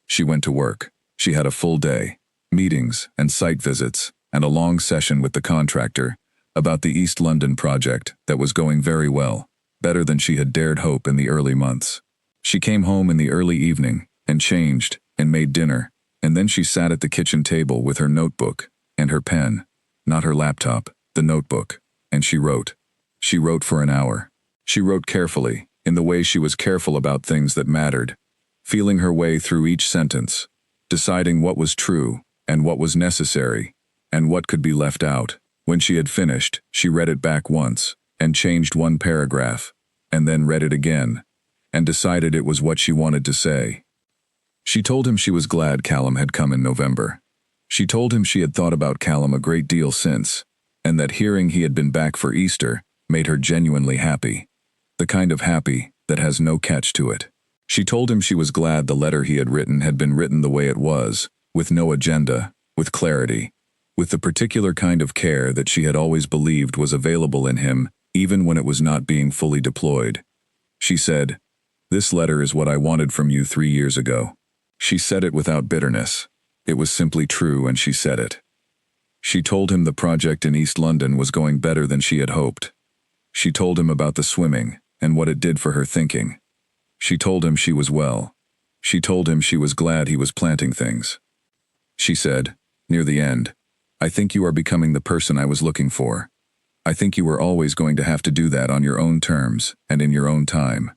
She went to work. She had a full day, meetings and site visits, and a long session with the contractor about the East London project that was going very well, better than she had dared hope in the early months. She came home in the early evening, and changed, and made dinner, and then she sat at the kitchen table with her notebook, and her pen, not her laptop, the notebook, and she wrote. She wrote for an hour. She wrote carefully, in the way she was careful about things that mattered, feeling her way through each sentence, deciding what was true, and what was necessary, and what could be left out. When she had finished, she read it back once, and changed 1 paragraph, and then read it again, and decided it was what she wanted to say. She told him she was glad Callum had come in November. She told him she had thought about Callum a great deal since, and that hearing he had been back for Easter made her genuinely happy, the kind of happy that has no catch to it. She told him she was glad the letter he had been written the way it was, with no agenda, with clarity, with the particular kind of care that she had always believed was available in him, even when it was not being fully deployed. She said, "This letter is what I wanted from you 3 years ago." She said it without bitterness. It was simply true, and she said it. She told him the project in East London was going better than she had hoped. She told him about the swimming, and what it did for her thinking. She told him she was well. She told him she was glad he was planting things. She said, near the end, "I think you are becoming the person I was looking for. I think you were always going to have to do that on your own terms and in your own time.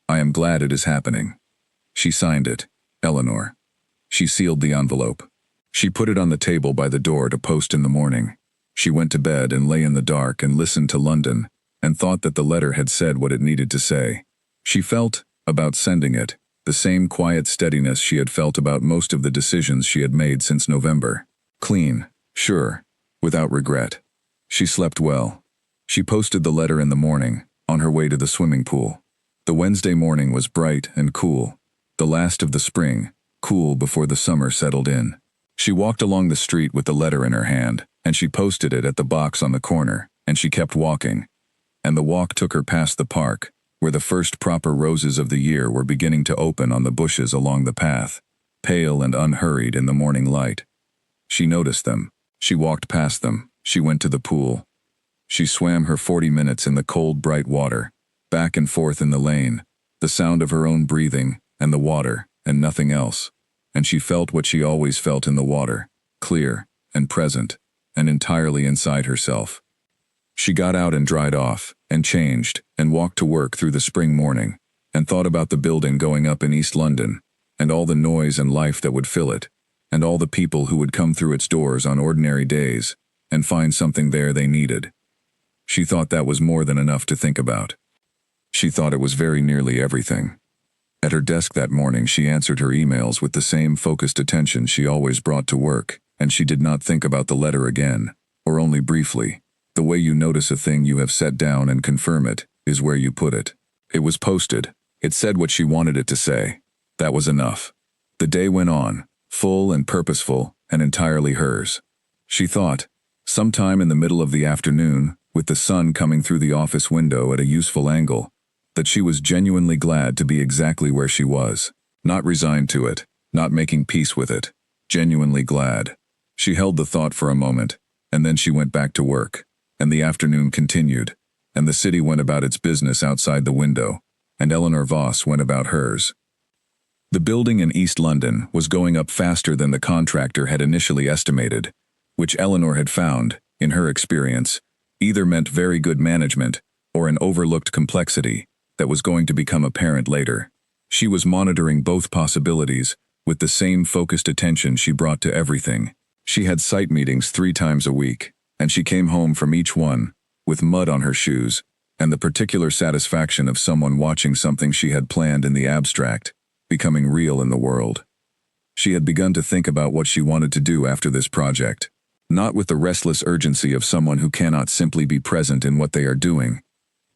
I am glad it is happening." She signed it, Eleanor. She sealed the envelope. She put it on the table by the door to post in the morning. She went to bed and lay in the dark and listened to London and thought that the letter had said what it needed to say. She felt, about sending it, the same quiet steadiness she had felt about most of the decisions she had made since November. Clean, sure, without regret. She slept well. She posted the letter in the morning, on her way to the swimming pool. The Wednesday morning was bright and cool, the last of the spring, cool before the summer settled in. She walked along the street with the letter in her hand, and she posted it at the box on the corner, and she kept walking. And the walk took her past the park, where the first proper roses of the year were beginning to open on the bushes along the path, pale and unhurried in the morning light. She noticed them. She walked past them. She went to the pool. She swam her 40 minutes in the cold, bright water, back and forth in the lane, the sound of her own breathing, and the water, and nothing else. And she felt what she always felt in the water, clear, and present, and entirely inside herself. She got out and dried off, and changed, and walked to work through the spring morning, and thought about the building going up in East London, and all the noise and life that would fill it, and all the people who would come through its doors on ordinary days, and find something there they needed. She thought that was more than enough to think about. She thought it was very nearly everything. At her desk that morning she answered her emails with the same focused attention she always brought to work, and she did not think about the letter again, or only briefly. The way you notice a thing you have set down and confirm it is where you put it. It was posted. It said what she wanted it to say. That was enough. The day went on, full and purposeful, and entirely hers. She thought, sometime in the middle of the afternoon, with the sun coming through the office window at a useful angle, that she was genuinely glad to be exactly where she was, not resigned to it, not making peace with it, genuinely glad. She held the thought for a moment, and then she went back to work, and the afternoon continued, and the city went about its business outside the window, and Eleanor Voss went about hers. The building in East London was going up faster than the contractor had initially estimated, which Eleanor had found, in her experience, either meant very good management or an overlooked complexity that was going to become apparent later. She was monitoring both possibilities with the same focused attention she brought to everything. She had site meetings 3 times a week, and she came home from each one with mud on her shoes and the particular satisfaction of someone watching something she had planned in the abstract becoming real in the world. She had begun to think about what she wanted to do after this project, not with the restless urgency of someone who cannot simply be present in what they are doing,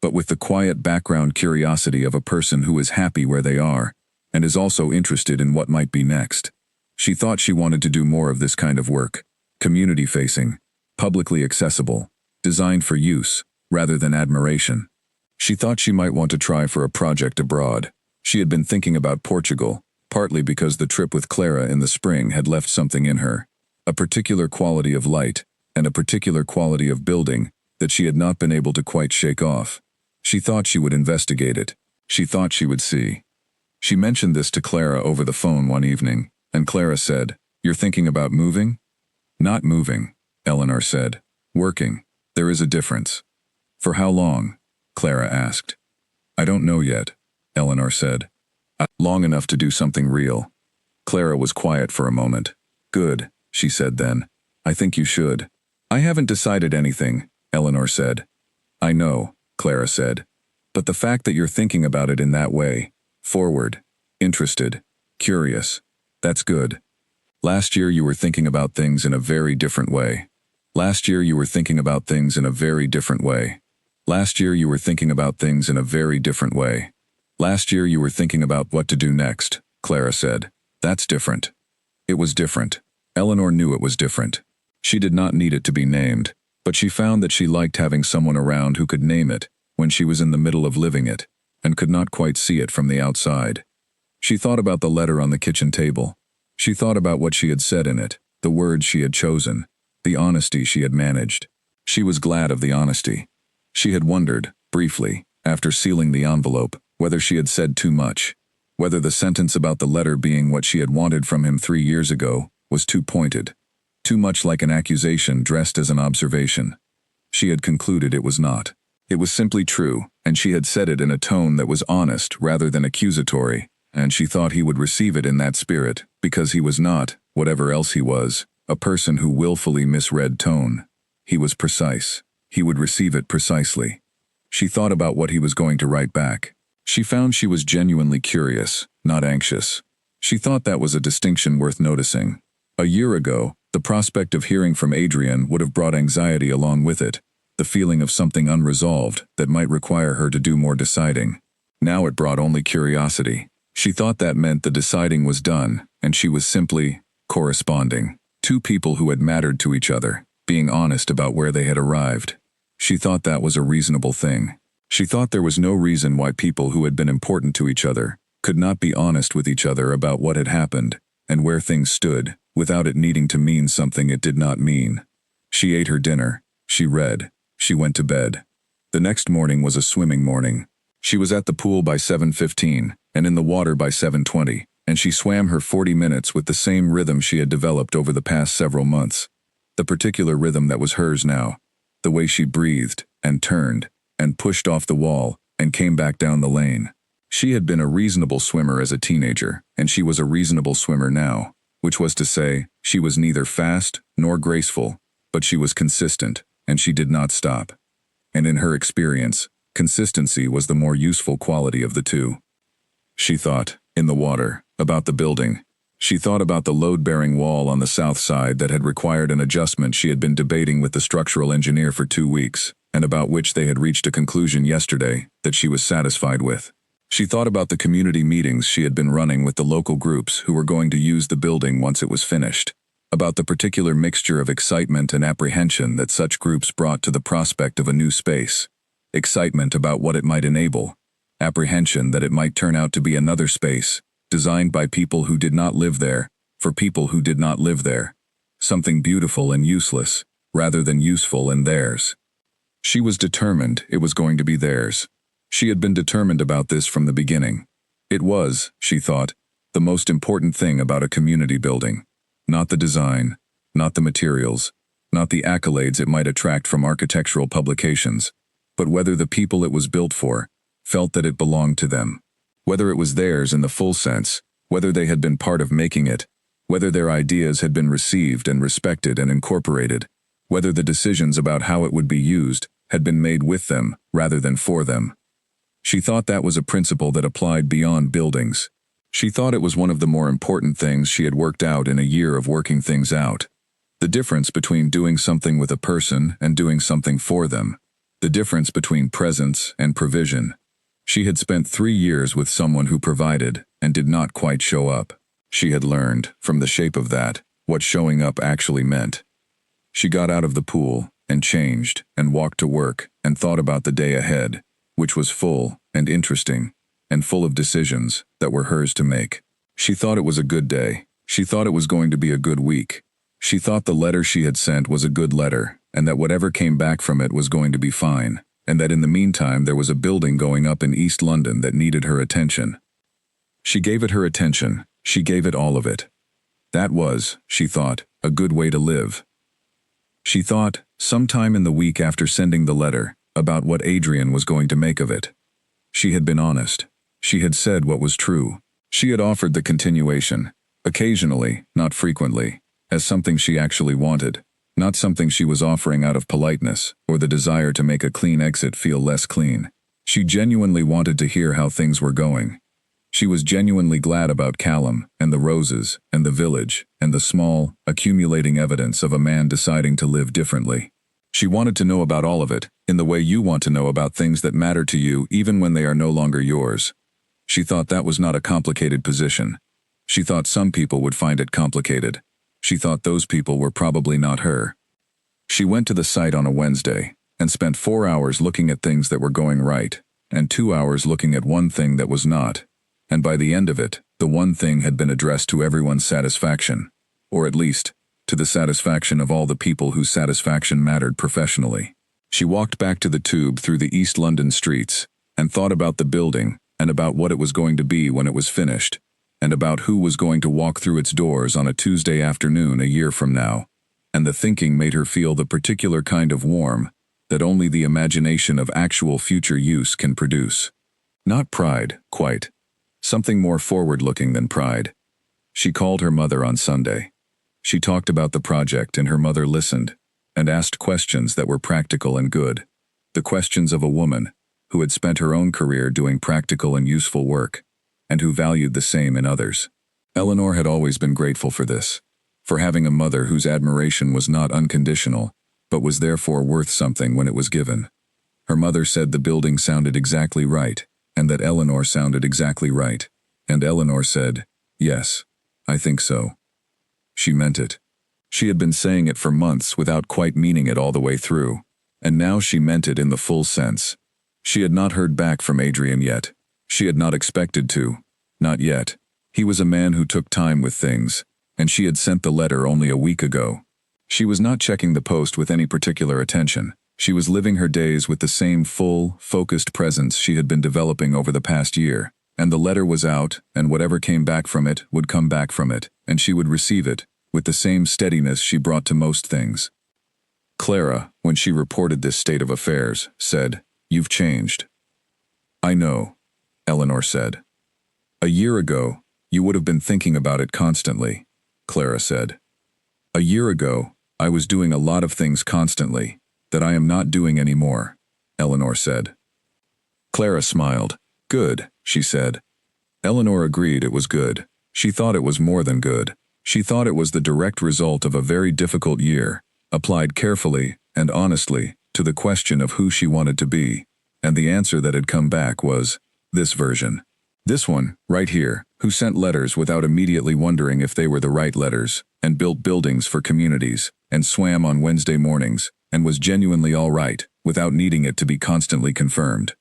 but with the quiet background curiosity of a person who is happy where they are and is also interested in what might be next. She thought she wanted to do more of this kind of work, community-facing, publicly accessible, designed for use, rather than admiration. She thought she might want to try for a project abroad. She had been thinking about Portugal, partly because the trip with Clara in the spring had left something in her, a particular quality of light, and a particular quality of building that she had not been able to quite shake off. She thought she would investigate it. She thought she would see. She mentioned this to Clara over the phone one evening, and Clara said, "You're thinking about moving?" "Not moving," Eleanor said. "Working. There is a difference." "For how long?" Clara asked. "I don't know yet," Eleanor said. "Long enough to do something real." Clara was quiet for a moment. "Good," she said then. "I think you should." "I haven't decided anything," Eleanor said. "I know," Clara said. "But the fact that you're thinking about it in that way, forward, interested, curious, that's good. Last year you were thinking about things in a very different way. Last year you were thinking about things in a very different way. Last year you were thinking about things in a very different way. Last year you were thinking about what to do next," Clara said. "That's different." It was different. Eleanor knew it was different. She did not need it to be named, but she found that she liked having someone around who could name it when she was in the middle of living it, and could not quite see it from the outside. She thought about the letter on the kitchen table. She thought about what she had said in it, the words she had chosen, the honesty she had managed. She was glad of the honesty. She had wondered, briefly, After sealing the envelope, whether she had said too much, whether the sentence about the letter being what she had wanted from him 3 years ago was too pointed, too much like an accusation dressed as an observation. She had concluded it was not. It was simply true, and she had said it in a tone that was honest rather than accusatory, and she thought he would receive it in that spirit, because he was not, whatever else he was, a person who willfully misread tone. He was precise. He would receive it precisely. She thought about what he was going to write back. She found she was genuinely curious, not anxious. She thought that was a distinction worth noticing. A year ago, the prospect of hearing from Adrian would have brought anxiety along with it, the feeling of something unresolved that might require her to do more deciding. Now it brought only curiosity. She thought that meant the deciding was done, and she was simply corresponding. Two people who had mattered to each other, being honest about where they had arrived. She thought that was a reasonable thing. She thought there was no reason why people who had been important to each other could not be honest with each other about what had happened and where things stood, without it needing to mean something it did not mean. She ate her dinner. She read. She went to bed. The next morning was a swimming morning. She was at the pool by 7:15 and in the water by 7:20, and she swam her 40 minutes with the same rhythm she had developed over the past several months. The particular rhythm that was hers now. The way she breathed and turned and pushed off the wall and came back down the lane. She had been a reasonable swimmer as a teenager, and she was a reasonable swimmer now, which was to say, she was neither fast nor graceful, but she was consistent, and she did not stop. And in her experience, consistency was the more useful quality of the two. She thought, in the water, about the building. She thought about the load-bearing wall on the south side that had required an adjustment she had been debating with the structural engineer for 2 weeks, and about which they had reached a conclusion yesterday that she was satisfied with. She thought about the community meetings she had been running with the local groups who were going to use the building once it was finished, about the particular mixture of excitement and apprehension that such groups brought to the prospect of a new space. Excitement about what it might enable, apprehension that it might turn out to be another space, designed by people who did not live there, for people who did not live there. Something beautiful and useless, rather than useful and theirs. She was determined it was going to be theirs. She had been determined about this from the beginning. It was, she thought, the most important thing about a community building. Not the design, not the materials, not the accolades it might attract from architectural publications, but whether the people it was built for felt that it belonged to them. Whether it was theirs in the full sense, whether they had been part of making it, whether their ideas had been received and respected and incorporated, whether the decisions about how it would be used had been made with them rather than for them. She thought that was a principle that applied beyond buildings. She thought it was one of the more important things she had worked out in a year of working things out. The difference between doing something with a person and doing something for them. The difference between presence and provision. She had spent 3 years with someone who provided and did not quite show up. She had learned, from the shape of that, what showing up actually meant. She got out of the pool and changed and walked to work and thought about the day ahead, which was full and interesting and full of decisions that were hers to make. She thought it was a good day. She thought it was going to be a good week. She thought the letter she had sent was a good letter, and that whatever came back from it was going to be fine, and that in the meantime there was a building going up in East London that needed her attention. She gave it her attention. She gave it all of it. That was, she thought, a good way to live. She thought, sometime in the week after sending the letter, about what Adrian was going to make of it. She had been honest. She had said what was true. She had offered the continuation, occasionally, not frequently, as something she actually wanted, not something she was offering out of politeness or the desire to make a clean exit feel less clean. She genuinely wanted to hear how things were going. She was genuinely glad about Callum and the roses and the village and the small, accumulating evidence of a man deciding to live differently. She wanted to know about all of it, in the way you want to know about things that matter to you even when they are no longer yours. She thought that was not a complicated position. She thought some people would find it complicated. She thought those people were probably not her. She went to the site on a Wednesday and spent 4 hours looking at things that were going right, and 2 hours looking at one thing that was not. And by the end of it, the one thing had been addressed to everyone's satisfaction, or at least, to the satisfaction of all the people whose satisfaction mattered professionally. She walked back to the Tube through the East London streets, and thought about the building, and about what it was going to be when it was finished, and about who was going to walk through its doors on a Tuesday afternoon a year from now. And the thinking made her feel the particular kind of warm that only the imagination of actual future use can produce. Not pride, quite. Something more forward-looking than pride. She called her mother on Sunday. She talked about the project, and her mother listened and asked questions that were practical and good. The questions of a woman who had spent her own career doing practical and useful work, and who valued the same in others. Eleanor had always been grateful for this, for having a mother whose admiration was not unconditional, but was therefore worth something when it was given. Her mother said the building sounded exactly right, and that Eleanor sounded exactly right, and Eleanor said, "Yes, I think so." She meant it. She had been saying it for months without quite meaning it all the way through, and now she meant it in the full sense. She had not heard back from Adrian yet. She had not expected to. Not yet. He was a man who took time with things, and she had sent the letter only a week ago. She was not checking the post with any particular attention. She was living her days with the same full, focused presence she had been developing over the past year, and the letter was out, and whatever came back from it would come back from it, and she would receive it, with the same steadiness she brought to most things. Clara, when she reported this state of affairs, said, "You've changed." "I know," Eleanor said. "A year ago, you would have been thinking about it constantly," Clara said. "A year ago, I was doing a lot of things constantly, that I am not doing anymore," Eleanor said. Clara smiled. "Good," she said. Eleanor agreed it was good. She thought it was more than good. She thought it was the direct result of a very difficult year, applied carefully and honestly to the question of who she wanted to be, and the answer that had come back was this version. This one, right here, who sent letters without immediately wondering if they were the right letters, and built buildings for communities, and swam on Wednesday mornings, and was genuinely all right, without needing it to be constantly confirmed.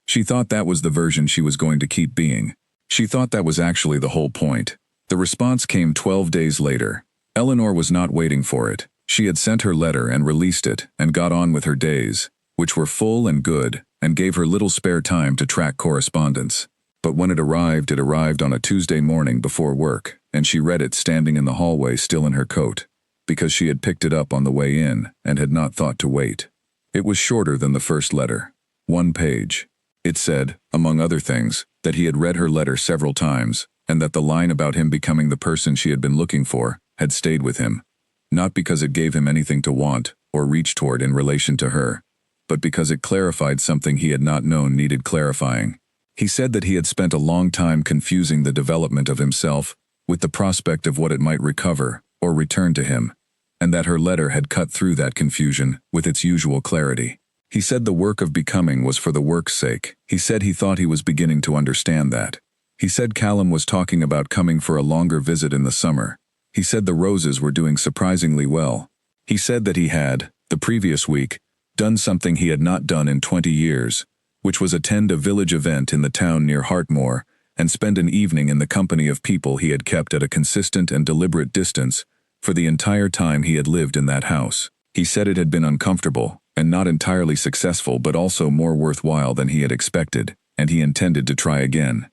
She thought that was the version she was going to keep being. She thought that was actually the whole point. The response came 12 days later. Eleanor was not waiting for it. She had sent her letter and released it, and got on with her days, which were full and good, and gave her little spare time to track correspondence. But when it arrived on a Tuesday morning before work, and she read it standing in the hallway still in her coat, because she had picked it up on the way in and had not thought to wait. It was shorter than the first letter. 1 page. It said, among other things, that he had read her letter several times, and that the line about him becoming the person she had been looking for had stayed with him. Not because it gave him anything to want or reach toward in relation to her, but because it clarified something he had not known needed clarifying. He said that he had spent a long time confusing the development of himself with the prospect of what it might recover or return to him, and that her letter had cut through that confusion with its usual clarity. He said the work of becoming was for the work's sake. He said he thought he was beginning to understand that. He said Callum was talking about coming for a longer visit in the summer. He said the roses were doing surprisingly well. He said that he had, the previous week, done something he had not done in 20 years, which was attend a village event in the town near Hartmoor and spend an evening in the company of people he had kept at a consistent and deliberate distance for the entire time he had lived in that house. He said it had been uncomfortable and not entirely successful, but also more worthwhile than he had expected, and he intended to try again.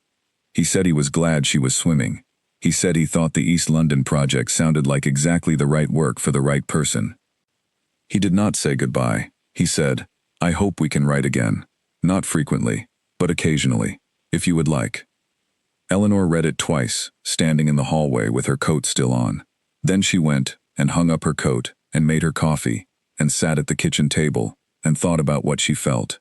He said he was glad she was swimming. He said he thought the East London project sounded like exactly the right work for the right person. He did not say goodbye. He said, "I hope we can write again. Not frequently, but occasionally, if you would like." Eleanor read it twice, standing in the hallway with her coat still on. Then she went and hung up her coat and made her coffee and sat at the kitchen table and thought about what she felt.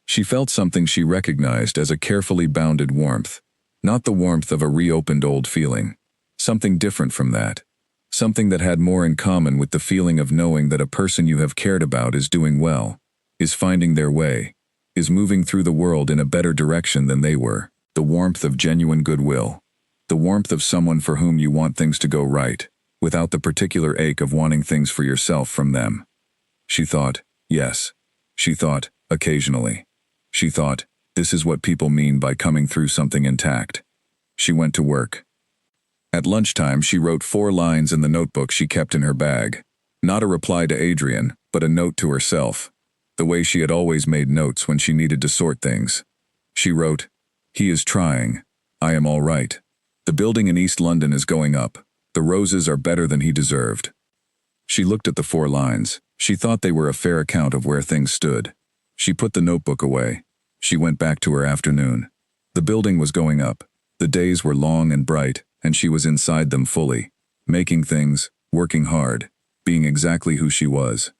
She felt something she recognized as a carefully bounded warmth, not the warmth of a reopened old feeling. Something different from that. Something that had more in common with the feeling of knowing that a person you have cared about is doing well, is finding their way, is moving through the world in a better direction than they were. The warmth of genuine goodwill. The warmth of someone for whom you want things to go right, without the particular ache of wanting things for yourself from them. She thought, yes. She thought, occasionally. She thought, this is what people mean by coming through something intact. She went to work. At lunchtime, she wrote 4 lines in the notebook she kept in her bag. Not a reply to Adrian, but a note to herself. the way she had always made notes when she needed to sort things. She wrote, "He is trying. I am all right. The building in East London is going up. The roses are better than he deserved." She looked at the 4 lines. She thought they were a fair account of where things stood. She put the notebook away. She went back to her afternoon. The building was going up. The days were long and bright, and she was inside them fully, making things, working hard, being exactly who she was.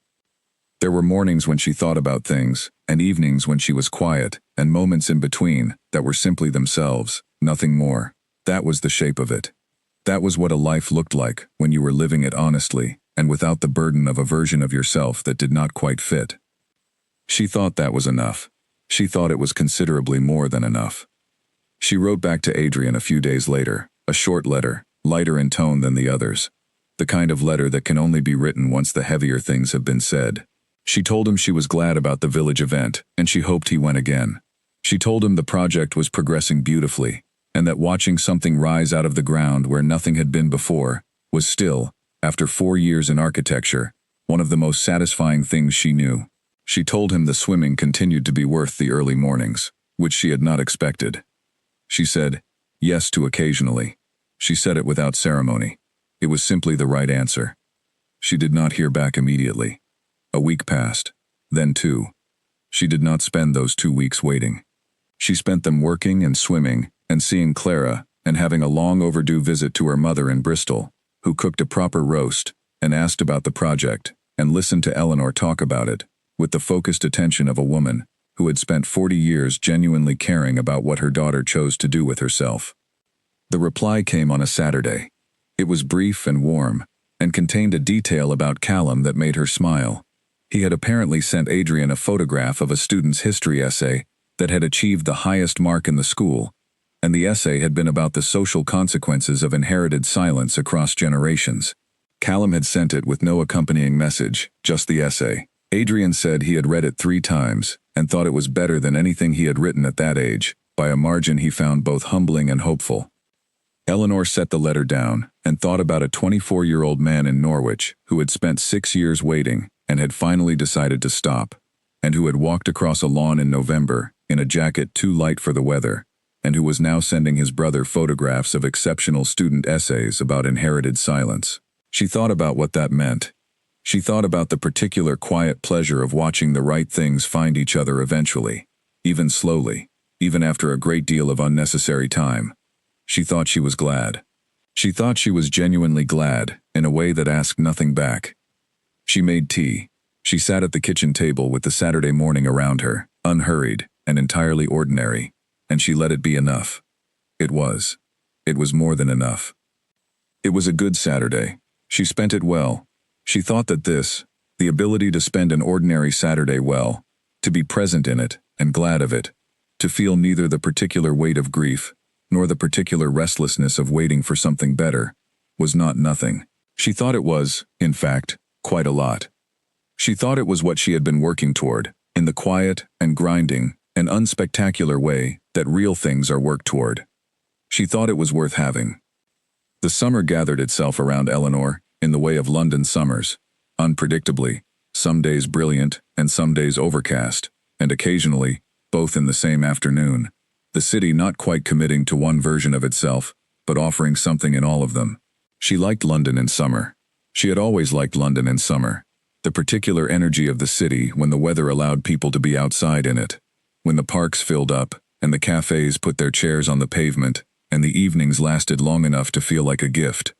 There were mornings when she thought about things, and evenings when she was quiet, and moments in between that were simply themselves, nothing more. That was the shape of it. That was what a life looked like when you were living it honestly, and without the burden of a version of yourself that did not quite fit. She thought that was enough. She thought it was considerably more than enough. She wrote back to Adrian a few days later, a short letter, lighter in tone than the others. The kind of letter that can only be written once the heavier things have been said. She told him she was glad about the village event, and she hoped he went again. She told him the project was progressing beautifully, and that watching something rise out of the ground where nothing had been before was still, after 4 years in architecture, one of the most satisfying things she knew. She told him the swimming continued to be worth the early mornings, which she had not expected. She said yes to occasionally. She said it without ceremony. It was simply the right answer. She did not hear back immediately. A week passed, then 2. She did not spend those 2 weeks waiting. She spent them working and swimming and seeing Clara and having a long overdue visit to her mother in Bristol, who cooked a proper roast and asked about the project and listened to Eleanor talk about it with the focused attention of a woman who had spent 40 years genuinely caring about what her daughter chose to do with herself. The reply came on a Saturday. It was brief and warm and contained a detail about Callum that made her smile. He had apparently sent Adrian a photograph of a student's history essay that had achieved the highest mark in the school, and the essay had been about the social consequences of inherited silence across generations. Callum had sent it with no accompanying message, just the essay. Adrian said he had read it 3 times and thought it was better than anything he had written at that age, by a margin he found both humbling and hopeful. Eleanor set the letter down and thought about a 24-year-old man in Norwich who had spent 6 years waiting and had finally decided to stop, and who had walked across a lawn in November in a jacket too light for the weather, and who was now sending his brother photographs of exceptional student essays about inherited silence. She thought about what that meant. She thought about the particular quiet pleasure of watching the right things find each other eventually, even slowly, even after a great deal of unnecessary time. She thought she was glad. She thought she was genuinely glad, in a way that asked nothing back. She made tea. She sat at the kitchen table with the Saturday morning around her, unhurried and entirely ordinary, and she let it be enough. It was. It was more than enough. It was a good Saturday. She spent it well. She thought that this, the ability to spend an ordinary Saturday well, to be present in it and glad of it, to feel neither the particular weight of grief nor the particular restlessness of waiting for something better, was not nothing. She thought it was, in fact, quite a lot. She thought it was what she had been working toward, in the quiet and grinding and unspectacular way that real things are worked toward. She thought it was worth having. The summer gathered itself around Eleanor in the way of London summers, unpredictably, some days brilliant and some days overcast, and occasionally, both in the same afternoon, the city not quite committing to one version of itself, but offering something in all of them. She liked London in summer. She had always liked London in summer. The particular energy of the city when the weather allowed people to be outside in it, when the parks filled up and the cafes put their chairs on the pavement and the evenings lasted long enough to feel like a gift.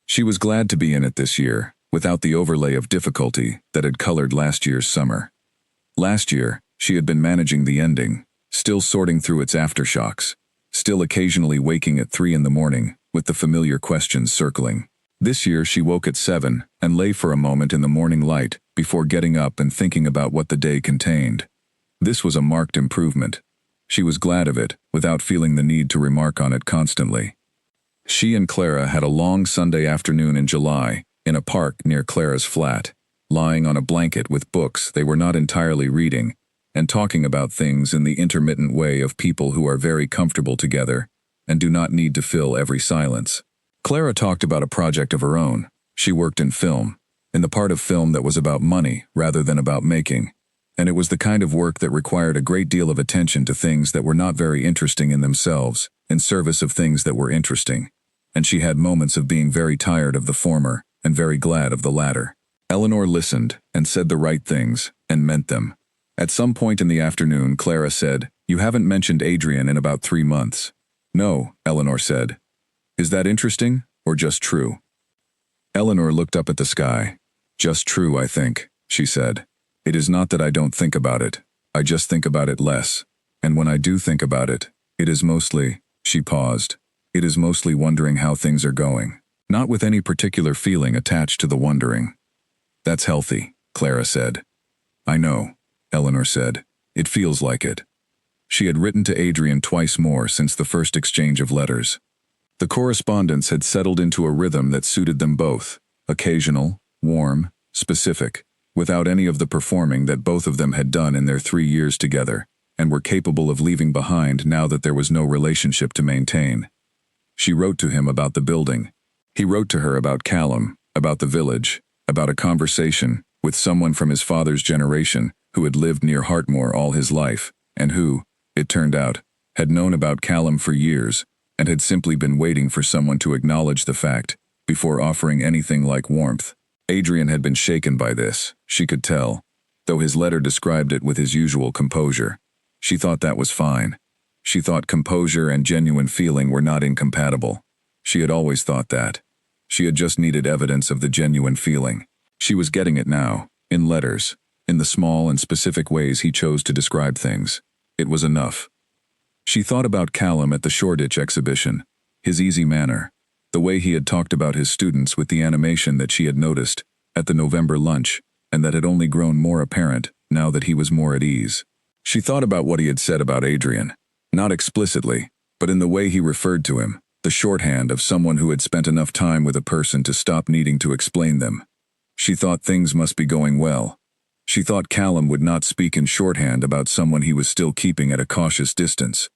She was glad to be in it this year, without the overlay of difficulty that had colored last year's summer. Last year, she had been managing the ending, still sorting through its aftershocks, still occasionally waking at 3 in the morning with the familiar questions circling. This year she woke at 7 and lay for a moment in the morning light before getting up and thinking about what the day contained. This was a marked improvement. She was glad of it, without feeling the need to remark on it constantly. She and Clara had a long Sunday afternoon in July, in a park near Clara's flat, lying on a blanket with books they were not entirely reading, and talking about things in the intermittent way of people who are very comfortable together and do not need to fill every silence. Clara talked about a project of her own. She worked in film, in the part of film that was about money rather than about making, and it was the kind of work that required a great deal of attention to things that were not very interesting in themselves, in service of things that were interesting. And she had moments of being very tired of the former and very glad of the latter. Eleanor listened and said the right things and meant them. At some point in the afternoon, Clara said, "You haven't mentioned Adrian in about 3 months." "No," Eleanor said. "Is that interesting or just true?" Eleanor looked up at the sky. "Just true, I think," she said. "It is not that I don't think about it. I just think about it less. And when I do think about it, it is mostly," she paused, "it is mostly wondering how things are going. Not with any particular feeling attached to the wondering." "That's healthy," Clara said. "I know," Eleanor said. "It feels like it." She had written to Adrian twice more since the first exchange of letters. The correspondence had settled into a rhythm that suited them both, occasional, warm, specific, without any of the performing that both of them had done in their 3 years together, and were capable of leaving behind now that there was no relationship to maintain. She wrote to him about the building. He wrote to her about Callum, about the village, about a conversation with someone from his father's generation who had lived near Hartmoor all his life, and who, it turned out, had known about Callum for years, and had simply been waiting for someone to acknowledge the fact, before offering anything like warmth. Adrian had been shaken by this, she could tell, though his letter described it with his usual composure. She thought that was fine. She thought composure and genuine feeling were not incompatible. She had always thought that. She had just needed evidence of the genuine feeling. She was getting it now, in letters, in the small and specific ways he chose to describe things. It was enough. She thought about Callum at the Shoreditch exhibition, his easy manner, the way he had talked about his students with the animation that she had noticed at the November lunch, and that had only grown more apparent now that he was more at ease. She thought about what he had said about Adrian, not explicitly, but in the way he referred to him, the shorthand of someone who had spent enough time with a person to stop needing to explain them. She thought things must be going well. She thought Callum would not speak in shorthand about someone he was still keeping at a cautious distance.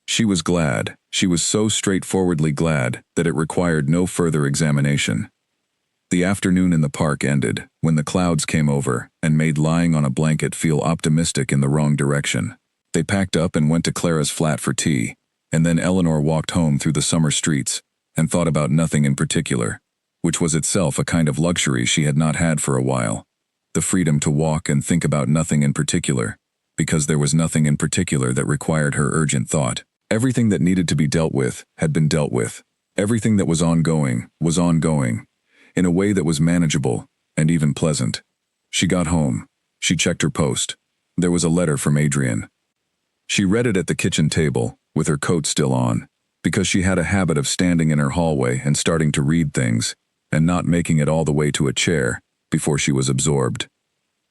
She was glad, she was so straightforwardly glad, that it required no further examination. The afternoon in the park ended when the clouds came over and made lying on a blanket feel optimistic in the wrong direction. They packed up and went to Clara's flat for tea, and then Eleanor walked home through the summer streets and thought about nothing in particular, which was itself a kind of luxury she had not had for a while. The freedom to walk and think about nothing in particular, because there was nothing in particular that required her urgent thought. Everything that needed to be dealt with had been dealt with. Everything that was ongoing, in a way that was manageable and even pleasant. She got home. She checked her post. There was a letter from Adrian. She read it at the kitchen table, with her coat still on, because she had a habit of standing in her hallway and starting to read things, and not making it all the way to a chair before she was absorbed.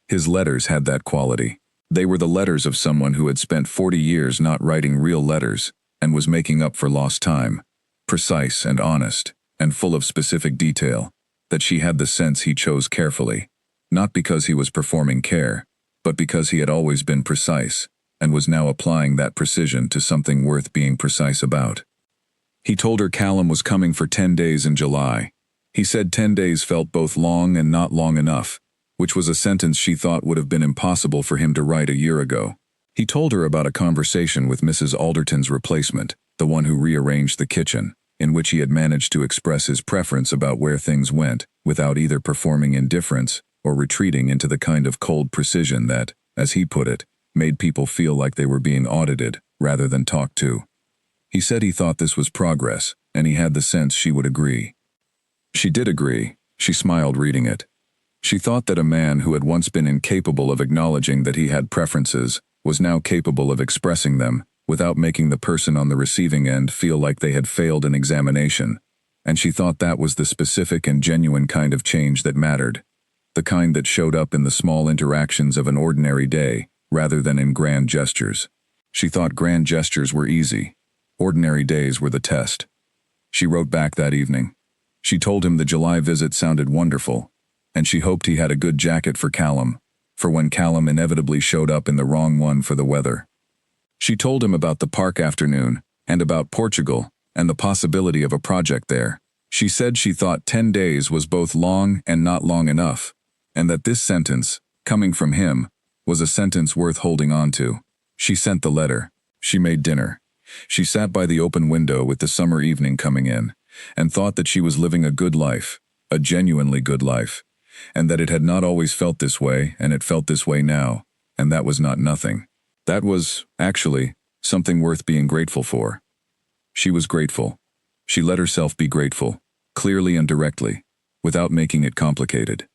His letters had that quality. They were the letters of someone who had spent 40 years not writing real letters and was making up for lost time, precise and honest, and full of specific detail, that she had the sense he chose carefully, not because he was performing care, but because he had always been precise, and was now applying that precision to something worth being precise about. He told her Callum was coming for 10 days in July. He said 10 days felt both long and not long enough, which was a sentence she thought would have been impossible for him to write a year ago. He told her about a conversation with Mrs. Alderton's replacement, the one who rearranged the kitchen, in which he had managed to express his preference about where things went, without either performing indifference or retreating into the kind of cold precision that, as he put it, made people feel like they were being audited rather than talked to. He said he thought this was progress, and he had the sense she would agree. She did agree. She smiled reading it. She thought that a man who had once been incapable of acknowledging that he had preferences was now capable of expressing them without making the person on the receiving end feel like they had failed an examination, and she thought that was the specific and genuine kind of change that mattered, the kind that showed up in the small interactions of an ordinary day rather than in grand gestures. She thought grand gestures were easy. Ordinary days were the test. She wrote back that evening. She told him the July visit sounded wonderful, and she hoped he had a good jacket for Callum, for when Callum inevitably showed up in the wrong one for the weather. She told him about the park afternoon, and about Portugal, and the possibility of a project there. She said she thought 10 days was both long and not long enough, and that this sentence, coming from him, was a sentence worth holding on to. She sent the letter. She made dinner. She sat by the open window with the summer evening coming in, and thought that she was living a good life, a genuinely good life, and that it had not always felt this way, and it felt this way now, and that was not nothing. That was, actually, something worth being grateful for. She was grateful. She let herself be grateful, clearly and directly, without making it complicated.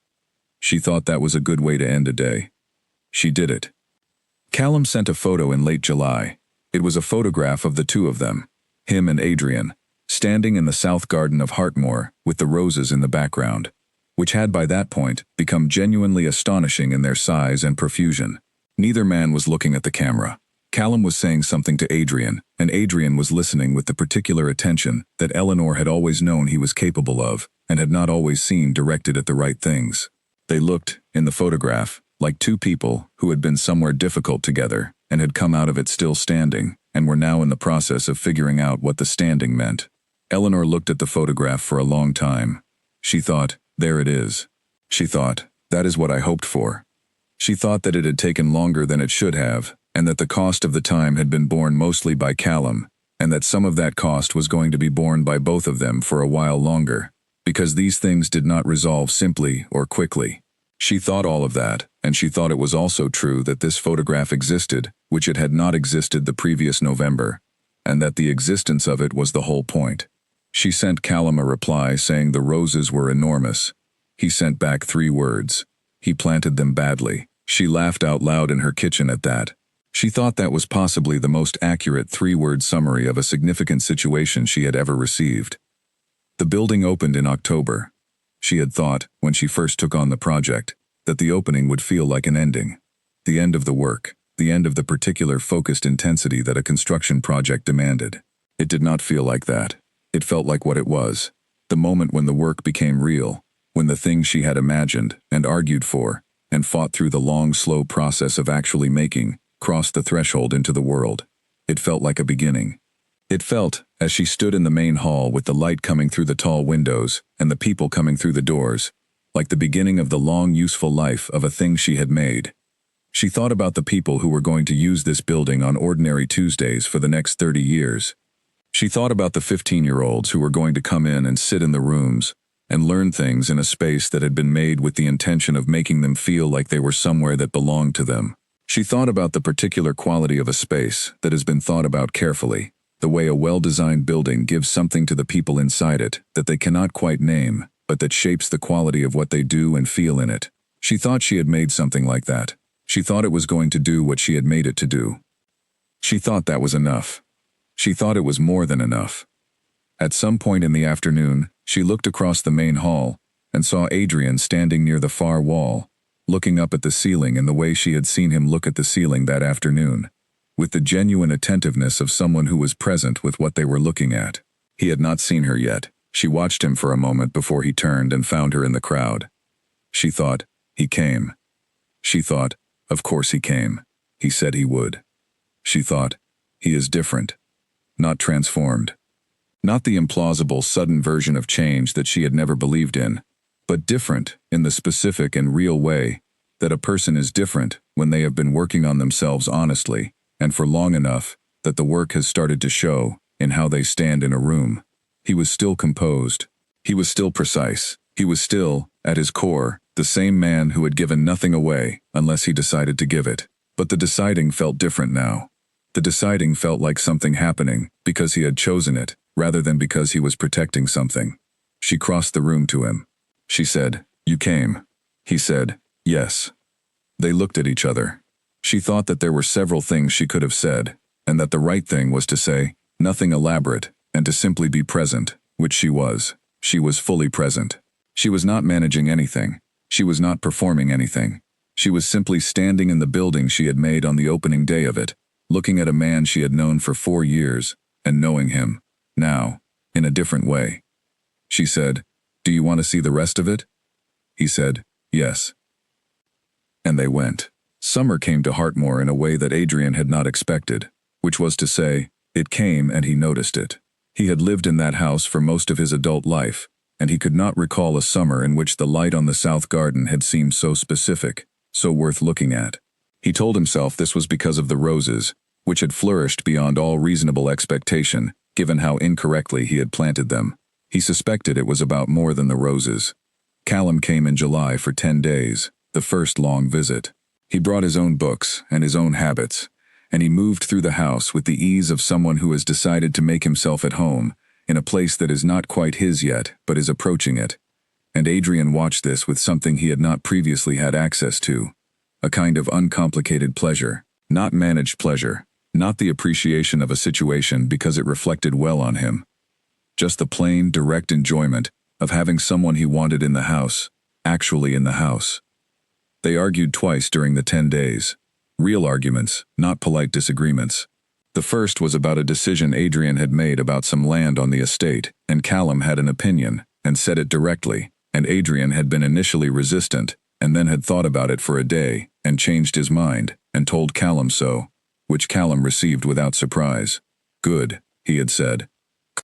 She thought that was a good way to end a day. She did it. Callum sent a photo in late July. It was a photograph of the two of them, him and Adrian, standing in the south garden of Hartmoor with the roses in the background, which had by that point become genuinely astonishing in their size and profusion. Neither man was looking at the camera. Callum was saying something to Adrian, and Adrian was listening with the particular attention that Eleanor had always known he was capable of, and had not always seen directed at the right things. They looked, in the photograph, like two people who had been somewhere difficult together, and had come out of it still standing, and were now in the process of figuring out what the standing meant. Eleanor looked at the photograph for a long time. She thought, there it is. She thought, that is what I hoped for. She thought that it had taken longer than it should have, and that the cost of the time had been borne mostly by Callum, and that some of that cost was going to be borne by both of them for a while longer, because these things did not resolve simply or quickly. She thought all of that, and she thought it was also true that this photograph existed, which it had not existed the previous November, and that the existence of it was the whole point. She sent Callum a reply saying the roses were enormous. He sent back 3 words. He planted them badly. She laughed out loud in her kitchen at that. She thought that was possibly the most accurate 3-word summary of a significant situation she had ever received. The building opened in October. She had thought, when she first took on the project, that the opening would feel like an ending. The end of the work, the end of the particular focused intensity that a construction project demanded. It did not feel like that. It felt like what it was. The moment when the work became real, when the thing she had imagined, and argued for, and fought through the long, slow process of actually making, crossed the threshold into the world. It felt like a beginning. It felt, as she stood in the main hall with the light coming through the tall windows and the people coming through the doors, like the beginning of the long, useful life of a thing she had made. She thought about the people who were going to use this building on ordinary Tuesdays for the next 30 years. She thought about the 15-year-olds who were going to come in and sit in the rooms and learn things in a space that had been made with the intention of making them feel like they were somewhere that belonged to them. She thought about the particular quality of a space that has been thought about carefully, the way a well-designed building gives something to the people inside it that they cannot quite name, but that shapes the quality of what they do and feel in it. She thought she had made something like that. She thought it was going to do what she had made it to do. She thought that was enough. She thought it was more than enough. At some point in the afternoon, she looked across the main hall and saw Adrian standing near the far wall, looking up at the ceiling in the way she had seen him look at the ceiling that afternoon, with the genuine attentiveness of someone who was present with what they were looking at. He had not seen her yet. She watched him for a moment before he turned and found her in the crowd. She thought, he came. She thought, of course he came. He said he would. She thought, he is different. Not transformed. Not the implausible, sudden version of change that she had never believed in, but different in the specific and real way that a person is different when they have been working on themselves honestly and for long enough that the work has started to show in how they stand in a room. He was still composed. He was still precise. He was still, at his core, the same man who had given nothing away unless he decided to give it. But the deciding felt different now. The deciding felt like something happening because he had chosen it, rather than because he was protecting something. She crossed the room to him. She said, "You came." He said, "Yes." They looked at each other. She thought that there were several things she could have said, and that the right thing was to say, nothing elaborate, and to simply be present, which she was. She was fully present. She was not managing anything. She was not performing anything. She was simply standing in the building she had made on the opening day of it, looking at a man she had known for 4 years, and knowing him, now, in a different way. She said, "Do you want to see the rest of it?" He said, "Yes." And they went. Summer came to Hartmoor in a way that Adrian had not expected, which was to say, it came and he noticed it. He had lived in that house for most of his adult life, and he could not recall a summer in which the light on the south garden had seemed so specific, so worth looking at. He told himself this was because of the roses, which had flourished beyond all reasonable expectation, given how incorrectly he had planted them. He suspected it was about more than the roses. Callum came in July for 10 days, the first long visit. He brought his own books and his own habits, and he moved through the house with the ease of someone who has decided to make himself at home, in a place that is not quite his yet, but is approaching it. And Adrian watched this with something he had not previously had access to. A kind of uncomplicated pleasure, not managed pleasure, not the appreciation of a situation because it reflected well on him. Just the plain, direct enjoyment of having someone he wanted in the house, actually in the house. They argued twice during the 10 days. Real arguments, not polite disagreements. The first was about a decision Adrian had made about some land on the estate, and Callum had an opinion, and said it directly, and Adrian had been initially resistant, and then had thought about it for a day, and changed his mind, and told Callum so, which Callum received without surprise. Good, he had said.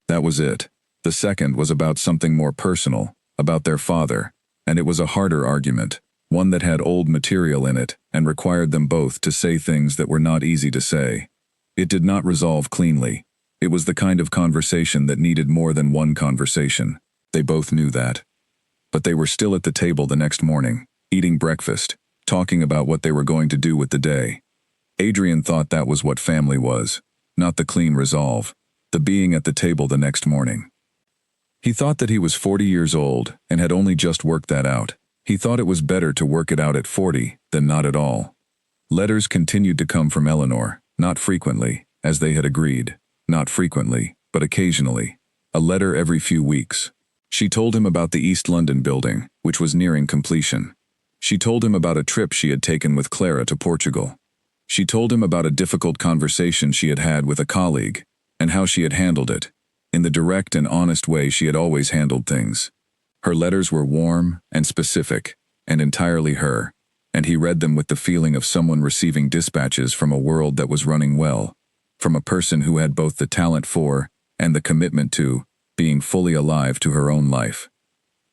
That was it. The second was about something more personal, about their father, and it was a harder argument, one that had old material in it, and required them both to say things that were not easy to say. It did not resolve cleanly. It was the kind of conversation that needed more than one conversation. They both knew that. But they were still at the table the next morning, eating breakfast, talking about what they were going to do with the day. Adrian thought that was what family was, not the clean resolve, the being at the table the next morning. He thought that he was 40 years old and had only just worked that out. He thought it was better to work it out at 40 than not at all. Letters continued to come from Eleanor, not frequently, as they had agreed, not frequently, but occasionally. A letter every few weeks. She told him about the East London building, which was nearing completion. She told him about a trip she had taken with Clara to Portugal. She told him about a difficult conversation she had had with a colleague, and how she had handled it, in the direct and honest way she had always handled things. Her letters were warm and specific, and entirely her, and he read them with the feeling of someone receiving dispatches from a world that was running well, from a person who had both the talent for, and the commitment to, being fully alive to her own life.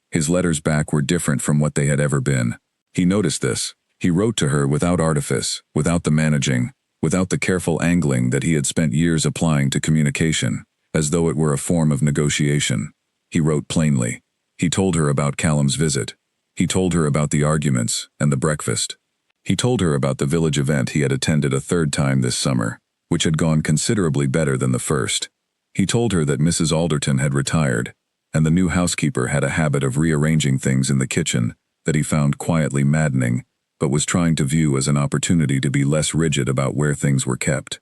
His letters back were different from what they had ever been. He noticed this. He wrote to her without artifice, without the managing, without the careful angling that he had spent years applying to communication, as though it were a form of negotiation. He wrote plainly. He told her about Callum's visit. He told her about the arguments and the breakfast. He told her about the village event he had attended a third time this summer, which had gone considerably better than the first. He told her that Mrs. Alderton had retired, and the new housekeeper had a habit of rearranging things in the kitchen that he found quietly maddening, but was trying to view as an opportunity to be less rigid about where things were kept.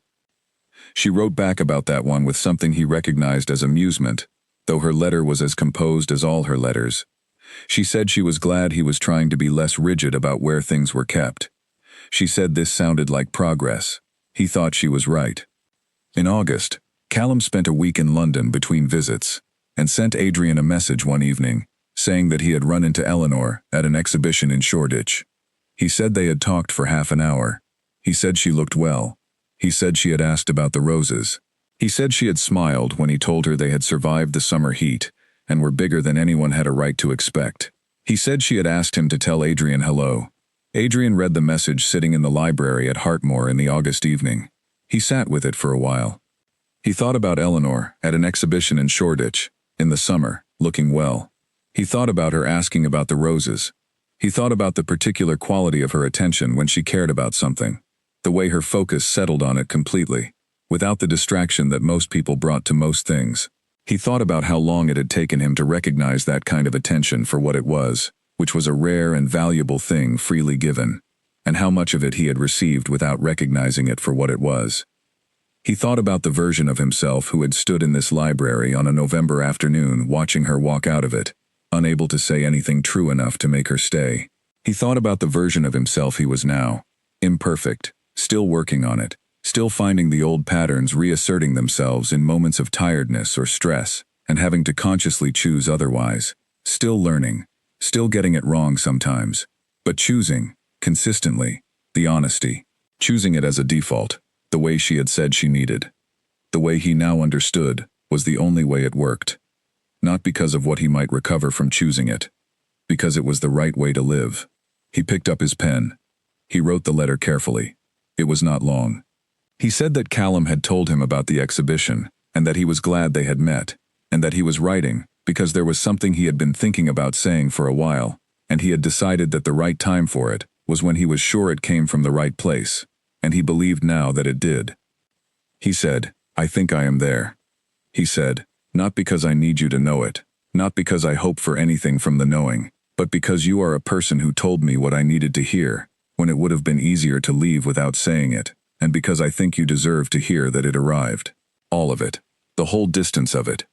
She wrote back about that one with something he recognized as amusement, though her letter was as composed as all her letters. She said she was glad he was trying to be less rigid about where things were kept. She said this sounded like progress. He thought she was right. In August, Callum spent a week in London between visits, and sent Adrian a message one evening, saying that he had run into Eleanor at an exhibition in Shoreditch. He said they had talked for half an hour. He said she looked well. He said she had asked about the roses. He said she had smiled when he told her they had survived the summer heat and were bigger than anyone had a right to expect. He said she had asked him to tell Adrian hello. Adrian read the message sitting in the library at Hartmoor in the August evening. He sat with it for a while. He thought about Eleanor at an exhibition in Shoreditch, in the summer, looking well. He thought about her asking about the roses. He thought about the particular quality of her attention when she cared about something, the way her focus settled on it completely, without the distraction that most people brought to most things. He thought about how long it had taken him to recognize that kind of attention for what it was, which was a rare and valuable thing freely given, and how much of it he had received without recognizing it for what it was. He thought about the version of himself who had stood in this library on a November afternoon watching her walk out of it, unable to say anything true enough to make her stay. He thought about the version of himself he was now, imperfect, still working on it, still finding the old patterns reasserting themselves in moments of tiredness or stress, and having to consciously choose otherwise, still learning, still getting it wrong sometimes, but choosing, consistently, the honesty, choosing it as a default, the way she had said she needed. The way he now understood was the only way it worked. Not because of what he might recover from choosing it, because it was the right way to live. He picked up his pen. He wrote the letter carefully. It was not long. He said that Callum had told him about the exhibition, and that he was glad they had met, and that he was writing because there was something he had been thinking about saying for a while, and he had decided that the right time for it was when he was sure it came from the right place, and he believed now that it did. He said, "I think I am there." He said, "Not because I need you to know it, not because I hope for anything from the knowing, but because you are a person who told me what I needed to hear, when it would have been easier to leave without saying it, and because I think you deserve to hear that it arrived. All of it. The whole distance of it."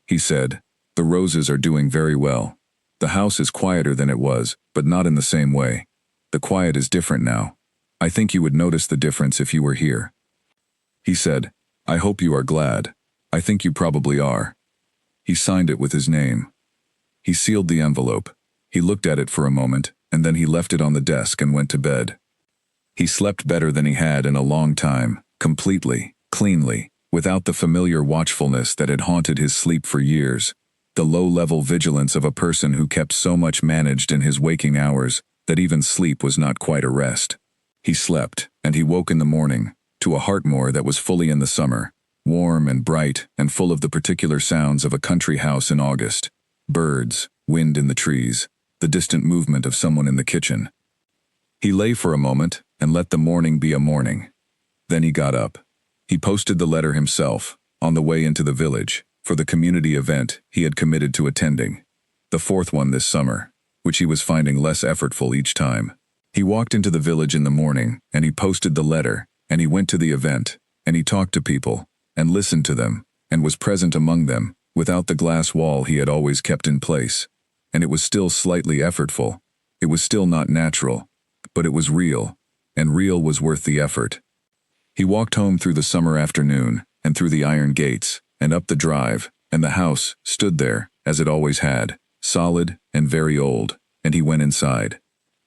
He said, "The roses are doing very well. The house is quieter than it was, but not in the same way. The quiet is different now. I think you would notice the difference if you were here." He said, "I hope you are glad. I think you probably are." He signed it with his name. He sealed the envelope. He looked at it for a moment, and then he left it on the desk and went to bed. He slept better than he had in a long time, completely, cleanly, without the familiar watchfulness that had haunted his sleep for years, the low-level vigilance of a person who kept so much managed in his waking hours that even sleep was not quite a rest. He slept, and he woke in the morning, to a Hartmoor that was fully in the summer, warm and bright and full of the particular sounds of a country house in August: birds, wind in the trees, the distant movement of someone in the kitchen. He lay for a moment and let the morning be a morning. Then he got up. He posted the letter himself, on the way into the village, for the community event he had committed to attending, the fourth one this summer, which he was finding less effortful each time. He walked into the village in the morning, and he posted the letter, and he went to the event, and he talked to people, and listened to them, and was present among them, without the glass wall he had always kept in place. And it was still slightly effortful. It was still not natural, but it was real, and real was worth the effort. He walked home through the summer afternoon, and through the iron gates, and up the drive, and the house stood there, as it always had, solid and very old, and he went inside.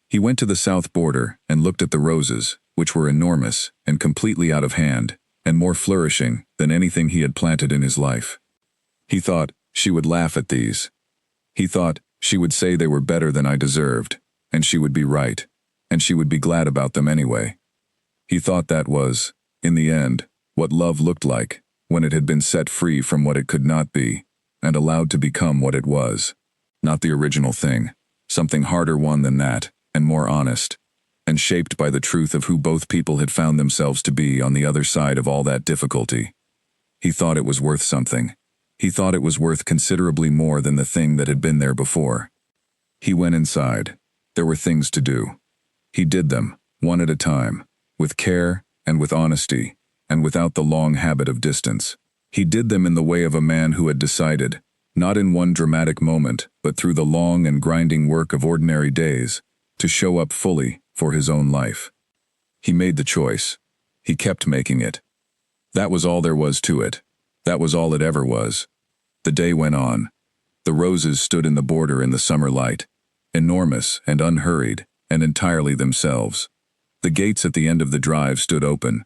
He went to the south border and looked at the roses, which were enormous and completely out of hand, and more flourishing than anything he had planted in his life. He thought she would laugh at these. He thought she would say they were better than I deserved, and she would be right, and she would be glad about them anyway. He thought that was, in the end, what love looked like, when it had been set free from what it could not be, and allowed to become what it was. Not the original thing, something harder won than that, and more honest, and shaped by the truth of who both people had found themselves to be on the other side of all that difficulty. He thought it was worth something. He thought it was worth considerably more than the thing that had been there before. He went inside. There were things to do. He did them, one at a time, with care and with honesty, and without the long habit of distance. He did them in the way of a man who had decided, not in one dramatic moment, but through the long and grinding work of ordinary days, to show up fully for his own life. He made the choice. He kept making it. That was all there was to it. That was all it ever was. The day went on. The roses stood in the border in the summer light, enormous and unhurried, and entirely themselves. The gates at the end of the drive stood open.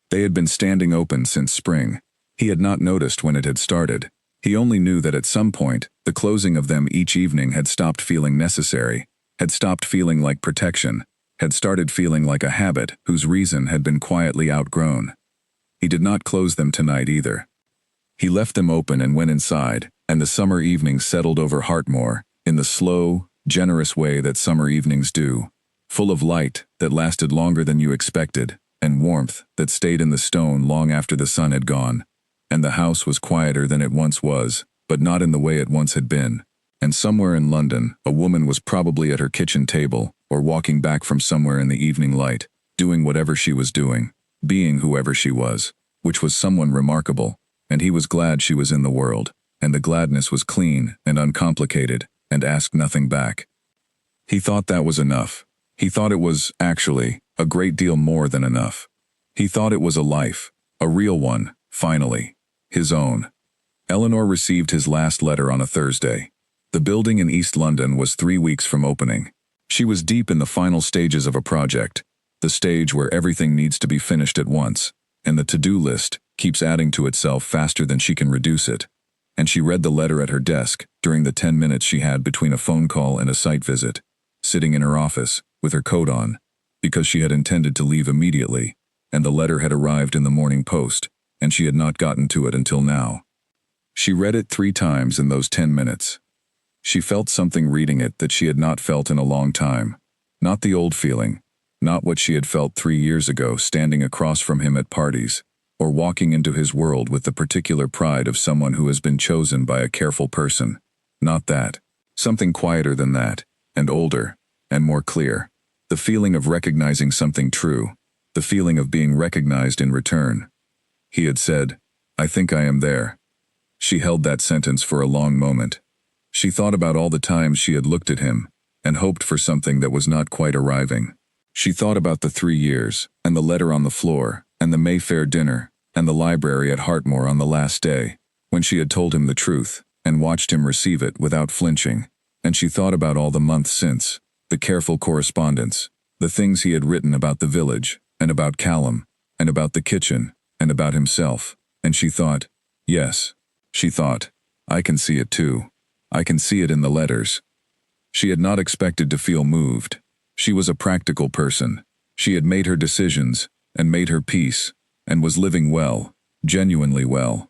They had been standing open since spring. He had not noticed when it had started. He only knew that at some point, the closing of them each evening had stopped feeling necessary, had stopped feeling like protection, had started feeling like a habit whose reason had been quietly outgrown. He did not close them tonight either. He left them open and went inside, and the summer evening settled over Hartmoor, in the slow, generous way that summer evenings do, full of light that lasted longer than you expected, and warmth that stayed in the stone long after the sun had gone. And the house was quieter than it once was, but not in the way it once had been. And somewhere in London, a woman was probably at her kitchen table, or walking back from somewhere in the evening light, doing whatever she was doing, being whoever she was, which was someone remarkable, and he was glad she was in the world, and the gladness was clean and uncomplicated, and asked nothing back. He thought that was enough. He thought it was, actually, a great deal more than enough. He thought it was a life, a real one, finally, his own. Eleanor received his last letter on a Thursday. The building in East London was 3 weeks from opening. She was deep in the final stages of a project, the stage where everything needs to be finished at once, and the to-do list keeps adding to itself faster than she can reduce it. And she read the letter at her desk during the 10 minutes she had between a phone call and a site visit, sitting in her office, with her coat on, because she had intended to leave immediately, and the letter had arrived in the morning post, and she had not gotten to it until now. She read it 3 times in those 10 minutes. She felt something reading it that she had not felt in a long time. Not the old feeling, not what she had felt 3 years ago standing across from him at parties, or walking into his world with the particular pride of someone who has been chosen by a careful person. Not that. Something quieter than that, and older, and more clear. The feeling of recognizing something true, the feeling of being recognized in return. He had said, "I think I am there." She held that sentence for a long moment. She thought about all the times she had looked at him, and hoped for something that was not quite arriving. She thought about the 3 years, and the letter on the floor, and the Mayfair dinner, and the library at Hartmore on the last day, when she had told him the truth, and watched him receive it without flinching. And she thought about all the months since, the careful correspondence, the things he had written about the village, and about Callum, and about the kitchen, and about himself. And she thought, yes. She thought, I can see it too. I can see it in the letters. She had not expected to feel moved. She was a practical person. She had made her decisions, and made her peace, and was living well, genuinely well.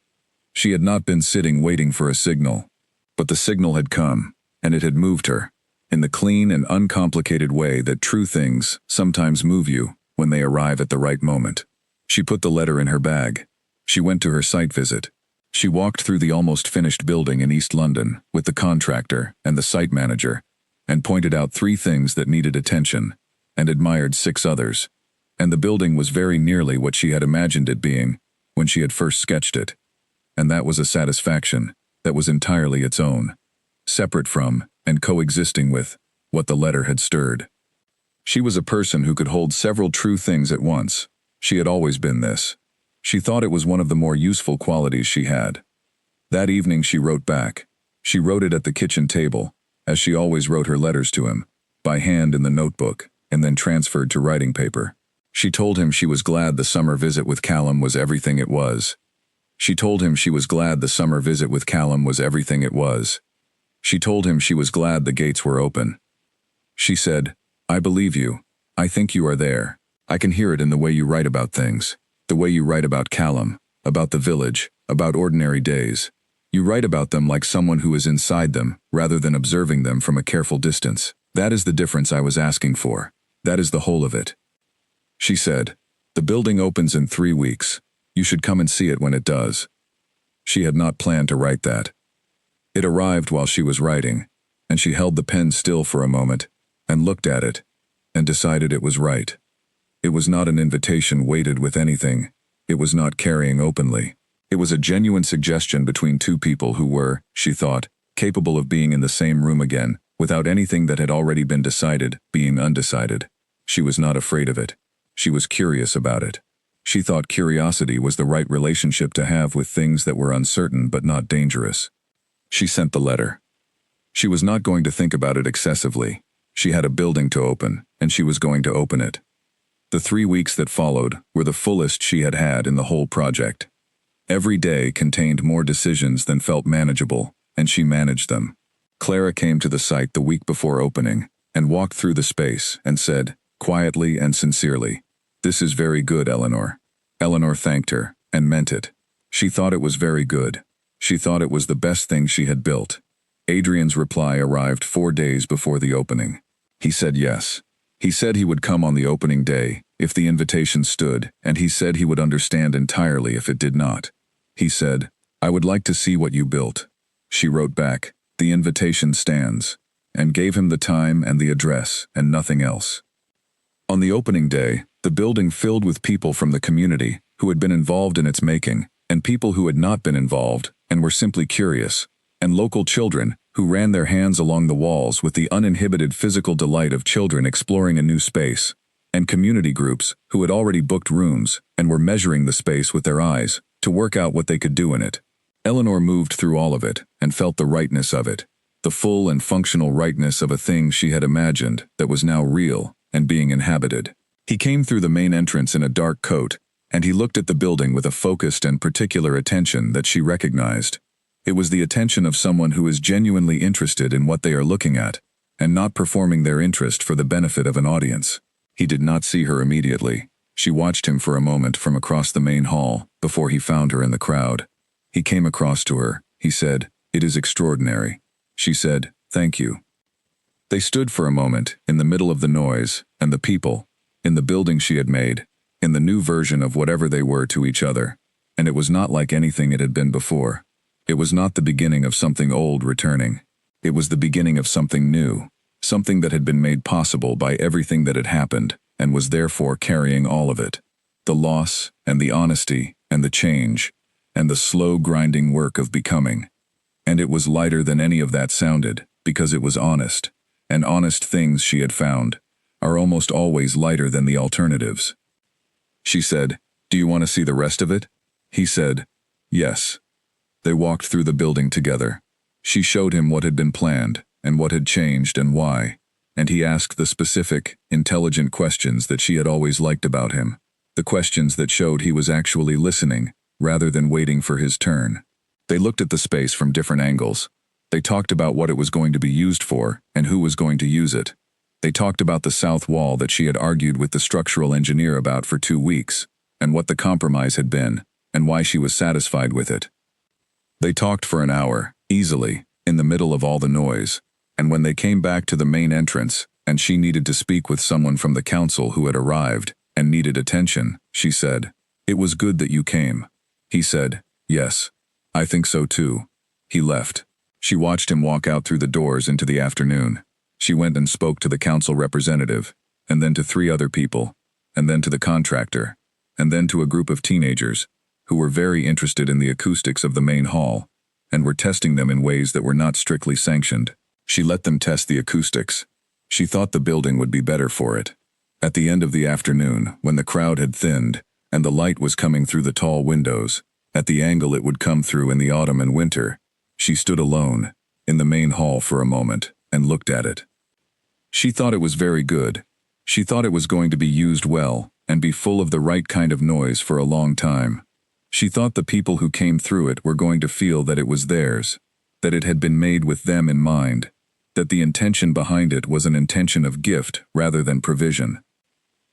She had not been sitting waiting for a signal. But the signal had come, and it had moved her, in the clean and uncomplicated way that true things sometimes move you when they arrive at the right moment. She put the letter in her bag. She went to her site visit. She walked through the almost finished building in East London with the contractor and the site manager, and pointed out 3 things that needed attention, and admired 6 others. And the building was very nearly what she had imagined it being when she had first sketched it. And that was a satisfaction that was entirely its own, separate from, and coexisting with, what the letter had stirred. She was a person who could hold several true things at once. She had always been this. She thought it was one of the more useful qualities she had. That evening she wrote back. She wrote it at the kitchen table, as she always wrote her letters to him, by hand in the notebook, and then transferred to writing paper. She told him she was glad the summer visit with Callum was everything it was. She told him she was glad the summer visit with Callum was everything it was. She told him she was glad the gates were open. She said, I believe you. I think you are there. I can hear it in the way you write about things, the way you write about Callum, about the village, about ordinary days. You write about them like someone who is inside them, rather than observing them from a careful distance. That is the difference I was asking for. That is the whole of it. She said, the building opens in 3 weeks. You should come and see it when it does. She had not planned to write that. It arrived while she was writing, and she held the pen still for a moment, and looked at it, and decided it was right. It was not an invitation weighted with anything. It was not carrying openly. It was a genuine suggestion between 2 people who were, she thought, capable of being in the same room again, without anything that had already been decided being undecided. She was not afraid of it. She was curious about it. She thought curiosity was the right relationship to have with things that were uncertain but not dangerous. She sent the letter. She was not going to think about it excessively. She had a building to open, and she was going to open it. The 3 weeks that followed were the fullest she had had in the whole project. Every day contained more decisions than felt manageable, and she managed them. Clara came to the site the week before opening, and walked through the space and said, quietly and sincerely, "This is very good, Eleanor." Eleanor thanked her, and meant it. She thought it was very good. She thought it was the best thing she had built. Adrian's reply arrived 4 days before the opening. He said yes. He said he would come on the opening day, if the invitation stood, and he said he would understand entirely if it did not. He said, "I would like to see what you built." She wrote back, "The invitation stands," and gave him the time and the address, and nothing else. On the opening day, the building filled with people from the community who had been involved in its making, and people who had not been involved and were simply curious, and local children who ran their hands along the walls with the uninhibited physical delight of children exploring a new space, and community groups who had already booked rooms and were measuring the space with their eyes to work out what they could do in it. Eleanor moved through all of it and felt the rightness of it, the full and functional rightness of a thing she had imagined that was now real and being inhabited. He came through the main entrance in a dark coat, and he looked at the building with a focused and particular attention that she recognized. It was the attention of someone who is genuinely interested in what they are looking at, and not performing their interest for the benefit of an audience. He did not see her immediately. She watched him for a moment from across the main hall before he found her in the crowd. He came across to her. He said, "It is extraordinary." She said, "Thank you." They stood for a moment in the middle of the noise and the people, in the building she had made, in the new version of whatever they were to each other, and it was not like anything it had been before. It was not the beginning of something old returning. It was the beginning of something new, something that had been made possible by everything that had happened and was therefore carrying all of it. The loss and the honesty and the change and the slow grinding work of becoming. And it was lighter than any of that sounded, because it was honest, and honest things she had found are almost always lighter than the alternatives. She said, "Do you want to see the rest of it?" He said, "Yes." They walked through the building together. She showed him what had been planned, and what had changed and why, and he asked the specific, intelligent questions that she had always liked about him, the questions that showed he was actually listening, rather than waiting for his turn. They looked at the space from different angles. They talked about what it was going to be used for, and who was going to use it. They talked about the south wall that she had argued with the structural engineer about for 2 weeks, and what the compromise had been, and why she was satisfied with it. They talked for an hour, easily, in the middle of all the noise, and when they came back to the main entrance, and she needed to speak with someone from the council who had arrived, and needed attention, she said, "It was good that you came." He said, "Yes, I think so too." He left. She watched him walk out through the doors into the afternoon. She went and spoke to the council representative, and then to 3 other people, and then to the contractor, and then to a group of teenagers, who were very interested in the acoustics of the main hall, and were testing them in ways that were not strictly sanctioned. She let them test the acoustics. She thought the building would be better for it. At the end of the afternoon, when the crowd had thinned, and the light was coming through the tall windows, at the angle it would come through in the autumn and winter, she stood alone, in the main hall for a moment, and looked at it. She thought it was very good. She thought it was going to be used well, and be full of the right kind of noise for a long time. She thought the people who came through it were going to feel that it was theirs, that it had been made with them in mind, that the intention behind it was an intention of gift rather than provision.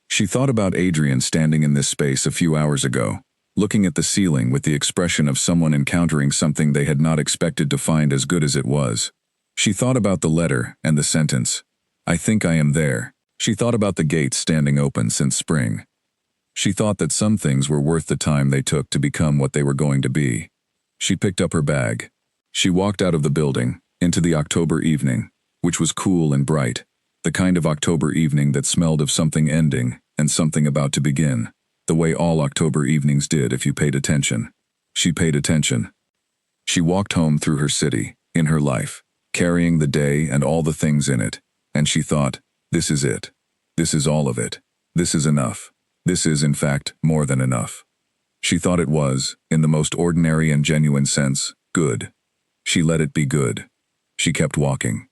She thought about Adrian standing in this space a few hours ago, looking at the ceiling with the expression of someone encountering something they had not expected to find as good as it was. She thought about the letter and the sentence, "I think I am there." She thought about the gates standing open since spring. She thought that some things were worth the time they took to become what they were going to be. She picked up her bag. She walked out of the building, into the October evening, which was cool and bright, the kind of October evening that smelled of something ending and something about to begin, the way all October evenings did if you paid attention. She paid attention. She walked home through her city, in her life, carrying the day and all the things in it, and she thought, "This is it. This is all of it. This is enough. This is, in fact, more than enough." She thought it was, in the most ordinary and genuine sense, good. She let it be good. She kept walking.